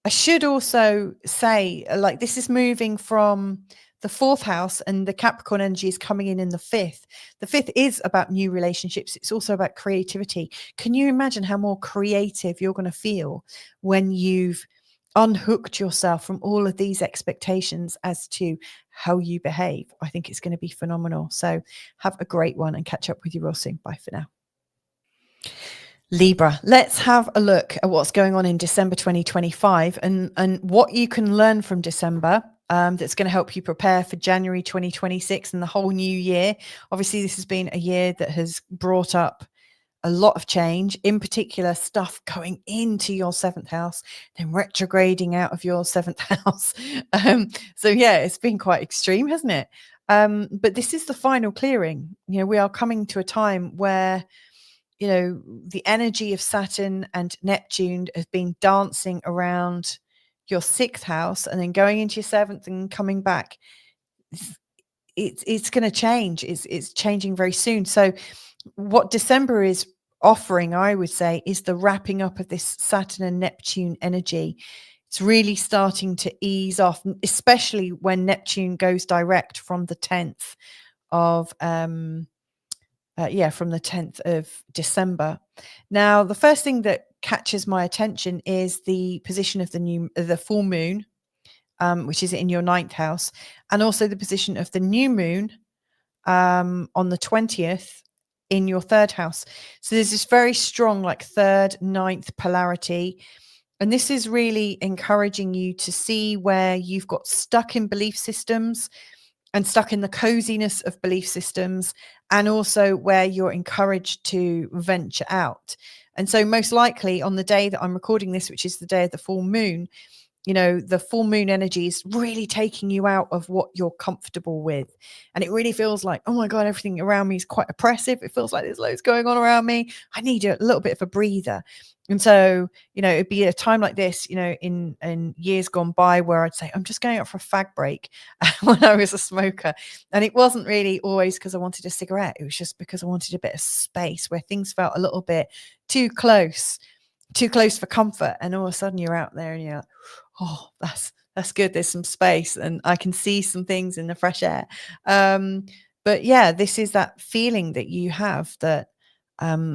should also say, like, this is moving from the fourth house, and the Capricorn energy is coming in the fifth. The fifth is about new relationships. It's also about creativity. Can you imagine how more creative you're going to feel when you've unhooked yourself from all of these expectations as to how you behave? I think it's going to be phenomenal. So have a great one and catch up with you real soon. Bye for now. Libra, let's have a look at what's going on in December 2025 and what you can learn from December that's going to help you prepare for January 2026 and the whole new year. Obviously, this has been a year that has brought up a lot of change, in particular stuff going into your seventh house, then retrograding out of your seventh house. So yeah, it's been quite extreme, hasn't it? But this is the final clearing. You know, we are coming to a time where, you know, the energy of Saturn and Neptune has been dancing around your sixth house and then going into your seventh and coming back. It's going to change. It's changing very soon. So what December is offering, I would say, is the wrapping up of this Saturn and Neptune energy. It's really starting to ease off, especially when Neptune goes direct from the 10th of from the 10th of December. Now, the first thing that catches my attention is the position of the full moon, which is in your ninth house, and also the position of the new moon on the 20th in your third house. So there's this very strong, like, third, ninth polarity. And this is really encouraging you to see where you've got stuck in belief systems and stuck in the coziness of belief systems, and also where you're encouraged to venture out. And so most likely on the day that I'm recording this, which is the day of the full moon, you know, the full moon energy is really taking you out of what you're comfortable with. And it really feels like, oh my God, everything around me is quite oppressive. It feels like there's loads going on around me. I need a little bit of a breather. And so, you know, it'd be a time like this, you know, in years gone by, where I'd say, I'm just going out for a fag break when I was a smoker. And it wasn't really always because I wanted a cigarette. It was just because I wanted a bit of space where things felt a little bit too close for comfort. And all of a sudden you're out there and you're like, oh, that's good. There's some space and I can see some things in the fresh air. But yeah, this is that feeling that you have that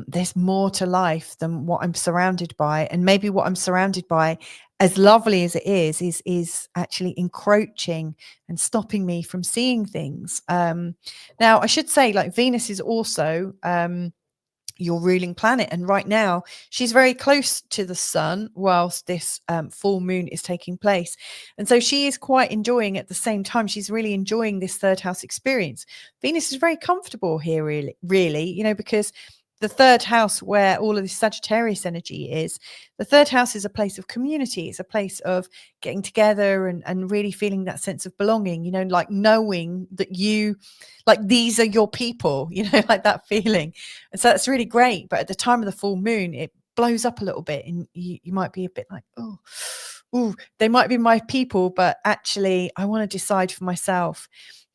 there's more to life than what I'm surrounded by. And maybe what I'm surrounded by, as lovely as it is actually encroaching and stopping me from seeing things. Now, I should say, like, Venus is also your ruling planet, and right now she's very close to the sun whilst this full moon is taking place, and so she is quite enjoying, at the same time she's really enjoying this third house experience. Venus is very comfortable here, really, you know, because the third house, where all of this Sagittarius energy is, the third house is a place of community. It's a place of getting together and really feeling that sense of belonging, you know, like knowing that these are your people, you know, like that feeling. And so that's really great. But at the time of the full moon, it blows up a little bit, and you might be a bit like, oh, they might be my people, but actually I want to decide for myself.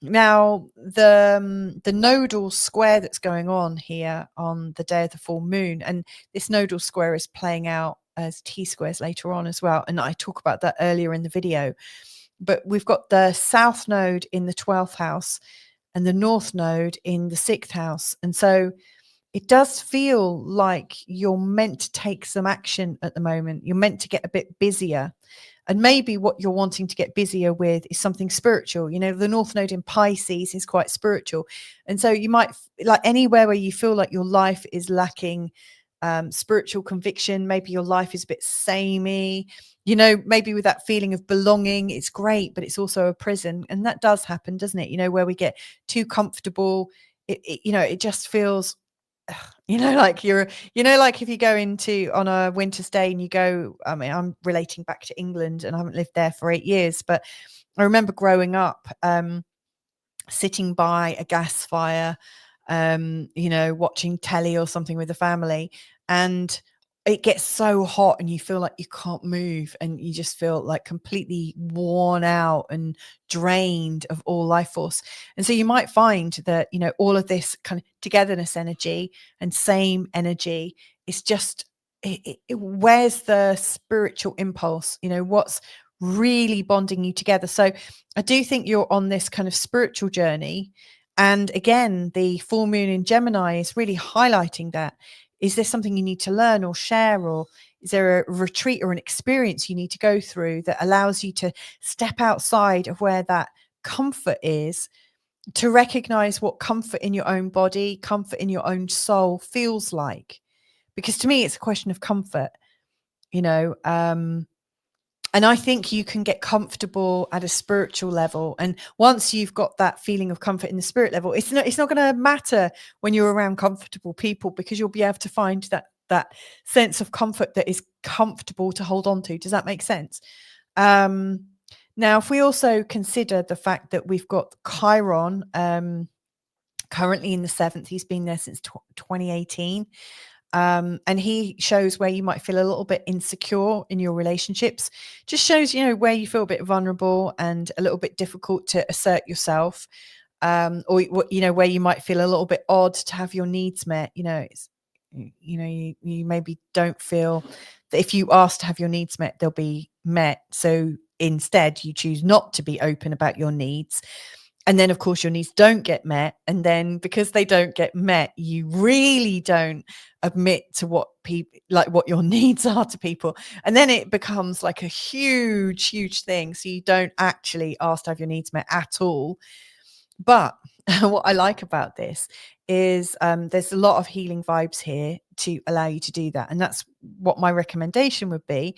Now, the nodal square that's going on here on the day of the full moon, and this nodal square is playing out as T-squares later on as well, and I talk about that earlier in the video. But we've got the south node in the 12th house and the north node in the 6th house, and so it does feel like you're meant to take some action at the moment. You're meant to get a bit busier. And maybe what you're wanting to get busier with is something spiritual. You know, the North Node in Pisces is quite spiritual. And so you might, like, anywhere where you feel like your life is lacking spiritual conviction, maybe your life is a bit samey, you know, maybe with that feeling of belonging, it's great, but it's also a prison. And that does happen, doesn't it? You know, where we get too comfortable, it just feels, you know, like like if you go into on a winter's day and you go, I mean, I'm relating back to England and I haven't lived there for 8 years, but I remember growing up, sitting by a gas fire, watching telly or something with the family, and it gets so hot and you feel like you can't move and you just feel like completely worn out and drained of all life force. And so you might find that, all of this kind of togetherness energy and same energy is just, where's the spiritual impulse? What's really bonding you together? So I do think you're on this kind of spiritual journey. And again, the full moon in Gemini is really highlighting that. Is there something you need to learn or share, or is there a retreat or an experience you need to go through that allows you to step outside of where that comfort is, to recognize what comfort in your own body, comfort in your own soul feels like? Because to me, it's a question of comfort, and I think you can get comfortable at a spiritual level. And once you've got that feeling of comfort in the spirit level, it's not going to matter when you're around comfortable people, because you'll be able to find that sense of comfort that is comfortable to hold on to. Does that make sense? Now, if we also consider the fact that we've got Chiron currently in the 7th, he's been there since 2018. And he shows where you might feel a little bit insecure in your relationships. Just shows, where you feel a bit vulnerable and a little bit difficult to assert yourself, or where you might feel a little bit odd to have your needs met. You maybe don't feel that if you ask to have your needs met, they'll be met. So instead, you choose not to be open about your needs. And then, of course, your needs don't get met. And then because they don't get met, you really don't admit to what your needs are to people. And then it becomes like a huge, huge thing. So you don't actually ask to have your needs met at all. But what I like about this is there's a lot of healing vibes here to allow you to do that. And that's what my recommendation would be.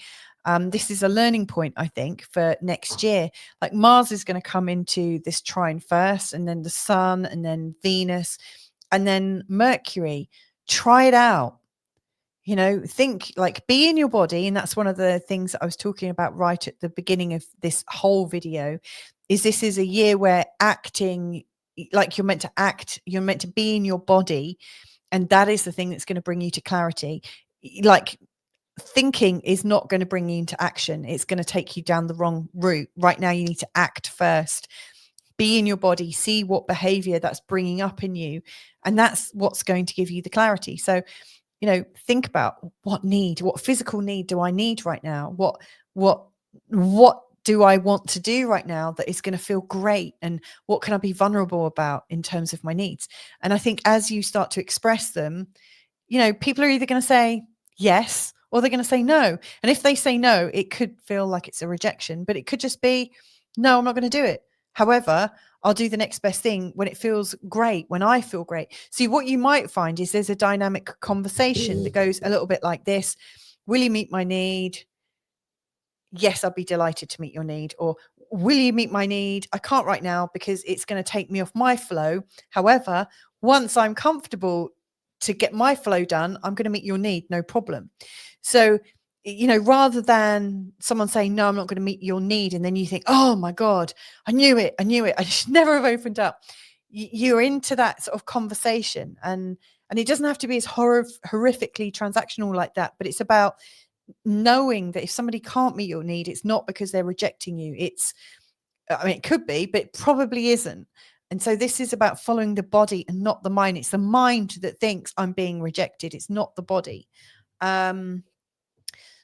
This is a learning point, I think, for next year. Like Mars is going to come into this trine first, and then the Sun, and then Venus, and then Mercury. Try it out. Think, like, be in your body. And that's one of the things that I was talking about right at the beginning of this whole video, is this is a year where acting, like you're meant to act, you're meant to be in your body. And that is the thing that's going to bring you to clarity. Like, thinking is not going to bring you into action. It's going to take you down the wrong route. Right now, you need to act first. Be in your body, see what behavior that's bringing up in you. And that's what's going to give you the clarity. So, think about what physical need do I need right now? What do I want to do right now that is going to feel great? And what can I be vulnerable about in terms of my needs? And I think as you start to express them, people are either going to say yes, or they're going to say no. And if they say no, it could feel like it's a rejection, but it could just be, no, I'm not going to do it. However, I'll do the next best thing when it feels great, when I feel great. See, what you might find is there's a dynamic conversation that goes a little bit like this. Will you meet my need? Yes, I'd be delighted to meet your need. Or will you meet my need? I can't right now because it's going to take me off my flow. However, once I'm comfortable to get my flow done, I'm going to meet your need, no problem. So, rather than someone saying, no, I'm not going to meet your need, and then you think, oh my God, I knew it. I should never have opened up. You're into that sort of conversation, and it doesn't have to be as horrifically transactional like that, but it's about knowing that if somebody can't meet your need, it's not because they're rejecting you. It could be, but it probably isn't. And so this is about following the body and not the mind. It's the mind that thinks I'm being rejected. It's not the body.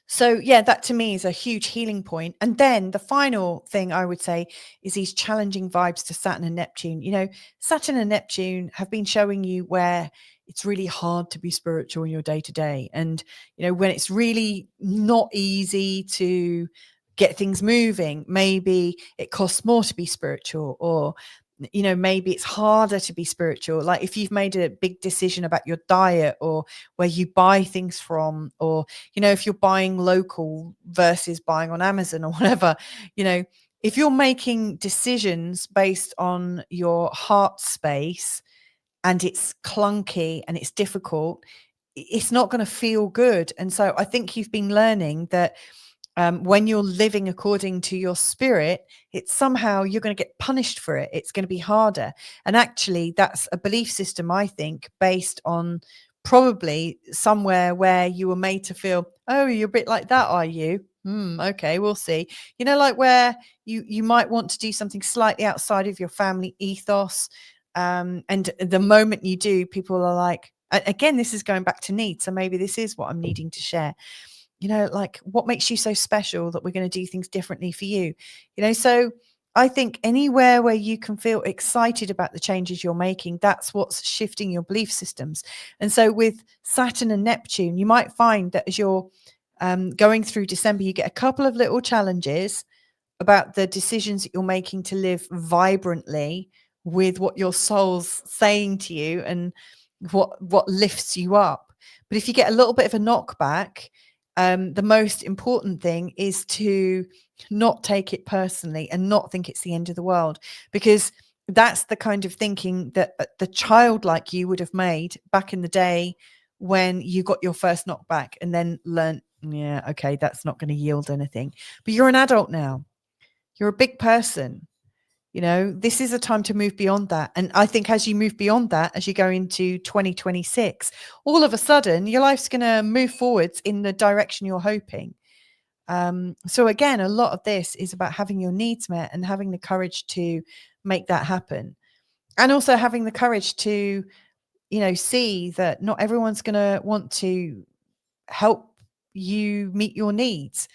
So yeah, that to me is a huge healing point. And then the final thing I would say is these challenging vibes to Saturn and Neptune. Saturn and Neptune have been showing you where it's really hard to be spiritual in your day to day. And, when it's really not easy to get things moving, maybe it costs more to be spiritual, or maybe it's harder to be spiritual. Like if you've made a big decision about your diet, or where you buy things from, or, if you're buying local versus buying on Amazon or whatever, if you're making decisions based on your heart space and it's clunky and it's difficult, it's not going to feel good. And so I think you've been learning that when you're living according to your spirit, it's somehow you're going to get punished for it. It's going to be harder. And actually, that's a belief system, I think, based on probably somewhere where you were made to feel, oh, you're a bit like that, are you? Okay, we'll see. You know, like where you might want to do something slightly outside of your family ethos. And the moment you do, people are like, again, this is going back to need. So maybe this is what I'm needing to share. You know, like what makes you so special that we're going to do things differently for you? You know, so I think anywhere where you can feel excited about the changes you're making, that's what's shifting your belief systems. And so with Saturn and Neptune, you might find that as you're going through December, you get a couple of little challenges about the decisions that you're making to live vibrantly with what your soul's saying to you and what lifts you up. But if you get a little bit of a knockback, the most important thing is to not take it personally and not think it's the end of the world, because that's the kind of thinking that the child like you would have made back in the day when you got your first knockback and then learned, yeah, okay, that's not going to yield anything. But you're an adult now. You're a big person. You know, this is a time to move beyond that. And I think as you move beyond that, as you go into 2026, all of a sudden your life's going to move forwards in the direction you're hoping. So again, a lot of this is about having your needs met and having the courage to make that happen. And also having the courage to, you know, see that not everyone's going to want to help you meet your needs.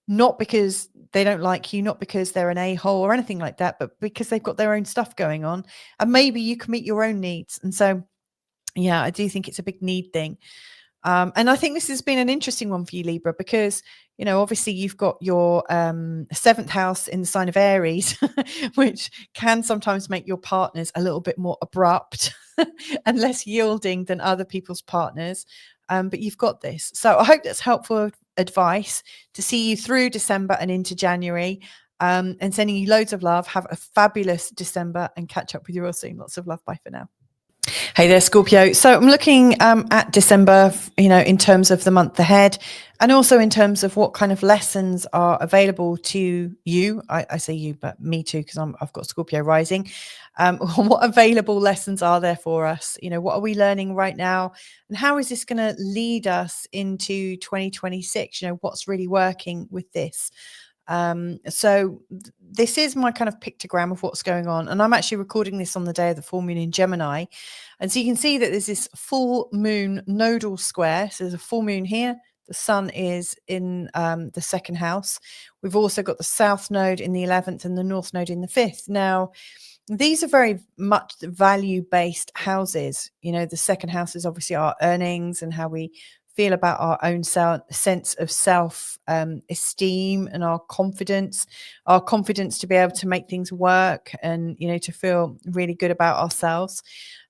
Not because they don't like you, not because they're an a-hole or anything like that, but because they've got their own stuff going on. And maybe you can meet your own needs. And so, yeah, I do think it's a big need thing. And I think this has been an interesting one for you, Libra, because, you know, obviously you've got your 7th house in the sign of Aries, which can sometimes make your partners a little bit more abrupt and less yielding than other people's partners. But you've got this. So I hope that's helpful advice to see you through December and into January. And sending you loads of love. Have a fabulous December and catch up with you all soon. Lots of love. Bye for now. Hey there, Scorpio. So I'm looking at December, you know, in terms of the month ahead, and also in terms of what kind of lessons are available to you. I say you, but me too, because I've got Scorpio rising. What available lessons are there for us? You know, what are we learning right now? And how is this going to lead us into 2026? You know, what's really working with this? So this is my kind of pictogram of what's going on. And I'm actually recording this on the day of the full moon in Gemini. And so you can see that there's this full moon nodal square. So there's a full moon here. The sun is in the 2nd house. We've also got the south node in the 11th and the north node in the 5th. Now, these are very much value-based houses. You know, the 2nd house is obviously our earnings and how we feel about our own sense of self esteem and our confidence to be able to make things work and, you know, to feel really good about ourselves.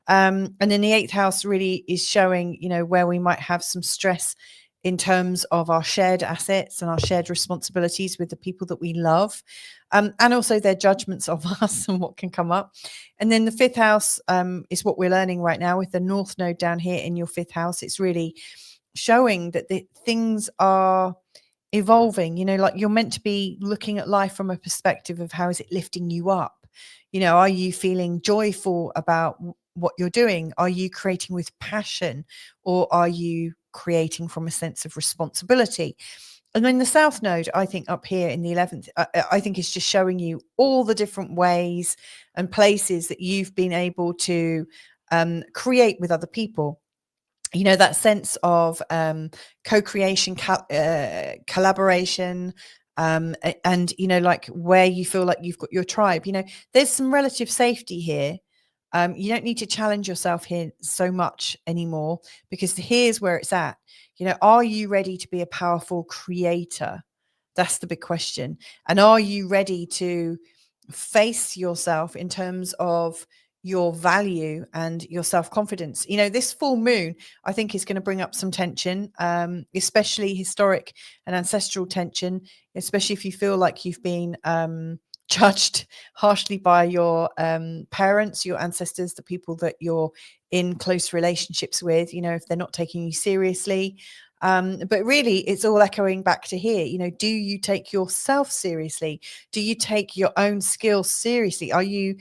And then the 8th house really is showing, you know, where we might have some stress in terms of our shared assets and our shared responsibilities with the people that we love, and also their judgments of us and what can come up. And then the 5th house is what we're learning right now with the north node down here in your 5th house. It's really showing that the things are evolving, you know, like you're meant to be looking at life from a perspective of how is it lifting you up? You know, are you feeling joyful about what you're doing? Are you creating with passion, or are you creating from a sense of responsibility? And then the south node, I think up here in the 11th, I think is just showing you all the different ways and places that you've been able to create with other people. You know, that sense of co-creation, collaboration, and, you know, like where you feel like you've got your tribe. You know, there's some relative safety here. You don't need to challenge yourself here so much anymore, because here's where it's at. You know, are you ready to be a powerful creator? That's the big question. And are you ready to face yourself in terms of your value and your self-confidence? You know, this full moon, I think, is going to bring up some tension, especially historic and ancestral tension, especially if you feel like you've been judged harshly by your parents, your ancestors, the people that you're in close relationships with, you know, if they're not taking you seriously. But really, it's all echoing back to here. Do you take yourself seriously? Do you take your own skills seriously? Are you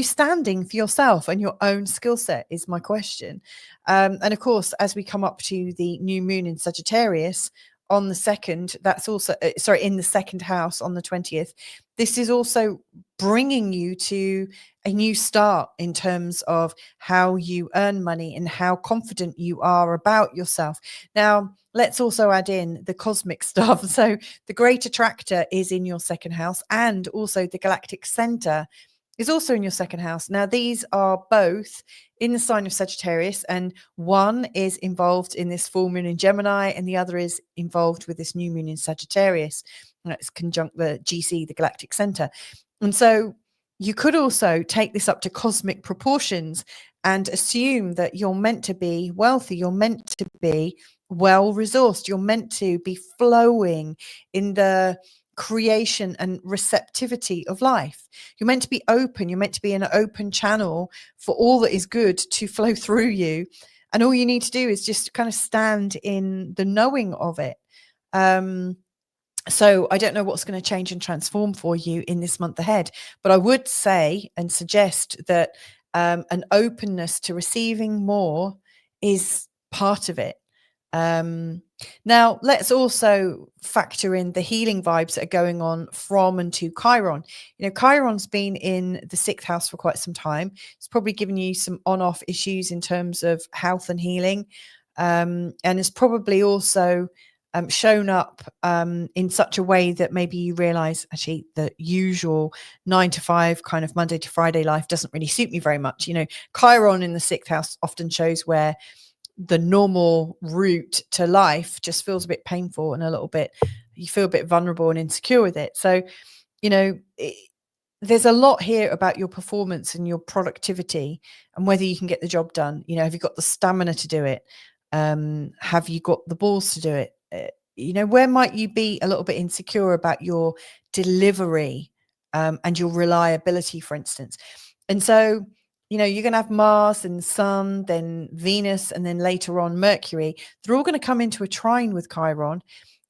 standing for yourself and your own skill set is my question. And of course, as we come up to the new moon in Sagittarius on the 2nd, that's also, in the 2nd house on the 20th, this is also bringing you to a new start in terms of how you earn money and how confident you are about yourself. Now, let's also add in the cosmic stuff. So the great attractor is in your 2nd house, and also the galactic center is also in your 2nd house. Now, these are both in the sign of Sagittarius, and one is involved in this full moon in Gemini, and the other is involved with this new moon in Sagittarius. It's conjunct the GC, the galactic center. And so you could also take this up to cosmic proportions and assume that you're meant to be wealthy, you're meant to be well resourced, you're meant to be flowing in the creation and receptivity of life. You're meant to be open, you're meant to be an open channel for all that is good to flow through you. And all you need to do is just kind of stand in the knowing of it. So I don't know what's going to change and transform for you in this month ahead, but I would say and suggest that an openness to receiving more is part of it. Now, let's also factor in the healing vibes that are going on from and to Chiron. Chiron's been in the 6th house for quite some time. It's probably given you some on-off issues in terms of health and healing, and it's probably also shown up in such a way that maybe you realize actually the usual 9 to 5 kind of Monday to Friday life doesn't really suit me very much. Chiron in the 6th house often shows where the normal route to life just feels a bit painful and a little bit, you feel a bit vulnerable and insecure with it. So, there's a lot here about your performance and your productivity and whether you can get the job done. Have you got the stamina to do it? Have you got the balls to do it? Where might you be a little bit insecure about your delivery and your reliability, for instance? And so, you're going to have Mars and Sun, then Venus, and then later on Mercury. They're all going to come into a trine with Chiron,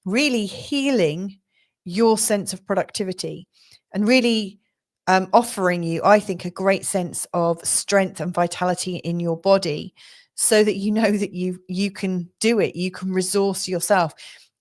really healing your sense of productivity and really offering you, I think, a great sense of strength and vitality in your body, so that you know that you can do it, you can resource yourself.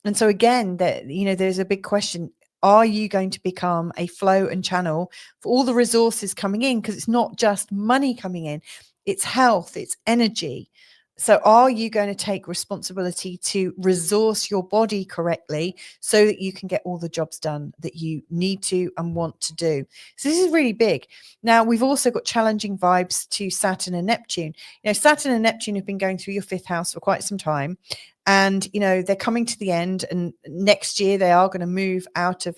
And so again, there's a big question. Are you going to become a flow and channel for all the resources coming in? Because it's not just money coming in, it's health, it's energy. So are you going to take responsibility to resource your body correctly so that you can get all the jobs done that you need to and want to do? So this is really big. Now, we've also got challenging vibes to Saturn and Neptune. Saturn and Neptune have been going through your 5th house for quite some time. And, they're coming to the end. And next year, they are going to move out of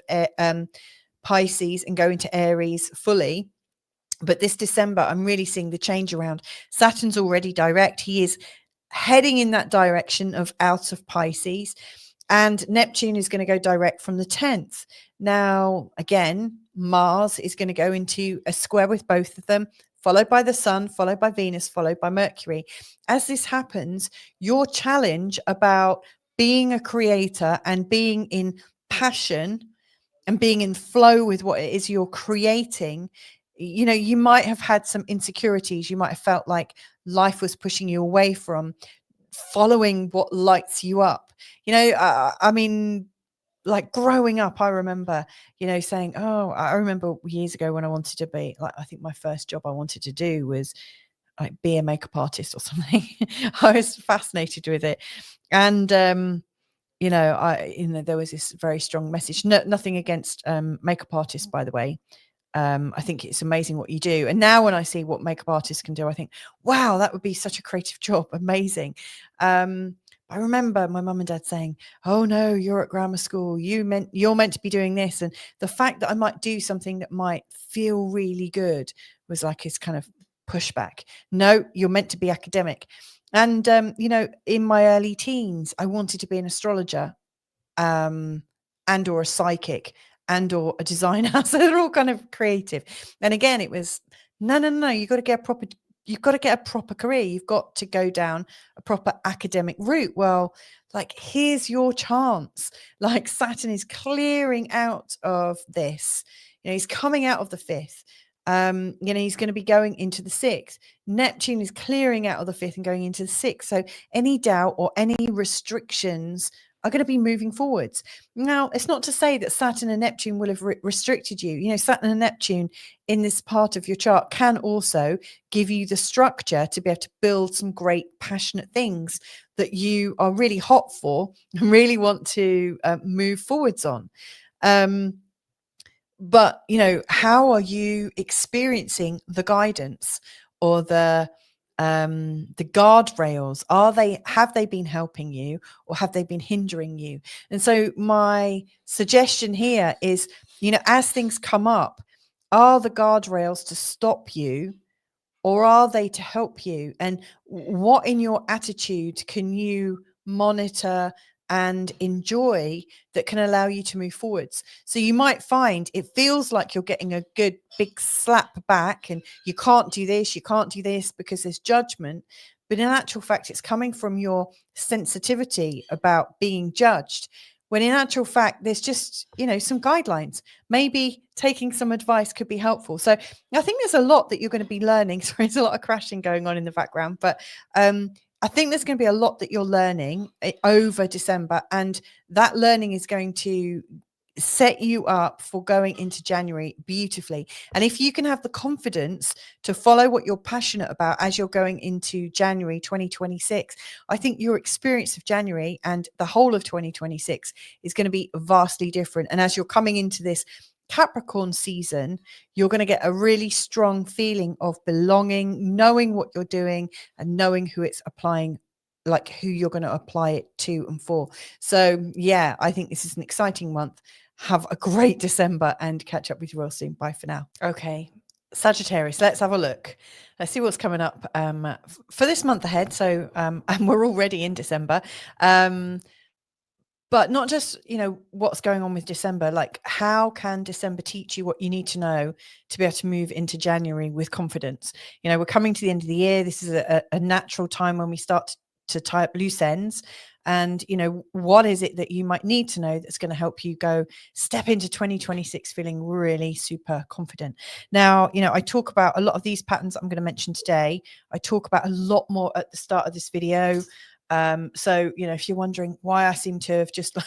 Pisces and go into Aries fully. But this December, I'm really seeing the change around. Saturn's already direct. He is heading in that direction of out of Pisces. And Neptune is going to go direct from the 10th. Now, again, Mars is going to go into a square with both of them, followed by the Sun, followed by Venus, followed by Mercury. As this happens, your challenge about being a creator and being in passion and being in flow with what it is you're creating, you might have had some insecurities. You might have felt like life was pushing you away from following what lights you up. I mean, like growing up, I remember, saying, I remember years ago when I wanted to be like, I think my first job I wanted to do was like be a makeup artist or something. I was fascinated with it. And, there was this very strong message, nothing against makeup artists, by the way. I think it's amazing what you do. And now when I see what makeup artists can do, I think, wow, that would be such a creative job. Amazing. I remember my mum and dad saying, oh no, you're at grammar school. You're meant to be doing this. And the fact that I might do something that might feel really good was like his kind of pushback. No, you're meant to be academic. And, in my early teens, I wanted to be an astrologer and or a psychic and or a designer. So they're all kind of creative. And again, it was, no, you got to get a proper you've got to get a proper career. You've got to go down a proper academic route. Well, like, here's your chance. Like, Saturn is clearing out of this. He's coming out of the fifth. He's going to be going into the sixth. Neptune is clearing out of the fifth and going into the sixth. So any doubt or any restrictions are going to be moving forwards. Now, it's not to say that Saturn and Neptune will have restricted you. Saturn and Neptune in this part of your chart can also give you the structure to be able to build some great, passionate things that you are really hot for and really want to move forwards on. But, how are you experiencing the guidance or the guardrails? Have they been helping you, or have they been hindering you? And so my suggestion here is, as things come up, are the guardrails to stop you, or are they to help you? And what in your attitude can you monitor and enjoy that can allow you to move forwards? So you might find it feels like you're getting a good big slap back, and you can't do this because there's judgment. But in actual fact, it's coming from your sensitivity about being judged, when in actual fact, there's just, some guidelines. Maybe taking some advice could be helpful. So I think there's a lot that you're going to be learning. So there's a lot of crashing going on in the background, but I think there's going to be a lot that you're learning over December, and that learning is going to set you up for going into January beautifully. And if you can have the confidence to follow what you're passionate about as you're going into January 2026, I think your experience of January and the whole of 2026 is going to be vastly different. And as you're coming into this Capricorn season, you're going to get a really strong feeling of belonging, knowing what you're doing and knowing who it's applying, like who you're going to apply it to and for. So yeah, I think this is an exciting month. Have a great December and catch up with you all soon. Bye for now. Okay, Sagittarius, let's have a look. Let's see what's coming up for this month ahead. So, and we're already in December. But not just, what's going on with December, like how can December teach you what you need to know to be able to move into January with confidence? We're coming to the end of the year. This is a natural time when we start to tie up loose ends. And, what is it that you might need to know that's going to help you step into 2026 feeling really super confident? Now, I talk about a lot of these patterns I'm going to mention today. I talk about a lot more at the start of this video. So, if you're wondering why I seem to have just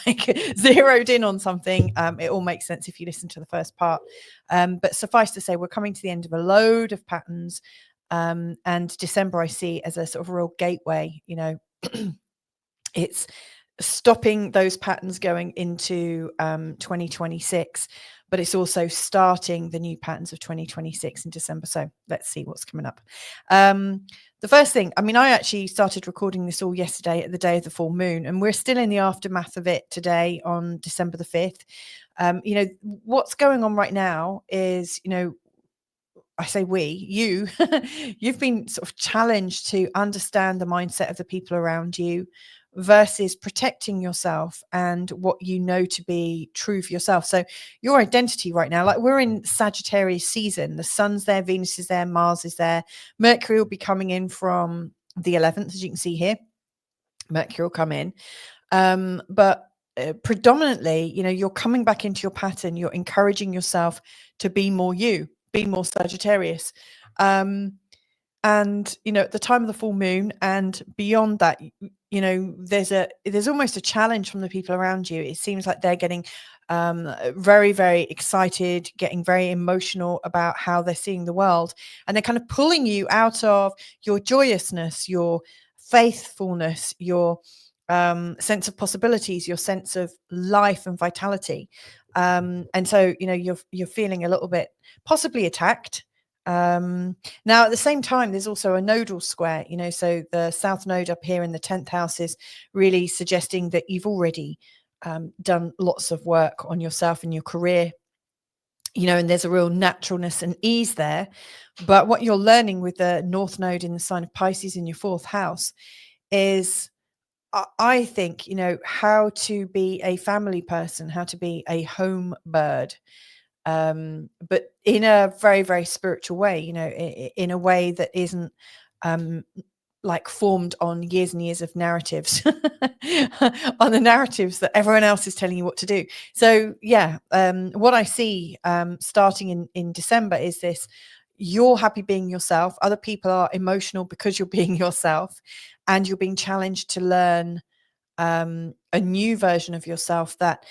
zeroed in on something, it all makes sense if you listen to the first part. But suffice to say, we're coming to the end of a load of patterns. And December I see as a sort of real gateway, it's stopping those patterns going into 2026, but it's also starting the new patterns of 2026 in December. So let's see what's coming up. The first thing, I actually started recording this all yesterday at the day of the full moon, and we're still in the aftermath of it today on December the 5th. What's going on right now is, I say you've been sort of challenged to understand the mindset of the people around you versus protecting yourself and what you know to be true for yourself. So your identity right now, like we're in Sagittarius season, the sun's there, Venus is there, Mars is there, Mercury will be coming in from the 11th, as you can see here. Mercury will come in. But predominantly, you're coming back into your pattern, you're encouraging yourself to be more you, be more Sagittarius. And, at the time of the full moon and beyond that, there's almost a challenge from the people around you. It seems like they're getting very, very excited, getting very emotional about how they're seeing the world. And they're kind of pulling you out of your joyousness, your faithfulness, your sense of possibilities, your sense of life and vitality. And so, you're feeling a little bit possibly attacked. Now, at the same time, there's also a nodal square, so the South Node up here in the 10th house is really suggesting that you've already done lots of work on yourself and your career, and there's a real naturalness and ease there. But what you're learning with the North Node in the sign of Pisces in your 4th house is, I think, how to be a family person, how to be a home bird. but in a very, very spiritual way, you know, in a way that isn't like formed on years and years of narratives on the narratives that everyone else is telling you what to do. So yeah, what I see starting in December is this: you're happy being yourself, other people are emotional because you're being yourself, and you're being challenged to learn a new version of yourself that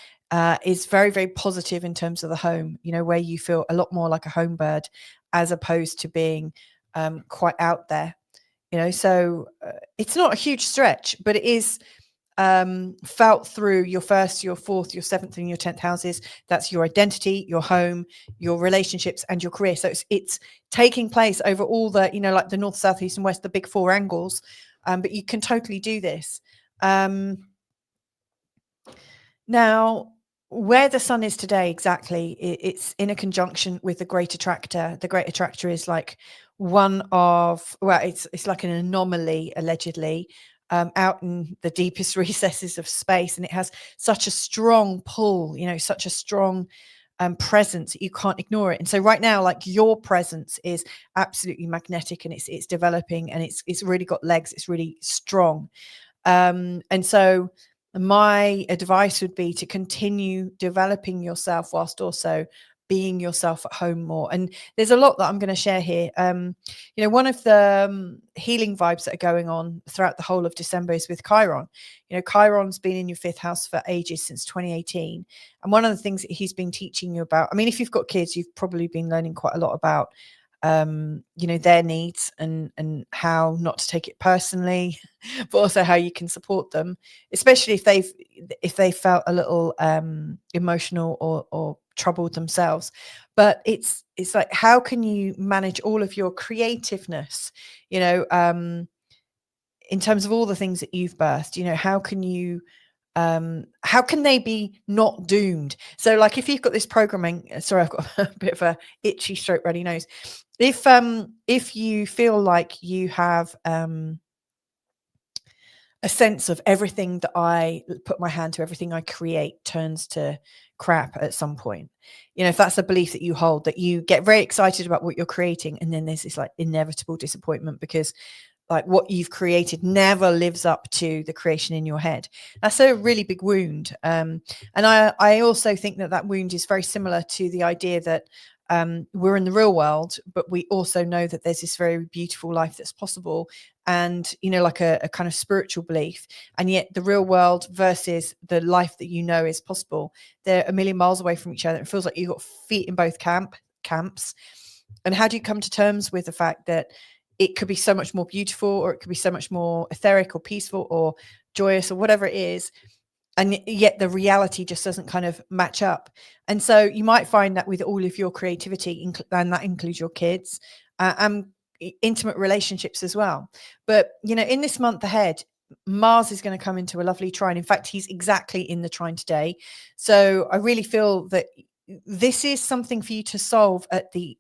is very, very positive in terms of the home, you know, where you feel a lot more like a home bird as opposed to being quite out there, you know. So it's not a huge stretch, but it is felt through your first, your fourth, your seventh, and your 10th houses. That's your identity, your home, your relationships, and your career. So it's taking place over all the, you know, like the north, south, east, and west, the big four angles. But you can totally do this. Now, where the sun is today, exactly, it's in a conjunction with the great attractor. The great attractor is like one of, well, it's like an anomaly, allegedly, out in the deepest recesses of space. And it has such a strong pull, you know, such a strong presence that you can't ignore it. And so right now, like, your presence is absolutely magnetic, and it's developing, and it's really got legs. It's really strong. And so my advice would be to continue developing yourself whilst also being yourself at home more. And there's a lot that I'm going to share here. You know, one of the healing vibes that are going on throughout the whole of December is with Chiron. You know, Chiron's been in your 5th house for ages, since 2018. And one of the things that he's been teaching you about, I mean, if you've got kids, you've probably been learning quite a lot about you know, their needs and how not to take it personally, but also how you can support them, especially if they felt a little emotional or troubled themselves. But it's like, how can you manage all of your creativeness, you know, in terms of all the things that you've birthed? You know, how can they be not doomed? So like, if you've got this programming, sorry, I've got a bit of a itchy stroke runny nose. If you feel like you have a sense of everything that I put my hand to, everything I create turns to crap at some point, you know, if that's a belief that you hold, that you get very excited about what you're creating, and then there's this like inevitable disappointment because like what you've created never lives up to the creation in your head. That's a really big wound. And I also think that wound is very similar to the idea that we're in the real world, but we also know that there's this very beautiful life that's possible, and, you know, like a kind of spiritual belief. And yet the real world versus the life that you know is possible, they're a million miles away from each other. It feels like you've got feet in both camps. And how do you come to terms with the fact that it could be so much more beautiful, or it could be so much more etheric or peaceful or joyous or whatever it is, and yet the reality just doesn't kind of match up? And so you might find that with all of your creativity, and that includes your kids and intimate relationships as well. But, you know, in this month ahead, Mars is going to come into a lovely trine. In fact, he's exactly in the trine today. So I really feel that this is something for you to solve at the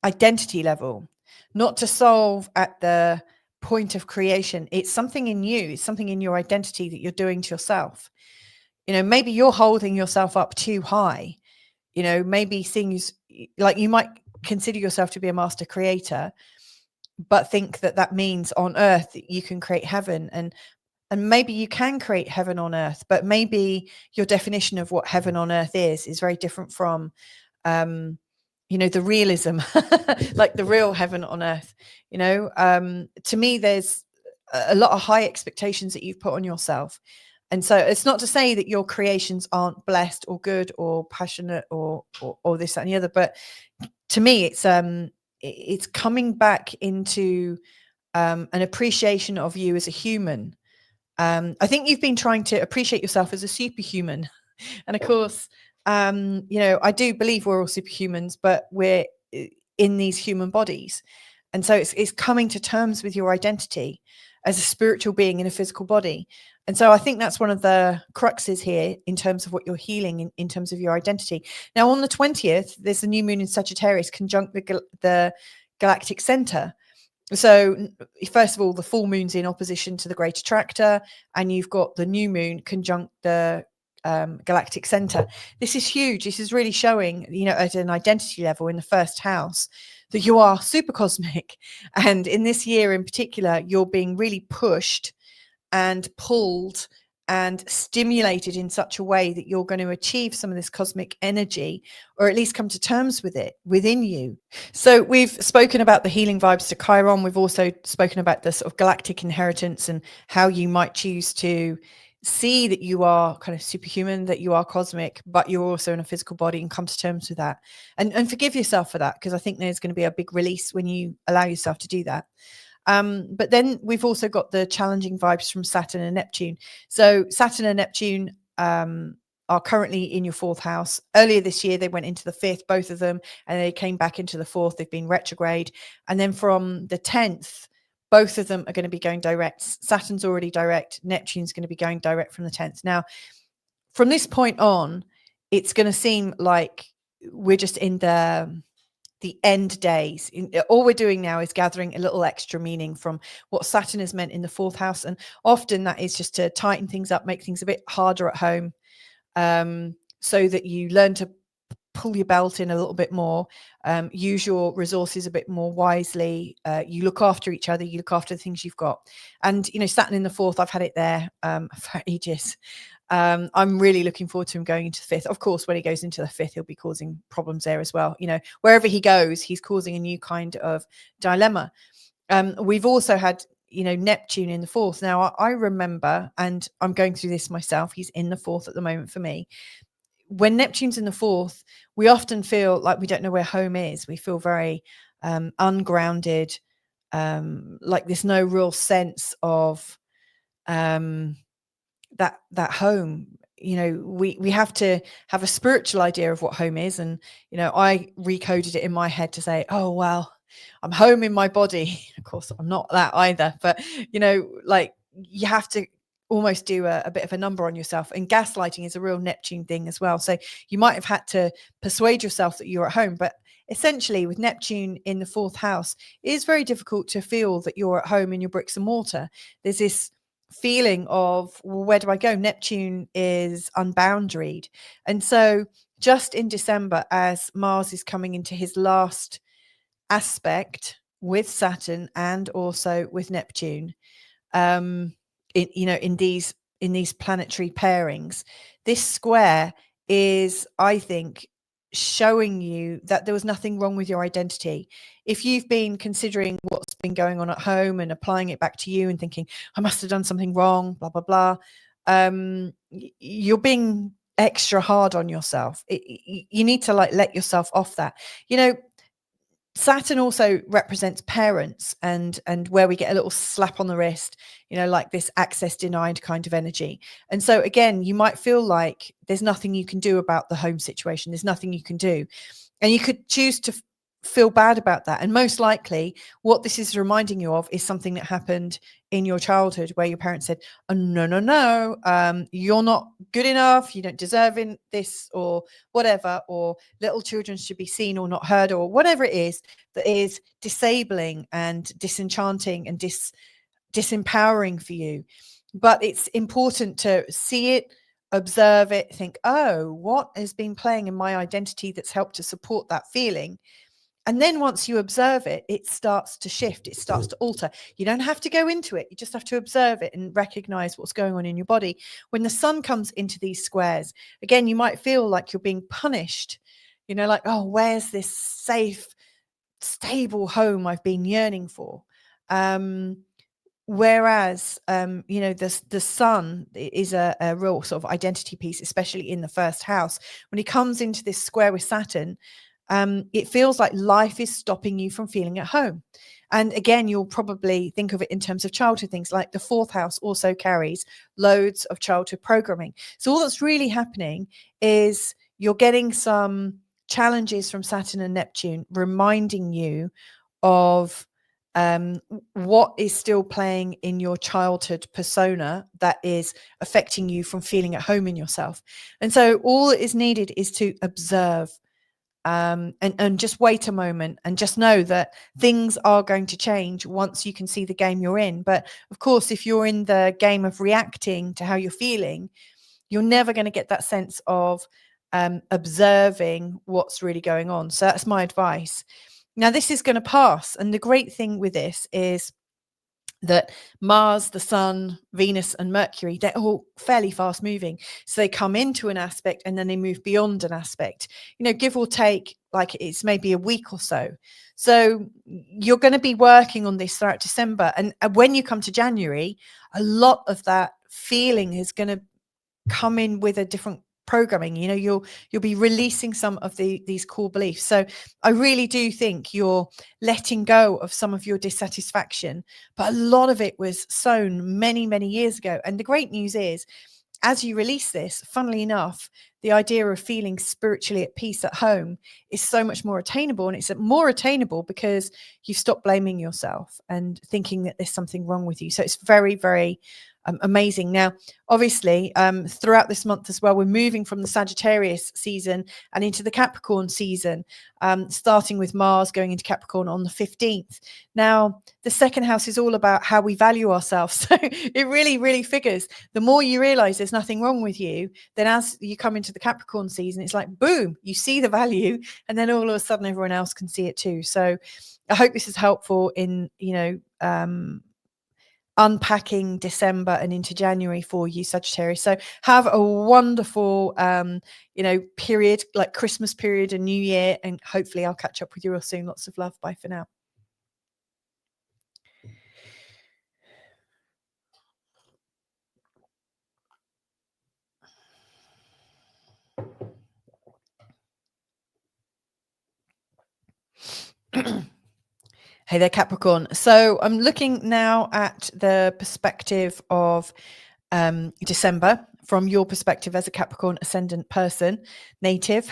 identity level, not to solve at the point of creation. It's something in you, it's something in your identity that you're doing to yourself. You know, maybe you're holding yourself up too high. You know, maybe things like, you might consider yourself to be a master creator, but think that means on earth that you can create heaven. And maybe you can create heaven on earth, but maybe your definition of what heaven on earth is very different from you know, the realism, like the real heaven on earth. You know, to me, there's a lot of high expectations that you've put on yourself. And so it's not to say that your creations aren't blessed or good or passionate or this, that, and the other. But to me, it's coming back into an appreciation of you as a human. I think you've been trying to appreciate yourself as a superhuman. And of course, you know, I do believe we're all superhumans, but we're in these human bodies. And so it's coming to terms with your identity as a spiritual being in a physical body. And so I think that's one of the cruxes here in terms of what you're healing, in terms of your identity. Now, on the 20th, there's a new moon in Sagittarius conjunct the galactic center. So first of all, the full moon's in opposition to the great attractor, and you've got the new moon conjunct the galactic center. This is huge. This is really showing, you know, at an identity level in the first house, that you are super cosmic. And in this year in particular, you're being really pushed and pulled and stimulated in such a way that you're going to achieve some of this cosmic energy, or at least come to terms with it within you. So we've spoken about the healing vibes to Chiron. We've also spoken about the sort of galactic inheritance and how you might choose to see that you are kind of superhuman, that you are cosmic, but you're also in a physical body, and come to terms with that, and forgive yourself for that, because I think there's going to be a big release when you allow yourself to do that. But then we've also got the challenging vibes from Saturn and Neptune. So Saturn and Neptune are currently in your fourth house. Earlier this year, they went into the fifth, both of them, and they came back into the fourth. They've been retrograde. And then from the 10th, both of them are going to be going direct. Saturn's already direct. Neptune's going to be going direct from the 10th. Now, from this point on, it's going to seem like we're just in the end days. All we're doing now is gathering a little extra meaning from what Saturn has meant in the fourth house. And often that is just to tighten things up, make things a bit harder at home, so that you learn to pull your belt in a little bit more, use your resources a bit more wisely. You look after each other, you look after the things you've got. And, you know, Saturn in the fourth, I've had it there for ages. I'm really looking forward to him going into the fifth. Of course, when he goes into the fifth, he'll be causing problems there as well. You know, wherever he goes, he's causing a new kind of dilemma. We've also had, you know, Neptune in the fourth. Now, I remember, and I'm going through this myself, he's in the fourth at the moment for me. When Neptune's in the fourth, we often feel like we don't know where home is. We feel very ungrounded, like there's no real sense of that home. You know, we have to have a spiritual idea of what home is. And, you know, I recoded it in my head to say, oh, well, I'm home in my body. Of course, I'm not that either. But, you know, like you have to almost do a bit of a number on yourself. And gaslighting is a real Neptune thing as well. So you might have had to persuade yourself that you're at home. But essentially, with Neptune in the fourth house, it is very difficult to feel that you're at home in your bricks and mortar. There's this feeling of, well, where do I go? Neptune is unboundaried. And so just in December, as Mars is coming into his last aspect with Saturn and also with Neptune, in these planetary pairings, this square is, I think, showing you that there was nothing wrong with your identity. If you've been considering what's been going on at home and applying it back to you and thinking, I must have done something wrong, blah, blah, blah, you're being extra hard on yourself. You need to like let yourself off that. You know, Saturn also represents parents, and where we get a little slap on the wrist, you know, like this access denied kind of energy. And so again, you might feel like there's nothing you can do about the home situation. There's nothing you can do. And you could choose to feel bad about that. And most likely what this is reminding you of is something that happened in your childhood where your parents said, oh, no, you're not good enough, you don't deserve this, or whatever, or little children should be seen or not heard, or whatever it is that is disabling and disenchanting and disempowering for you. But it's important to see it, observe it, think, oh, what has been playing in my identity that's helped to support that feeling? And then once you observe it, it starts to shift, it starts to alter. You don't have to go into it. You just have to observe it and recognize what's going on in your body. When the sun comes into these squares, again, you might feel like you're being punished, you know, like, oh, where's this safe, stable home I've been yearning for? Whereas, you know, the sun is a real sort of identity piece, especially in the first house. When he comes into this square with Saturn, it feels like life is stopping you from feeling at home. And again, you'll probably think of it in terms of childhood things, like the fourth house also carries loads of childhood programming. So all that's really happening is you're getting some challenges from Saturn and Neptune, reminding you of what is still playing in your childhood persona that is affecting you from feeling at home in yourself. And so all that is needed is to observe, and just wait a moment and just know that things are going to change once you can see the game you're in. But of course, if you're in the game of reacting to how you're feeling, you're never going to get that sense of observing what's really going on. So that's my advice. Now, this is going to pass. And the great thing with this is that Mars, the Sun, Venus, and Mercury, they're all fairly fast moving. So they come into an aspect and then they move beyond an aspect, give or take, like it's maybe a week or so. So you're going to be working on this throughout December. And when you come to January, a lot of that feeling is going to come in with a different programming. You'll be releasing some of these core beliefs. So I really do think you're letting go of some of your dissatisfaction, but a lot of it was sown many years ago. And the great news is, as you release this, funnily enough, the idea of feeling spiritually at peace at home is so much more attainable. And it's more attainable because you've stopped blaming yourself and thinking that there's something wrong with you. So it's very amazing. Now, obviously, throughout this month as well, we're moving from the Sagittarius season and into the Capricorn season, starting with Mars going into Capricorn on the 15th. Now, the second house is all about how we value ourselves. So it really figures. The more you realize there's nothing wrong with you, then as you come into the Capricorn season, it's like, boom, you see the value, and then all of a sudden everyone else can see it too. So I hope this is helpful in, unpacking December and into January for you, Sagittarius. So have a wonderful, period, like Christmas period and New Year. And hopefully I'll catch up with you real soon. Lots of love. Bye for now. Hey there, Capricorn. So I'm looking now at the perspective of December from your perspective as a Capricorn ascendant person, native.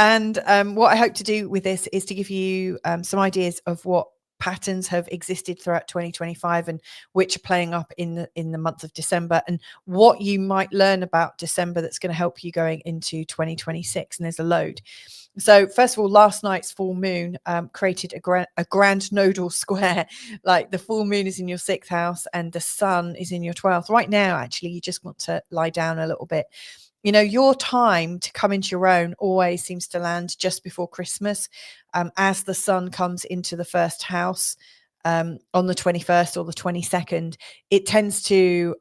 And what I hope to do with this is to give you some ideas of what patterns have existed throughout 2025 and which are playing up in the month of December, and what you might learn about December that's going to help you going into 2026. And there's a load. So first of all, last night's full moon created a grand nodal square. Like the full moon is in your 6th house and the sun is in your 12th. Right now, actually, you just want to lie down a little bit. Your time to come into your own always seems to land just before Christmas, as the sun comes into the 1st house on the 21st or the 22nd. It tends to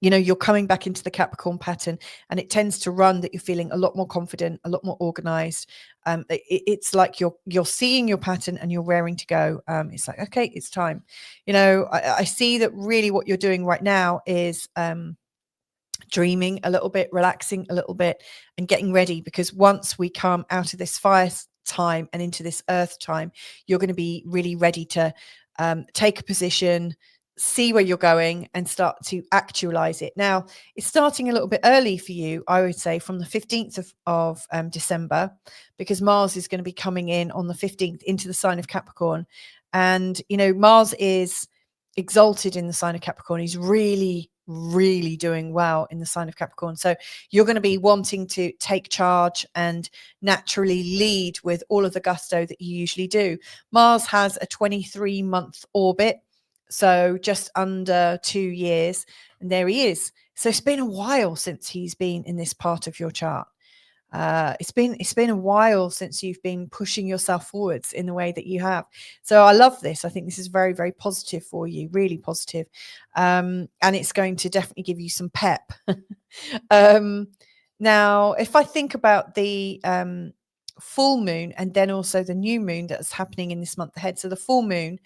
you're coming back into the Capricorn pattern, and it tends to run that you're feeling a lot more confident, a lot more organized. It's like you're seeing your pattern and you're raring to go. It's like, okay, it's time. I see that really what you're doing right now is dreaming a little bit, relaxing a little bit, and getting ready, because once we come out of this fire time and into this earth time, you're going to be really ready to take a position, see where you're going, and start to actualize it. Now, it's starting a little bit early for you, I would say, from the 15th of December, because Mars is going to be coming in on the 15th into the sign of Capricorn. And, Mars is exalted in the sign of Capricorn. He's really doing well in the sign of Capricorn. So you're going to be wanting to take charge and naturally lead with all of the gusto that you usually do. Mars has a 23-month orbit, so just under 2 years, and there he is. So it's been a while since he's been in this part of your chart. It's been a while since you've been pushing yourself forwards in the way that you have. So I love this. I think this is very positive for you, really positive. And it's going to definitely give you some pep. Now, if I think about the full moon and then also the new moon that's happening in this month ahead. So the full moon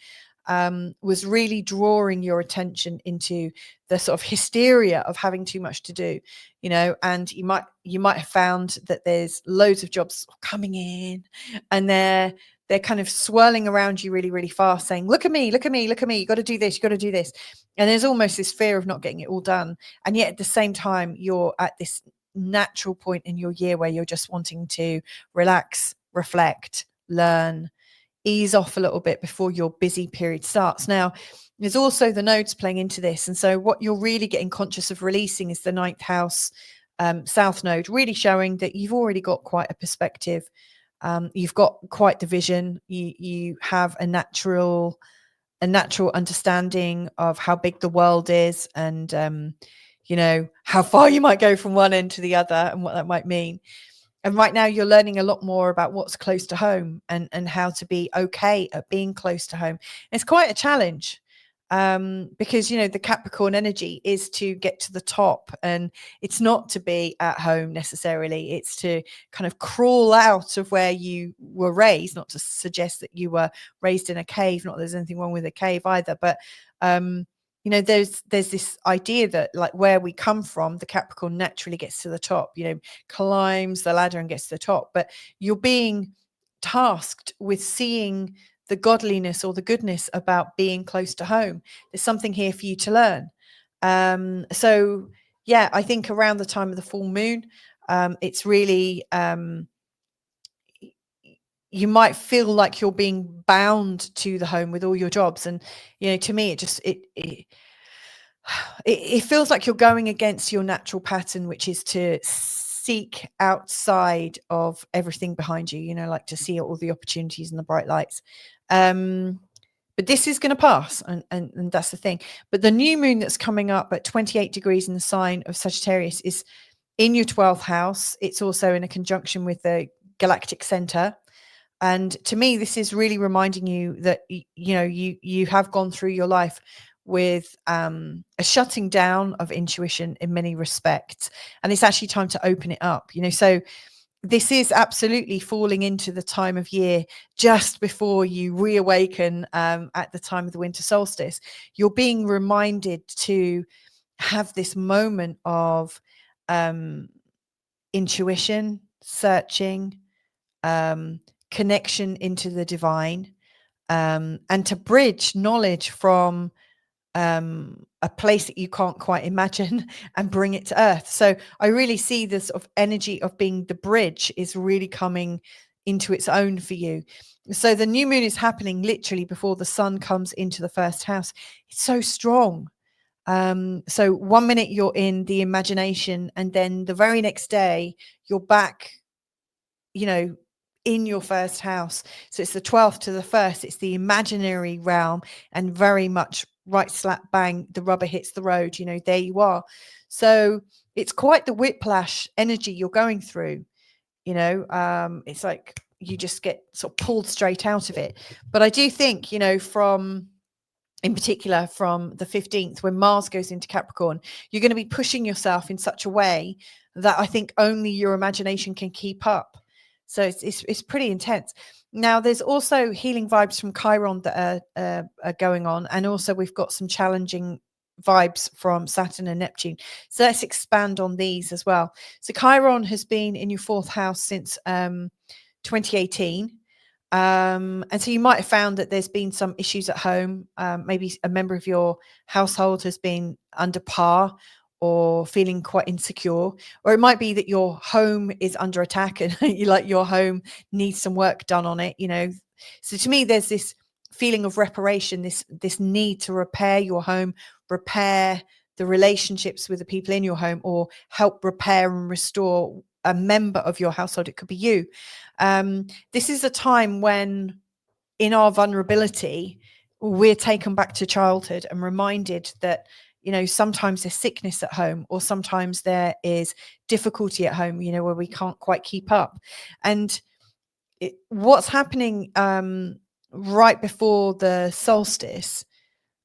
was really drawing your attention into the sort of hysteria of having too much to do, and you might have found that there's loads of jobs coming in, and they're kind of swirling around you really fast, saying, look at me, you got to do this, and there's almost this fear of not getting it all done. And yet at the same time, you're at this natural point in your year where you're just wanting to relax, reflect, learn, ease off a little bit before your busy period starts. Now, there's also the nodes playing into this. And so what you're really getting conscious of releasing is the 9th house south node, really showing that you've already got quite a perspective. You've got quite the vision. You have a natural understanding of how big the world is, and you know, how far you might go from one end to the other and what that might mean. And right now you're learning a lot more about what's close to home and how to be okay at being close to home. It's quite a challenge, because, you know, the Capricorn energy is to get to the top, and it's not to be at home necessarily. It's to kind of crawl out of where you were raised, not to suggest that you were raised in a cave, not that there's anything wrong with a cave either, but you know, there's this idea that, like, where we come from, the Capricorn naturally gets to the top, you know, climbs the ladder and gets to the top. But you're being tasked with seeing the godliness or the goodness about being close to home. There's something here for you to learn. So yeah, I think around the time of the full moon, it's really you might feel like you're being bound to the home with all your jobs. And, you know, to me, it feels like you're going against your natural pattern, which is to seek outside of everything behind you, you know, like to see all the opportunities and the bright lights. But this is going to pass, and that's the thing. But the new moon that's coming up at 28 degrees in the sign of Sagittarius is in your 12th house. It's also in a conjunction with the galactic center. And to me, this is really reminding you that, you know, you have gone through your life with a shutting down of intuition in many respects, and it's actually time to open it up, you know. So this is absolutely falling into the time of year just before you reawaken at the time of the winter solstice. You're being reminded to have this moment of intuition, searching, connection into the divine, and to bridge knowledge from a place that you can't quite imagine and bring it to earth. So I really see this sort of energy of being the bridge is really coming into its own for you. So the new moon is happening literally before the sun comes into the first house. It's so strong. So 1 minute you're in the imagination, and then the very next day you're back, you know, in your first house. So it's the 12th to the 1st. It's the imaginary realm, and very much right slap bang, the rubber hits the road, you know, there you are. So it's quite the whiplash energy you're going through, you know. It's like you just get sort of pulled straight out of it. But I do think, you know, in particular from the 15th, when Mars goes into Capricorn, you're going to be pushing yourself in such a way that I think only your imagination can keep up. So it's pretty intense. Now, there's also healing vibes from Chiron that are going on. And also we've got some challenging vibes from Saturn and Neptune. So let's expand on these as well. So Chiron has been in your 4th house since 2018. And so you might have found that there's been some issues at home. Maybe a member of your household has been under par or feeling quite insecure, or it might be that your home is under attack and you like your home needs some work done on it, you know. So to me, there's this feeling of reparation, this need to repair your home, repair the relationships with the people in your home, or help repair and restore a member of your household. It could be you. This is a time when, in our vulnerability, we're taken back to childhood and reminded that, you know, sometimes there's sickness at home, or sometimes there is difficulty at home, you know, where we can't quite keep up. And what's happening right before the solstice,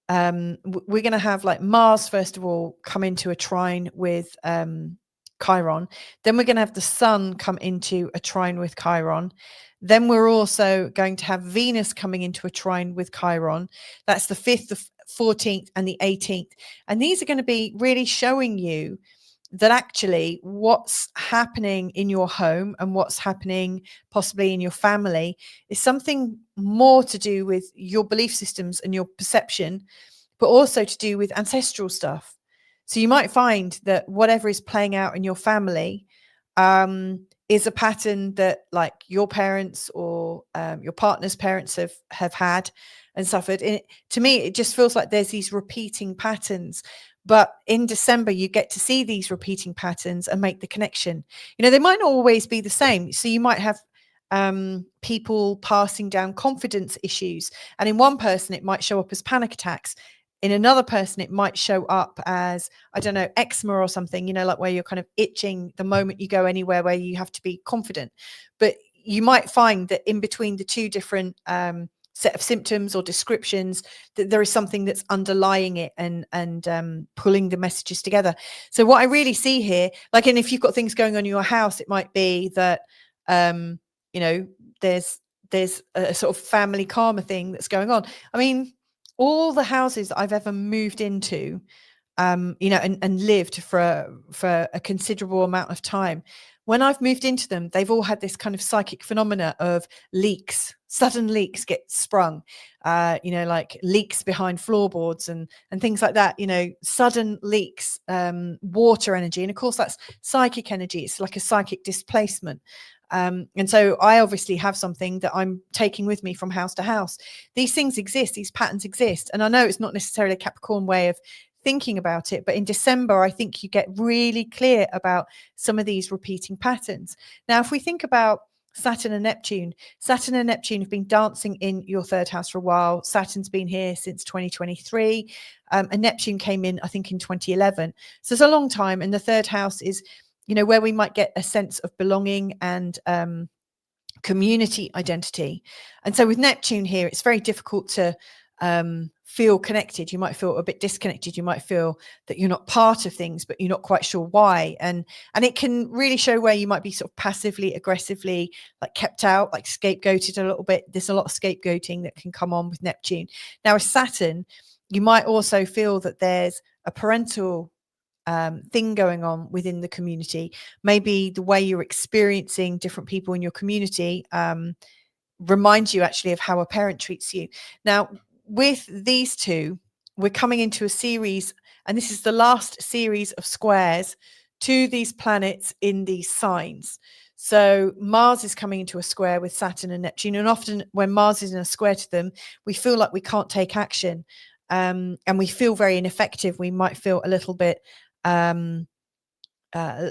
we're going to have, like, Mars, first of all, come into a trine with Chiron. Then we're going to have the sun come into a trine with Chiron. Then we're also going to have Venus coming into a trine with Chiron. That's the 5th, the 14th, and the 18th. And these are going to be really showing you that actually what's happening in your home and what's happening possibly in your family is something more to do with your belief systems and your perception, but also to do with ancestral stuff. So you might find that whatever is playing out in your family is a pattern that, like, your parents or your partner's parents have had and suffered. And to me, it just feels like there's these repeating patterns. But in December, you get to see these repeating patterns and make the connection. You know, they might not always be the same. So you might have people passing down confidence issues. And in one person, it might show up as panic attacks. in another person, it might show up as, I don't know, eczema or something, like where you're kind of itching the moment you go anywhere where you have to be confident. But you might find that in between the two different set of symptoms or descriptions, that there is something that's underlying it and pulling the messages together. So what I really see here, like, and if you've got things going on in your house, it might be that, there's a sort of family karma thing that's going on. I mean, all the houses that I've ever moved into, and lived for a considerable amount of time, when I've moved into them, they've all had this kind of psychic phenomena of leaks. Sudden leaks get sprung, like leaks behind floorboards and things like that. Sudden leaks, water energy, and of course that's psychic energy. It's like a psychic displacement. And so I obviously have something that I'm taking with me from house to house. These things exist, these patterns exist. And I know it's not necessarily a Capricorn way of thinking about it, but in December, I think you get really clear about some of these repeating patterns. Now, if we think about Saturn and Neptune have been dancing in your third house for a while. Saturn's been here since 2023, and Neptune came in, I think, in 2011. So it's a long time. And the third house is, where we might get a sense of belonging and community identity. And so with Neptune here, it's very difficult to feel connected. You might feel a bit disconnected. You might feel that you're not part of things, but you're not quite sure why. And it can really show where you might be sort of passively, aggressively, like kept out, like scapegoated a little bit. There's a lot of scapegoating that can come on with Neptune. Now with Saturn, you might also feel that there's a parental thing going on within the community. Maybe the way you're experiencing different people in your community reminds you actually of how a parent treats you. Now, with these two, we're coming into a series, and this is the last series of squares to these planets in these signs. So Mars is coming into a square with Saturn and Neptune, and often when Mars is in a square to them, we feel like we can't take action, and we feel very ineffective. We might feel a little bit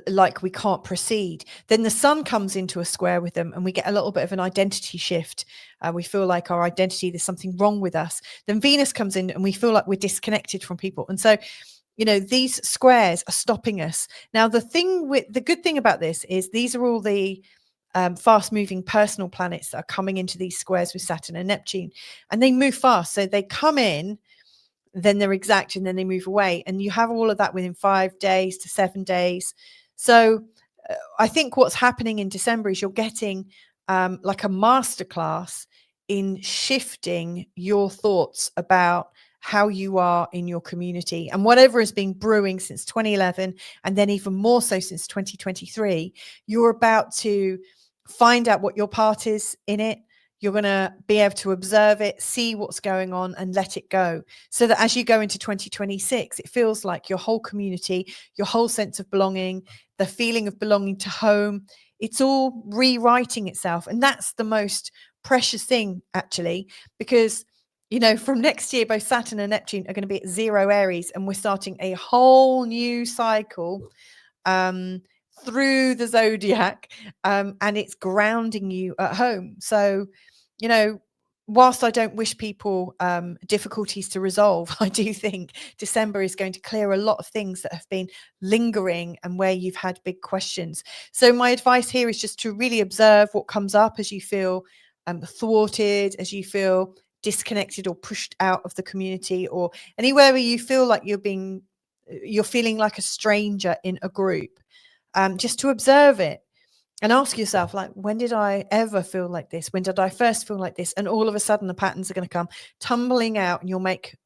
like we can't proceed. Then the sun comes into a square with them and we get a little bit of an identity shift. We feel like our identity, there's something wrong with us. Then Venus comes in and we feel like we're disconnected from people. And so, these squares are stopping us. Now, the good thing about this is these are all the fast moving personal planets that are coming into these squares with Saturn and Neptune, and they move fast. So they come in, then they're exact, and then they move away, and you have all of that within 5 days to 7 days. So I think what's happening in December is you're getting like a masterclass in shifting your thoughts about how you are in your community, and whatever has been brewing since 2011, and then even more so since 2023, you're about to find out what your part is in it. You're going to be able to observe it, see what's going on, and let it go. So that as you go into 2026, it feels like your whole community, your whole sense of belonging, the feeling of belonging to home, it's all rewriting itself. And that's the most precious thing, actually, because, from next year, both Saturn and Neptune are going to be at 0 Aries, and we're starting a whole new cycle through the zodiac, and it's grounding you at home. So, whilst I don't wish people difficulties to resolve, I do think December is going to clear a lot of things that have been lingering and where you've had big questions. So my advice here is just to really observe what comes up as you feel thwarted, as you feel disconnected or pushed out of the community, or anywhere where you feel like you're feeling like a stranger in a group. Just to observe it and ask yourself, like, when did I ever feel like this? When did I first feel like this? And all of a sudden the patterns are going to come tumbling out, and you'll make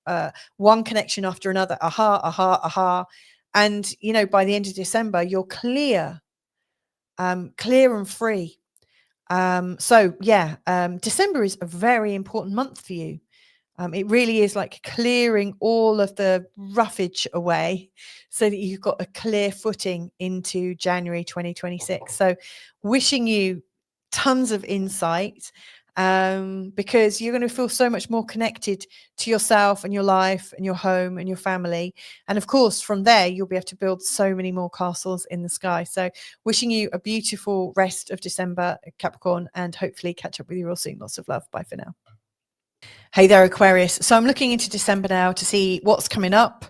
one connection after another. Aha, aha, aha. And, by the end of December, you're clear and free. December is a very important month for you. It really is like clearing all of the roughage away so that you've got a clear footing into January 2026. So wishing you tons of insight, because you're going to feel so much more connected to yourself and your life and your home and your family. And of course, from there, you'll be able to build so many more castles in the sky. So wishing you a beautiful rest of December, Capricorn, and hopefully catch up with you real soon. Lots of love. Bye for now. Hey there, Aquarius. So I'm looking into December now to see what's coming up,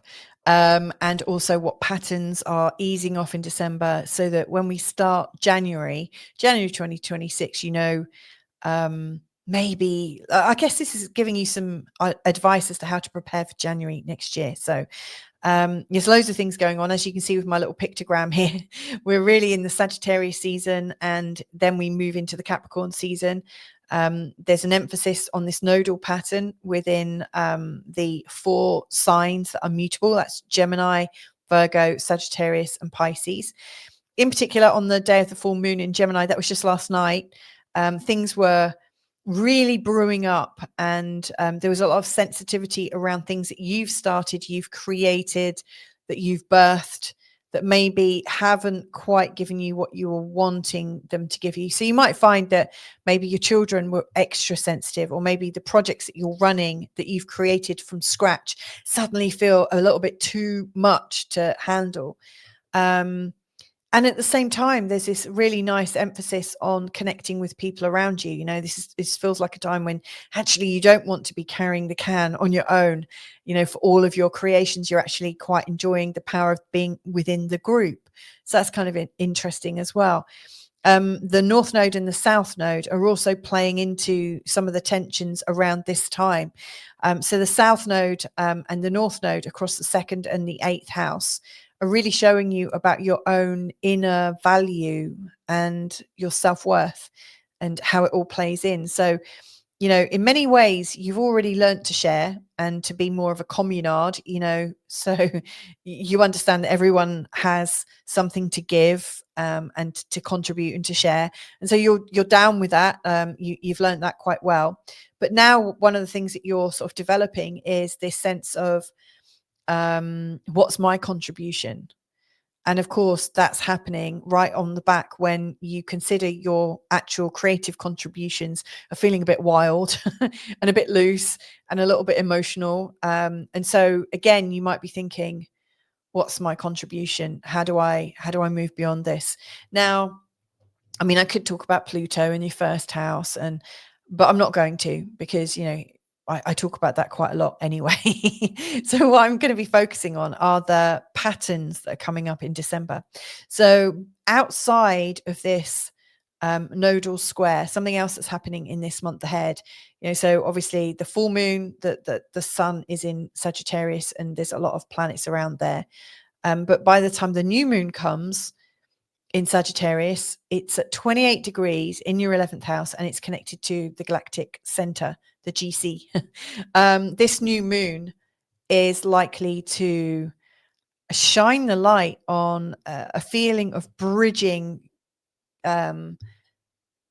and also what patterns are easing off in December, so that when we start January 2026, maybe I guess this is giving you some advice as to how to prepare for January next year. So there's loads of things going on, as you can see with my little pictogram here. We're really in the Sagittarius season, and then we move into the Capricorn season. There's an emphasis on this nodal pattern within the 4 signs that are mutable. That's Gemini, Virgo, Sagittarius, and Pisces. In particular, on the day of the full moon in Gemini, that was just last night, things were really brewing up, and there was a lot of sensitivity around things that you've started, you've created, that you've birthed, that maybe haven't quite given you what you were wanting them to give you. So you might find that maybe your children were extra sensitive, or maybe the projects that you're running that you've created from scratch suddenly feel a little bit too much to handle. And at the same time, there's this really nice emphasis on connecting with people around you. This feels like a time when actually you don't want to be carrying the can on your own. For all of your creations, you're actually quite enjoying the power of being within the group. So that's kind of interesting as well. The North Node and the South Node are also playing into some of the tensions around this time. So the South Node and the North Node across the 2nd and the 8th house are really showing you about your own inner value and your self-worth and how it all plays in. So, in many ways, you've already learnt to share and to be more of a communard, so you understand that everyone has something to give and to contribute and to share. And so you're down with that. You've learnt that quite well. But now one of the things that you're sort of developing is this sense of what's my contribution? And of course, that's happening right on the back when you consider your actual creative contributions are feeling a bit wild and a bit loose and a little bit emotional. And so again, you might be thinking, what's my contribution? How do I move beyond this? Now, I could talk about Pluto in your 1st house, but I'm not going to, because I talk about that quite a lot anyway. So what I'm going to be focusing on are the patterns that are coming up in December. So outside of this nodal square, something else that's happening in this month ahead, so obviously the full moon, the sun is in Sagittarius, and there's a lot of planets around there. But by the time the new moon comes in Sagittarius, it's at 28 degrees in your 11th house, and it's connected to the galactic center, the GC. This new moon is likely to shine the light on a feeling of bridging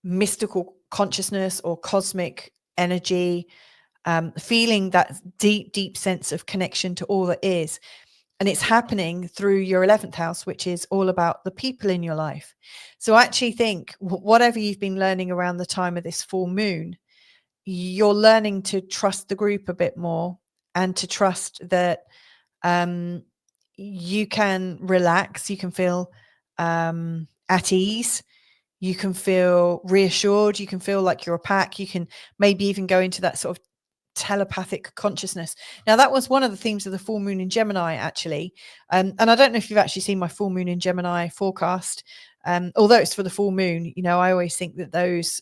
mystical consciousness or cosmic energy, feeling that deep sense of connection to all that is. And it's happening through your 11th house, which is all about the people in your life. So I actually think whatever you've been learning around the time of this full moon, you're learning to trust the group a bit more, and to trust that you can relax, you can feel at ease, you can feel reassured, you can feel like you're a pack, you can maybe even go into that sort of telepathic consciousness. Now, that was one of the themes of the full moon in Gemini, actually. And I don't know if you've actually seen my full moon in Gemini forecast. Although it's for the full moon, I always think that those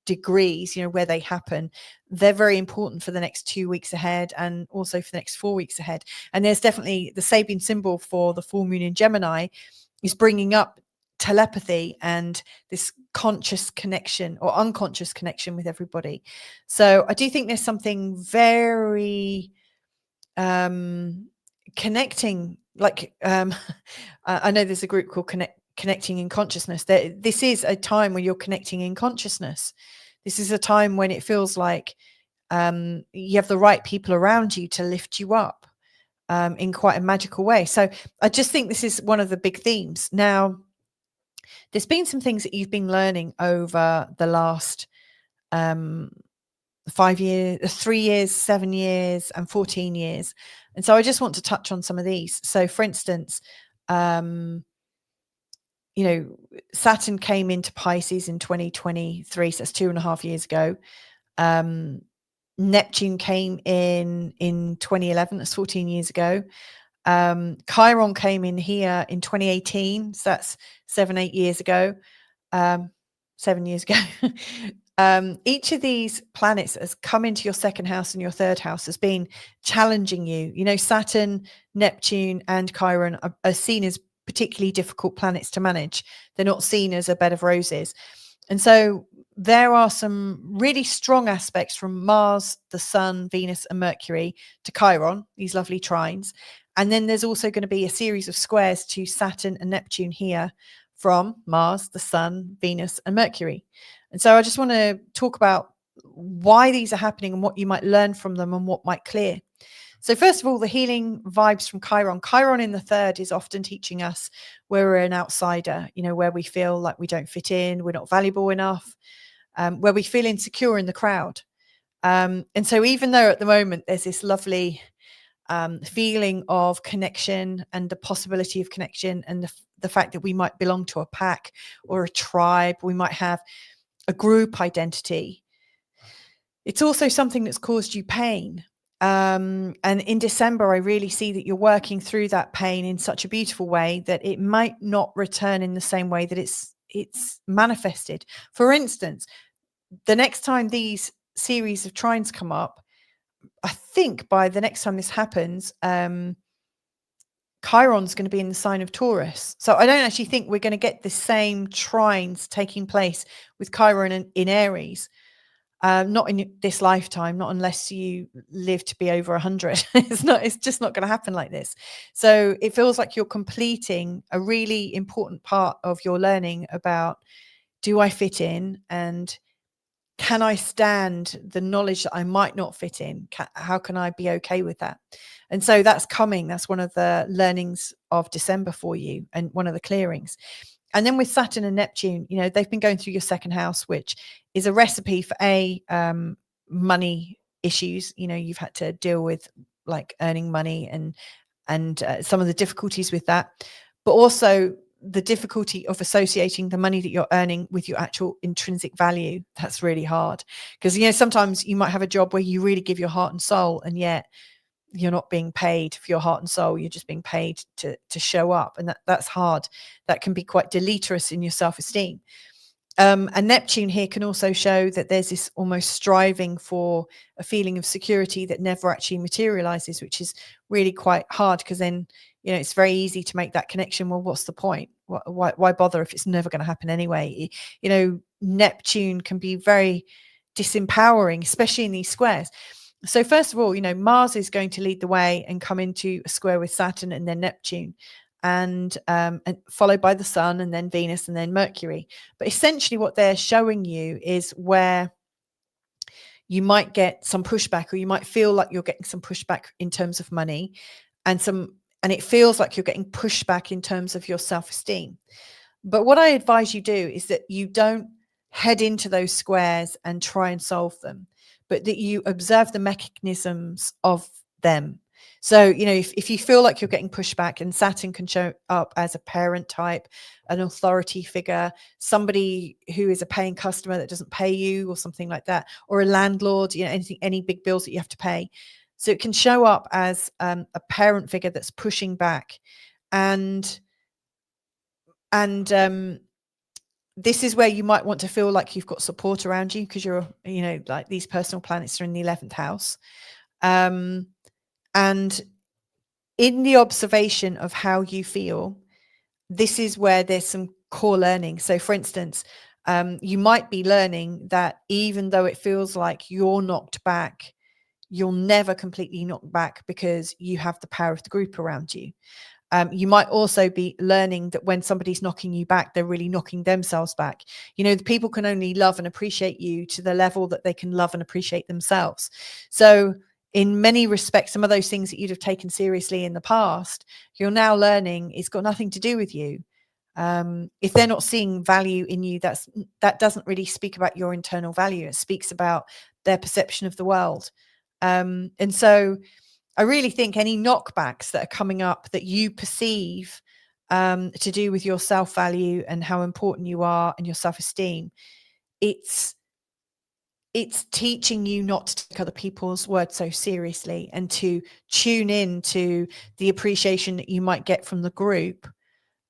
degrees, where they happen, they're very important for the next 2 weeks ahead, and also for the next 4 weeks ahead. And there's definitely the Sabian symbol for the full moon in Gemini is bringing up telepathy and this conscious connection or unconscious connection with everybody. So I do think there's something very connecting, like I know there's a group called Connecting in Consciousness. This is a time when you're connecting in consciousness. This is a time when it feels like you have the right people around you to lift you up in quite a magical way. So I just think this is one of the big themes. Now, there's been some things that you've been learning over the last 5 years, 3 years, 7 years, and 14 years. And so I just want to touch on some of these. So for instance, Saturn came into Pisces in 2023, so that's 2.5 years ago. Neptune came in 2011. That's 14 years ago. Chiron came in here in 2018. So that's 8 years ago. 7 years ago. Each of these planets has come into your second house and your third house has been challenging you. You know, Saturn, Neptune, and Chiron are seen as particularly difficult planets to manage. They're not seen as a bed of roses. And so there are some really strong aspects from Mars, the Sun, Venus, and Mercury to Chiron, these lovely trines. And then there's also going to be a series of squares to Saturn and Neptune here from Mars, the Sun, Venus, and Mercury. And so I just want to talk about why these are happening and what you might learn from them and what might clear. So first of all, the healing vibes from Chiron. Chiron in the third is often teaching us where we're an outsider, you know, where we feel like we don't fit in, we're not valuable enough, where we feel insecure in the crowd. And so even though at the moment there's this lovely feeling of connection and the possibility of connection and the fact that we might belong to a pack or a tribe, we might have a group identity. It's also something that's caused you pain. And in December, I really see that you're working through that pain in such a beautiful way that it might not return in the same way that it's manifested. For instance, the next time these series of trines come up, I think by the next time this happens, Chiron's going to be in the sign of Taurus. So I don't actually think we're going to get the same trines taking place with Chiron in Aries. Not in this lifetime, not unless you live to be over 100. It's just not going to happen like this. So it feels like you're completing a really important part of your learning about, do I fit in, and can I stand the knowledge that I might not fit in? How can I be okay with that? And so that's coming. That's one of the learnings of December for you and one of the clearings. And then with Saturn and Neptune, you know, they've been going through your second house, which is a recipe for money issues. You know, you've had to deal with like earning money and some of the difficulties with that, but also the difficulty of associating the money that you're earning with your actual intrinsic value. That's really hard because, you know, sometimes you might have a job where you really give your heart and soul, and yet you're not being paid for your heart and soul. You're just being paid to show up. And that's hard. That can be quite deleterious in your self-esteem. And Neptune here can also show that there's this almost striving for a feeling of security that never actually materializes, which is really quite hard because then, you know, it's very easy to make that connection. Well, what's the point? Why bother if it's never going to happen anyway? You know, Neptune can be very disempowering, especially in these squares. So first of all, you know, Mars is going to lead the way and come into a square with Saturn and then Neptune, and followed by the Sun and then Venus and then Mercury. But essentially what they're showing you is where you might get some pushback, or you might feel like you're getting some pushback in terms of money, and it feels like you're getting pushback in terms of your self-esteem. But what I advise you do is that you don't head into those squares and try and solve them, but that you observe the mechanisms of them. So, you know, if you feel like you're getting pushback, and Saturn can show up as a parent type, an authority figure, somebody who is a paying customer that doesn't pay you or something like that, or a landlord, you know, any big bills that you have to pay. So it can show up as a parent figure that's pushing back. And this is where you might want to feel like you've got support around you because you're, you know, like these personal planets are in the 11th house. And in the observation of how you feel, this is where there's some core learning. So for instance, you might be learning that even though it feels like you're knocked back, you're never completely knocked back because you have the power of the group around you. You might also be learning that when somebody's knocking you back, they're really knocking themselves back. You know, the people can only love and appreciate you to the level that they can love and appreciate themselves. So in many respects, some of those things that you'd have taken seriously in the past, you're now learning it's got nothing to do with you. If they're not seeing value in you, that doesn't really speak about your internal value. It speaks about their perception of the world. And so I really think any knockbacks that are coming up that you perceive to do with your self-value and how important you are and your self-esteem, it's it's teaching you not to take other people's words so seriously, and to tune in to the appreciation that you might get from the group,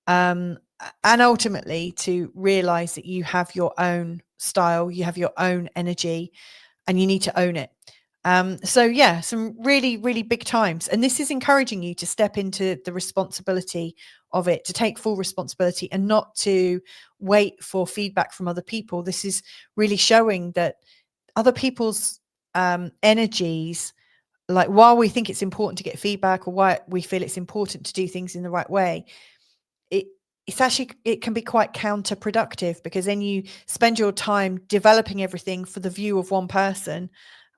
and ultimately to realize that you have your own style, you have your own energy, and you need to own it. So yeah, some really, really big times. And this is encouraging you to step into the responsibility of it, to take full responsibility and not to wait for feedback from other people. This is really showing that other people's energies, like while we think it's important to get feedback, or why we feel it's important to do things in the right way, it can be quite counterproductive, because then you spend your time developing everything for the view of one person,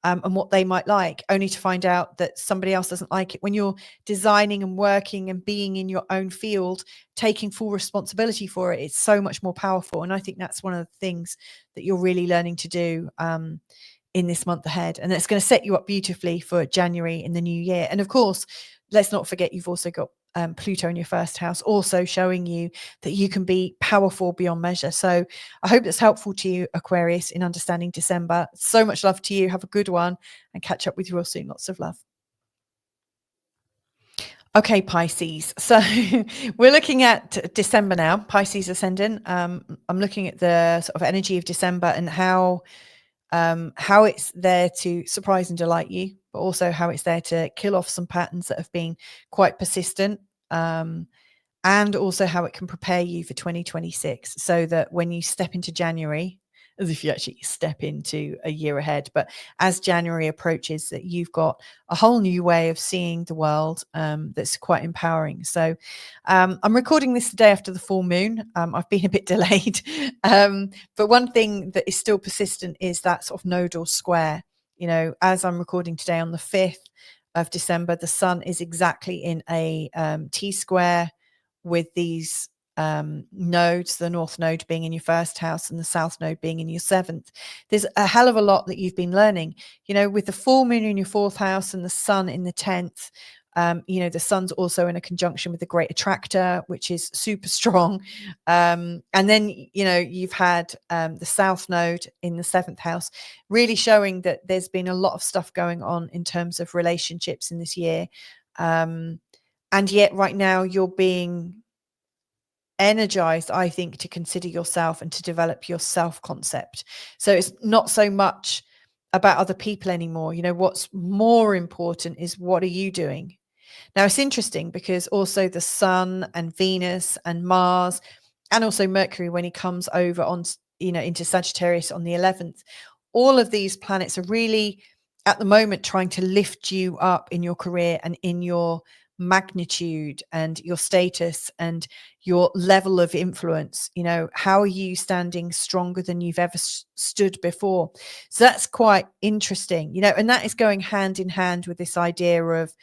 and what they might like, only to find out that somebody else doesn't like it. When you're designing and working and being in your own field, taking full responsibility for it, it's so much more powerful. And I think that's one of the things that you're really learning to do in this month ahead, and it's going to set you up beautifully for January in the new year. And of course, let's not forget, you've also got Pluto in your first house, also showing you that you can be powerful beyond measure. So I hope that's helpful to you, Aquarius, in understanding December. So much love to you. Have a good one, and catch up with you all soon. Lots of love. Okay, Pisces. So we're looking at December now, Pisces Ascendant. I'm looking at the sort of energy of December, and how it's there to surprise and delight you, but also how it's there to kill off some patterns that have been quite persistent, and also how it can prepare you for 2026, so that when you step into January, as if you actually step into a year ahead, but as January approaches, that you've got a whole new way of seeing the world, that's quite empowering. So I'm recording this the day after the full moon. I've been a bit delayed, but one thing that is still persistent is that sort of nodal square. As I'm recording today on the 5th of December, the sun is exactly in a T square with these nodes, the north node being in your first house and the south node being in your 7th. There's a hell of a lot that you've been learning, with the full moon in your 4th house and the sun in the 10th. The sun's also in a conjunction with the great attractor, which is super strong. And then, you've had the south node in the 7th house, really showing that there's been a lot of stuff going on in terms of relationships in this year. And yet right now you're being energized, I think, to consider yourself and to develop your self-concept. So it's not so much about other people anymore. What's more important is, what are you doing? Now, it's interesting because also the sun and Venus and Mars, and also Mercury, when he comes over on, into Sagittarius on the 11th, all of these planets are really at the moment trying to lift you up in your career and in your magnitude and your status and your level of influence. How are you standing stronger than you've ever stood before? So that's quite interesting, and that is going hand in hand with this idea of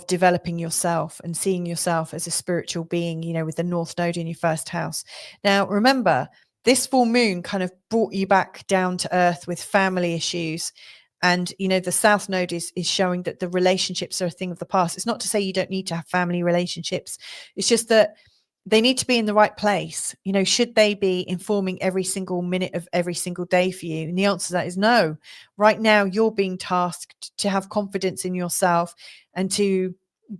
developing yourself and seeing yourself as a spiritual being, with the north node in your first house. Now, remember, this full moon kind of brought you back down to earth with family issues. And, the south node is showing that the relationships are a thing of the past. It's not to say you don't need to have family relationships. It's just that they need to be in the right place. Should they be informing every single minute of every single day for you? And the answer to that is no. Right now, you're being tasked to have confidence in yourself and to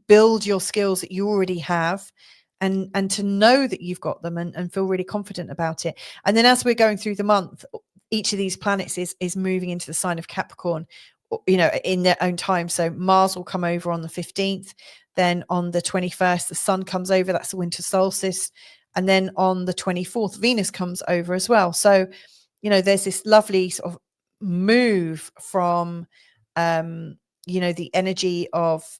build your skills that you already have, and to know that you've got them, and feel really confident about it. And then as we're going through the month, each of these planets is moving into the sign of Capricorn, in their own time. So Mars will come over on the 15th. Then on the 21st, the sun comes over. That's the winter solstice. And then on the 24th, Venus comes over as well. So, there's this lovely sort of move from, the energy of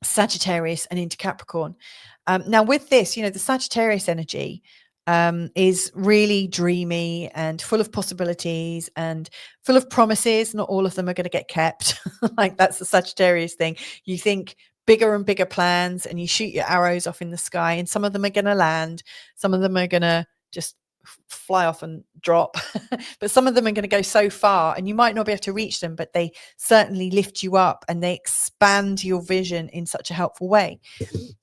Sagittarius and into Capricorn. Now with this, the Sagittarius energy is really dreamy and full of possibilities and full of promises. Not all of them are going to get kept. Like, that's the Sagittarius thing. You think bigger and bigger plans and you shoot your arrows off in the sky, and some of them are going to land. Some of them are going to just fly off and drop. But some of them are going to go so far, and you might not be able to reach them, but they certainly lift you up and they expand your vision in such a helpful way.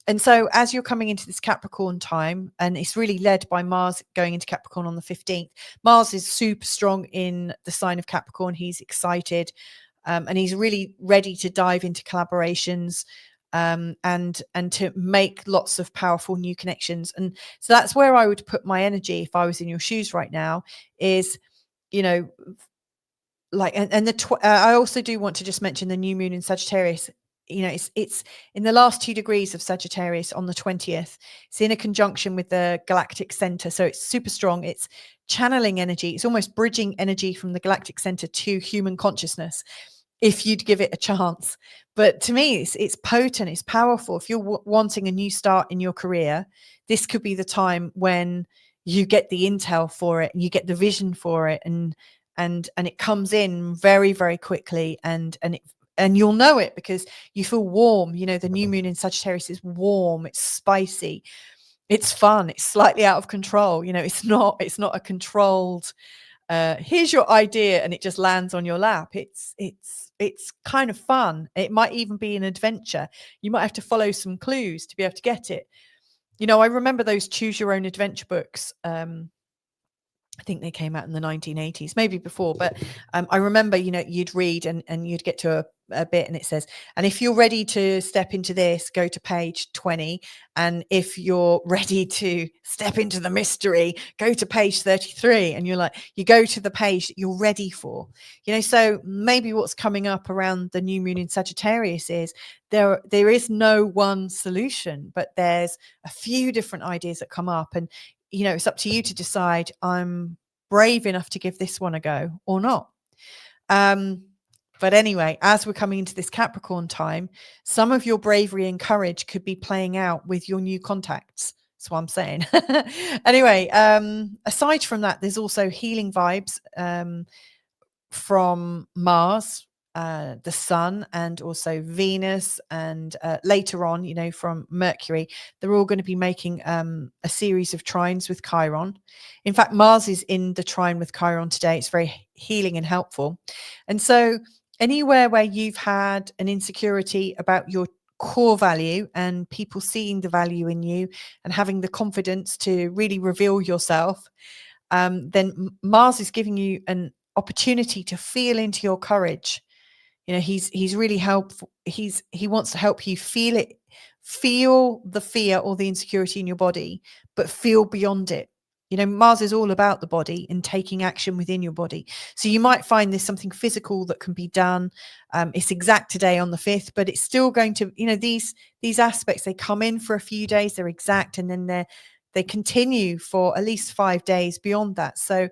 And so as you're coming into this Capricorn time, and it's really led by Mars going into Capricorn on the 15th, Mars is super strong in the sign of Capricorn. He's excited, and he's really ready to dive into collaborations, and to make lots of powerful new connections. And so that's where I would put my energy if I was in your shoes right now, is, you know, like, I also do want to just mention the new moon in Sagittarius. You know, it's in the last 2 degrees of Sagittarius on the 20th. It's in a conjunction with the galactic center, so it's super strong. It's channeling energy. It's almost bridging energy from the galactic center to human consciousness, if you'd give it a chance. But to me, it's potent, it's powerful. If you're wanting a new start in your career, this could be the time when you get the intel for it and you get the vision for it, and it comes in very, very quickly, and you'll know it because you feel warm. You know, the new moon in Sagittarius is warm, it's spicy, it's fun, it's slightly out of control. You know, it's not a controlled, here's your idea and it just lands on your lap. It's kind of fun. It might even be an adventure. You might have to follow some clues to be able to get it. You know, I remember those choose your own adventure books. I think they came out in the 1980s, maybe before, but I remember, you know, you'd read and you'd get to a bit and it says, and if you're ready to step into this, go to page 20. And if you're ready to step into the mystery, go to page 33. And you're like, you go to the page that you're ready for, you know. So maybe what's coming up around the new moon in Sagittarius is there is no one solution, but there's a few different ideas that come up. And you know, it's up to you to decide, I'm brave enough to give this one a go or not. But anyway, as we're coming into this Capricorn time, some of your bravery and courage could be playing out with your new contacts. That's what I'm saying. Anyway, aside from that, there's also healing vibes from Mars, the Sun, and also Venus, and later on, you know, from Mercury. They're all going to be making a series of trines with Chiron. In fact, Mars is in the trine with Chiron today. It's very healing and helpful. And so anywhere where you've had an insecurity about your core value and people seeing the value in you and having the confidence to really reveal yourself, then Mars is giving you an opportunity to feel into your courage. You know, he's really helpful. He wants to help you feel it, feel the fear or the insecurity in your body, but feel beyond it. You know, Mars is all about the body and taking action within your body. So you might find there's something physical that can be done. It's exact today on the 5th, but it's still going to, you know, these aspects, they come in for a few days, they're exact, and then they continue for at least 5 days beyond that. So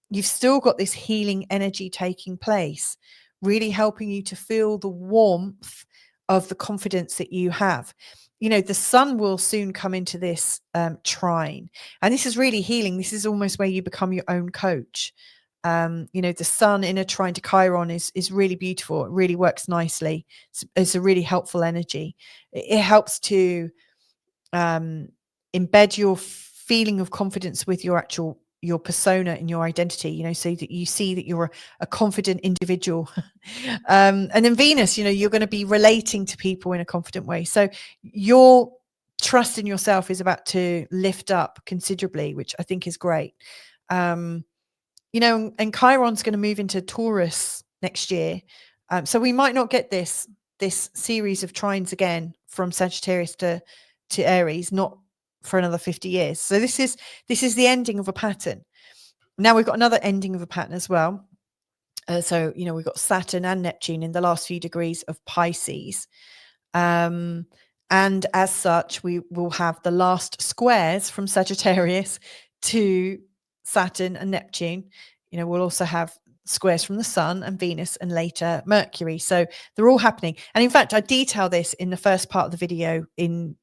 you've still got this healing energy taking place, really helping you to feel the warmth of the confidence that you have. You know, the Sun will soon come into this trine, and this is really healing. This is almost where you become your own coach. You know, the Sun in a trine to Chiron is really beautiful. It really works nicely. It's a really helpful energy. It helps to embed your feeling of confidence with your persona and your identity, you know, so that you see that you're a confident individual. And then Venus, you know, you're going to be relating to people in a confident way. So your trust in yourself is about to lift up considerably, which I think is great. You know, and Chiron's going to move into Taurus next year. So we might not get this series of trines again from Sagittarius to Aries, not for another 50 years. So this is the ending of a pattern. Now we've got another ending of a pattern as well. So, you know, we've got Saturn and Neptune in the last few degrees of Pisces. And as such, we will have the last squares from Sagittarius to Saturn and Neptune. You know, we'll also have squares from the Sun and Venus and later Mercury. So they're all happening. And in fact, I detail this in the first part of the video in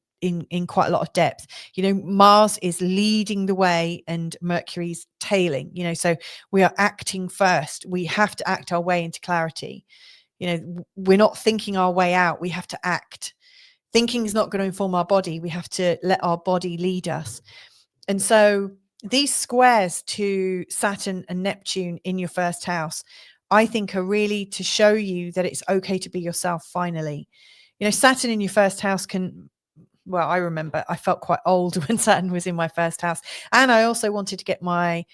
quite a lot of depth. You know, Mars is leading the way and Mercury's tailing, you know, so we are acting first. We have to act our way into clarity. You know, we're not thinking our way out. We have to act. Thinking is not going to inform our body. We have to let our body lead us. And so these squares to Saturn and Neptune in your first house, I think, are really to show you that it's okay to be yourself finally. You know, Saturn in your first house can, well, I remember I felt quite old when Saturn was in my first house. And I also wanted to get my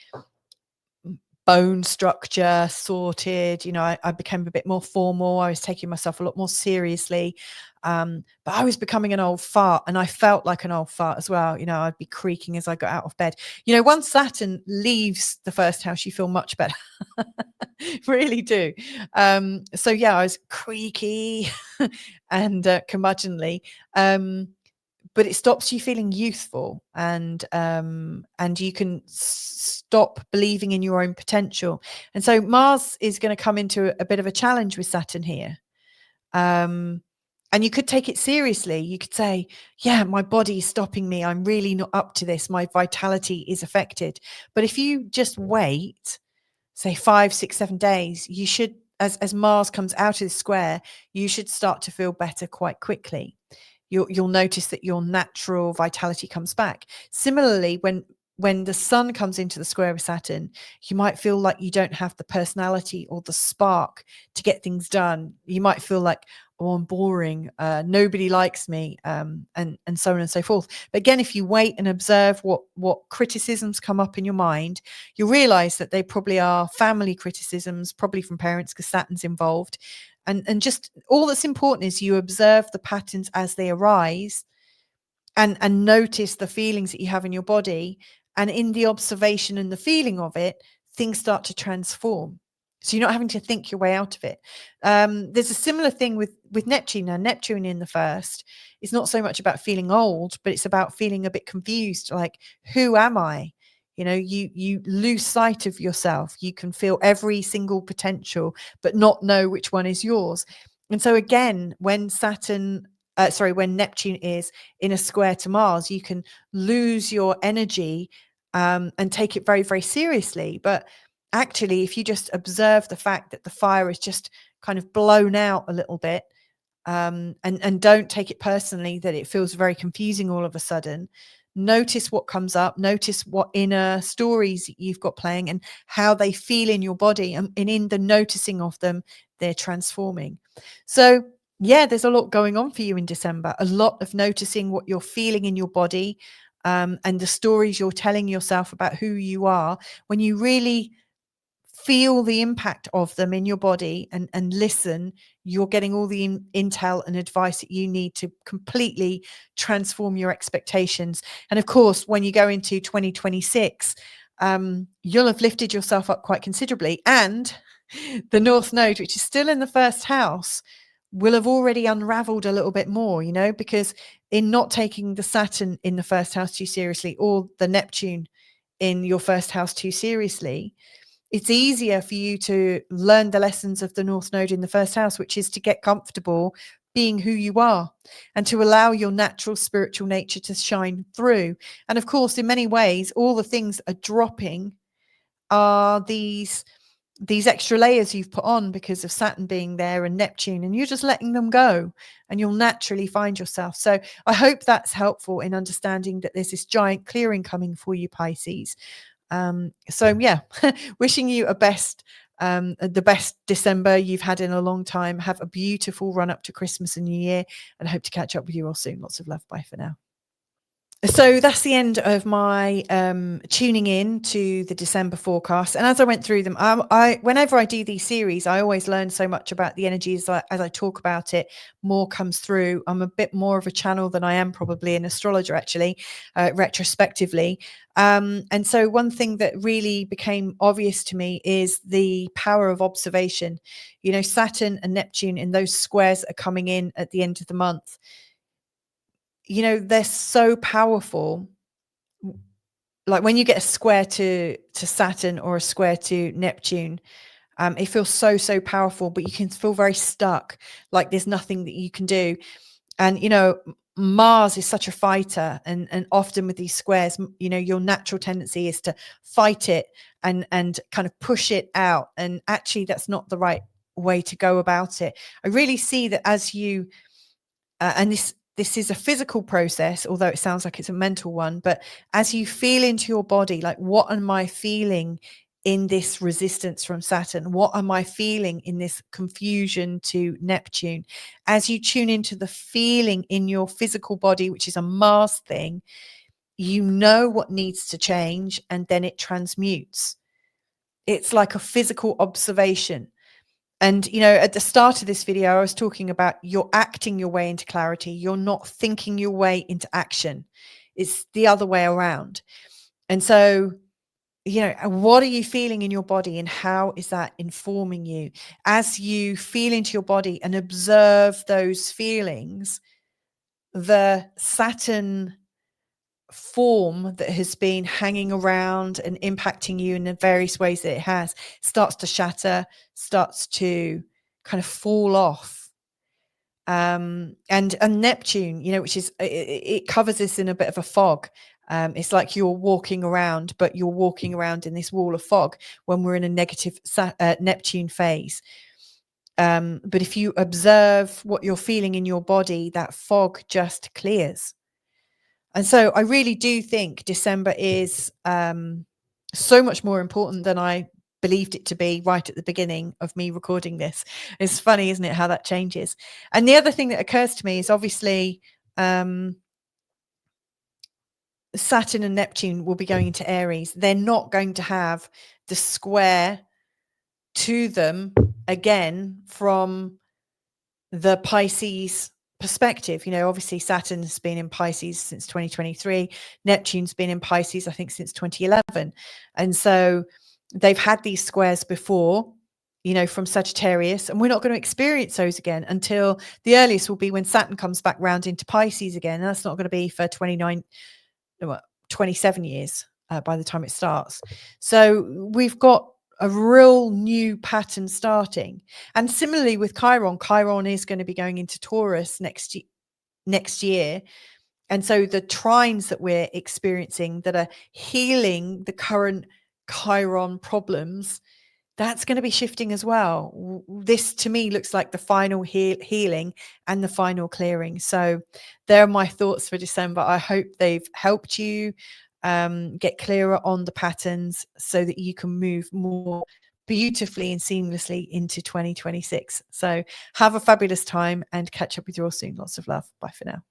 bone structure sorted. You know, I became a bit more formal. I was taking myself a lot more seriously. But I was becoming an old fart, and I felt like an old fart as well. You know, I'd be creaking as I got out of bed. You know, once Saturn leaves the first house, you feel much better. Really do. So yeah, I was creaky and curmudgeonly. But it stops you feeling youthful, and you can stop believing in your own potential. And so Mars is going to come into a bit of a challenge with Saturn here. And you could take it seriously. You could say, yeah, my body is stopping me. I'm really not up to this. My vitality is affected. But if you just wait, say 5, 6, 7 days, you should, as Mars comes out of the square, you should start to feel better quite quickly. You'll notice that your natural vitality comes back. Similarly, when the sun comes into the square with Saturn, you might feel like you don't have the personality or the spark to get things done. You might feel like, oh, I'm boring, nobody likes me, and so on and so forth. But again, if you wait and observe what criticisms come up in your mind, you'll realize that they probably are family criticisms, probably from parents, because Saturn's involved. And just all that's important is you observe the patterns as they arise, and notice the feelings that you have in your body. And in the observation and the feeling of it, things start to transform. So you're not having to think your way out of it. There's a similar thing with Neptune. Now, Neptune in the first is not so much about feeling old, but it's about feeling a bit confused. Like, who am I? You know, you lose sight of yourself. You can feel every single potential, but not know which one is yours. And so again, when Neptune is in a square to Mars, you can lose your energy and take it very, very seriously. But actually, if you just observe the fact that the fire is just kind of blown out a little bit, and don't take it personally that it feels very confusing all of a sudden, notice what comes up, notice what inner stories you've got playing and how they feel in your body, and in the noticing of them, they're transforming. So yeah, there's a lot going on for you in December, a lot of noticing what you're feeling in your body, and the stories you're telling yourself about who you are. When you really feel the impact of them in your body and listen, you're getting all the intel and advice that you need to completely transform your expectations. And of course, when you go into 2026, you'll have lifted yourself up quite considerably. And the North Node, which is still in the first house, will have already unraveled a little bit more, you know, because in not taking the Saturn in the first house too seriously, or the Neptune in your first house too seriously, it's easier for you to learn the lessons of the North Node in the first house, which is to get comfortable being who you are and to allow your natural spiritual nature to shine through. And of course, in many ways, all the things are dropping are these extra layers you've put on because of Saturn being there and Neptune, and you're just letting them go and you'll naturally find yourself. So I hope that's helpful in understanding that there's this giant clearing coming for you, Pisces. So yeah, wishing you the best December you've had in a long time. Have a beautiful run up to Christmas and New Year, and I hope to catch up with you all soon. Lots of love. Bye for now. So that's the end of my tuning in to the December forecast. And as I went through them, whenever I do these series, I always learn so much about the energies. As I talk about it, more comes through. I'm a bit more of a channel than I am probably an astrologer, actually, retrospectively. And so one thing that really became obvious to me is the power of observation. You know, Saturn and Neptune in those squares are coming in at the end of the month. You know, they're so powerful. Like when you get a square to Saturn or a square to Neptune, it feels so powerful, but you can feel very stuck, like there's nothing that you can do. And, you know, Mars is such a fighter, and often with these squares, you know, your natural tendency is to fight it and kind of push it out. And actually, that's not the right way to go about it. I really see that as you, and this this is a physical process, although it sounds like it's a mental one. But as you feel into your body, like, what am I feeling in this resistance from Saturn? What am I feeling in this confusion to Neptune? As you tune into the feeling in your physical body, which is a Mars thing, you know what needs to change, and then it transmutes. It's like a physical observation. And, you know, at the start of this video, I was talking about you're acting your way into clarity. You're not thinking your way into action. It's the other way around. And so, you know, what are you feeling in your body, and how is that informing you? As you feel into your body and observe those feelings, the Saturn form that has been hanging around and impacting you in the various ways that it has starts to shatter, starts to kind of fall off. And Neptune, you know, which is, it covers this in a bit of a fog. It's like you're walking around, but you're walking around in this wall of fog when we're in a negative Neptune phase. But if you observe what you're feeling in your body, that fog just clears. And so I really do think December is so much more important than I believed it to be right at the beginning of me recording this. It's funny, isn't it, how that changes? And the other thing that occurs to me is obviously Saturn and Neptune will be going into Aries. They're not going to have the square to them again from the Pisces perspective. You know, obviously Saturn has been in Pisces since 2023. Neptune's been in Pisces, I think, since 2011. And so they've had these squares before, you know, from Sagittarius, and we're not going to experience those again until the earliest will be when Saturn comes back round into Pisces again. And that's not going to be for 27 years by the time it starts. So we've got a real new pattern starting. And similarly with Chiron, Chiron is going to be going into Taurus next year. And so the trines that we're experiencing that are healing the current Chiron problems, that's going to be shifting as well. This to me looks like the final healing and the final clearing. So there are my thoughts for December. I hope they've helped you get clearer on the patterns so that you can move more beautifully and seamlessly into 2026. So have a fabulous time and catch up with you all soon. Lots of love. Bye for now.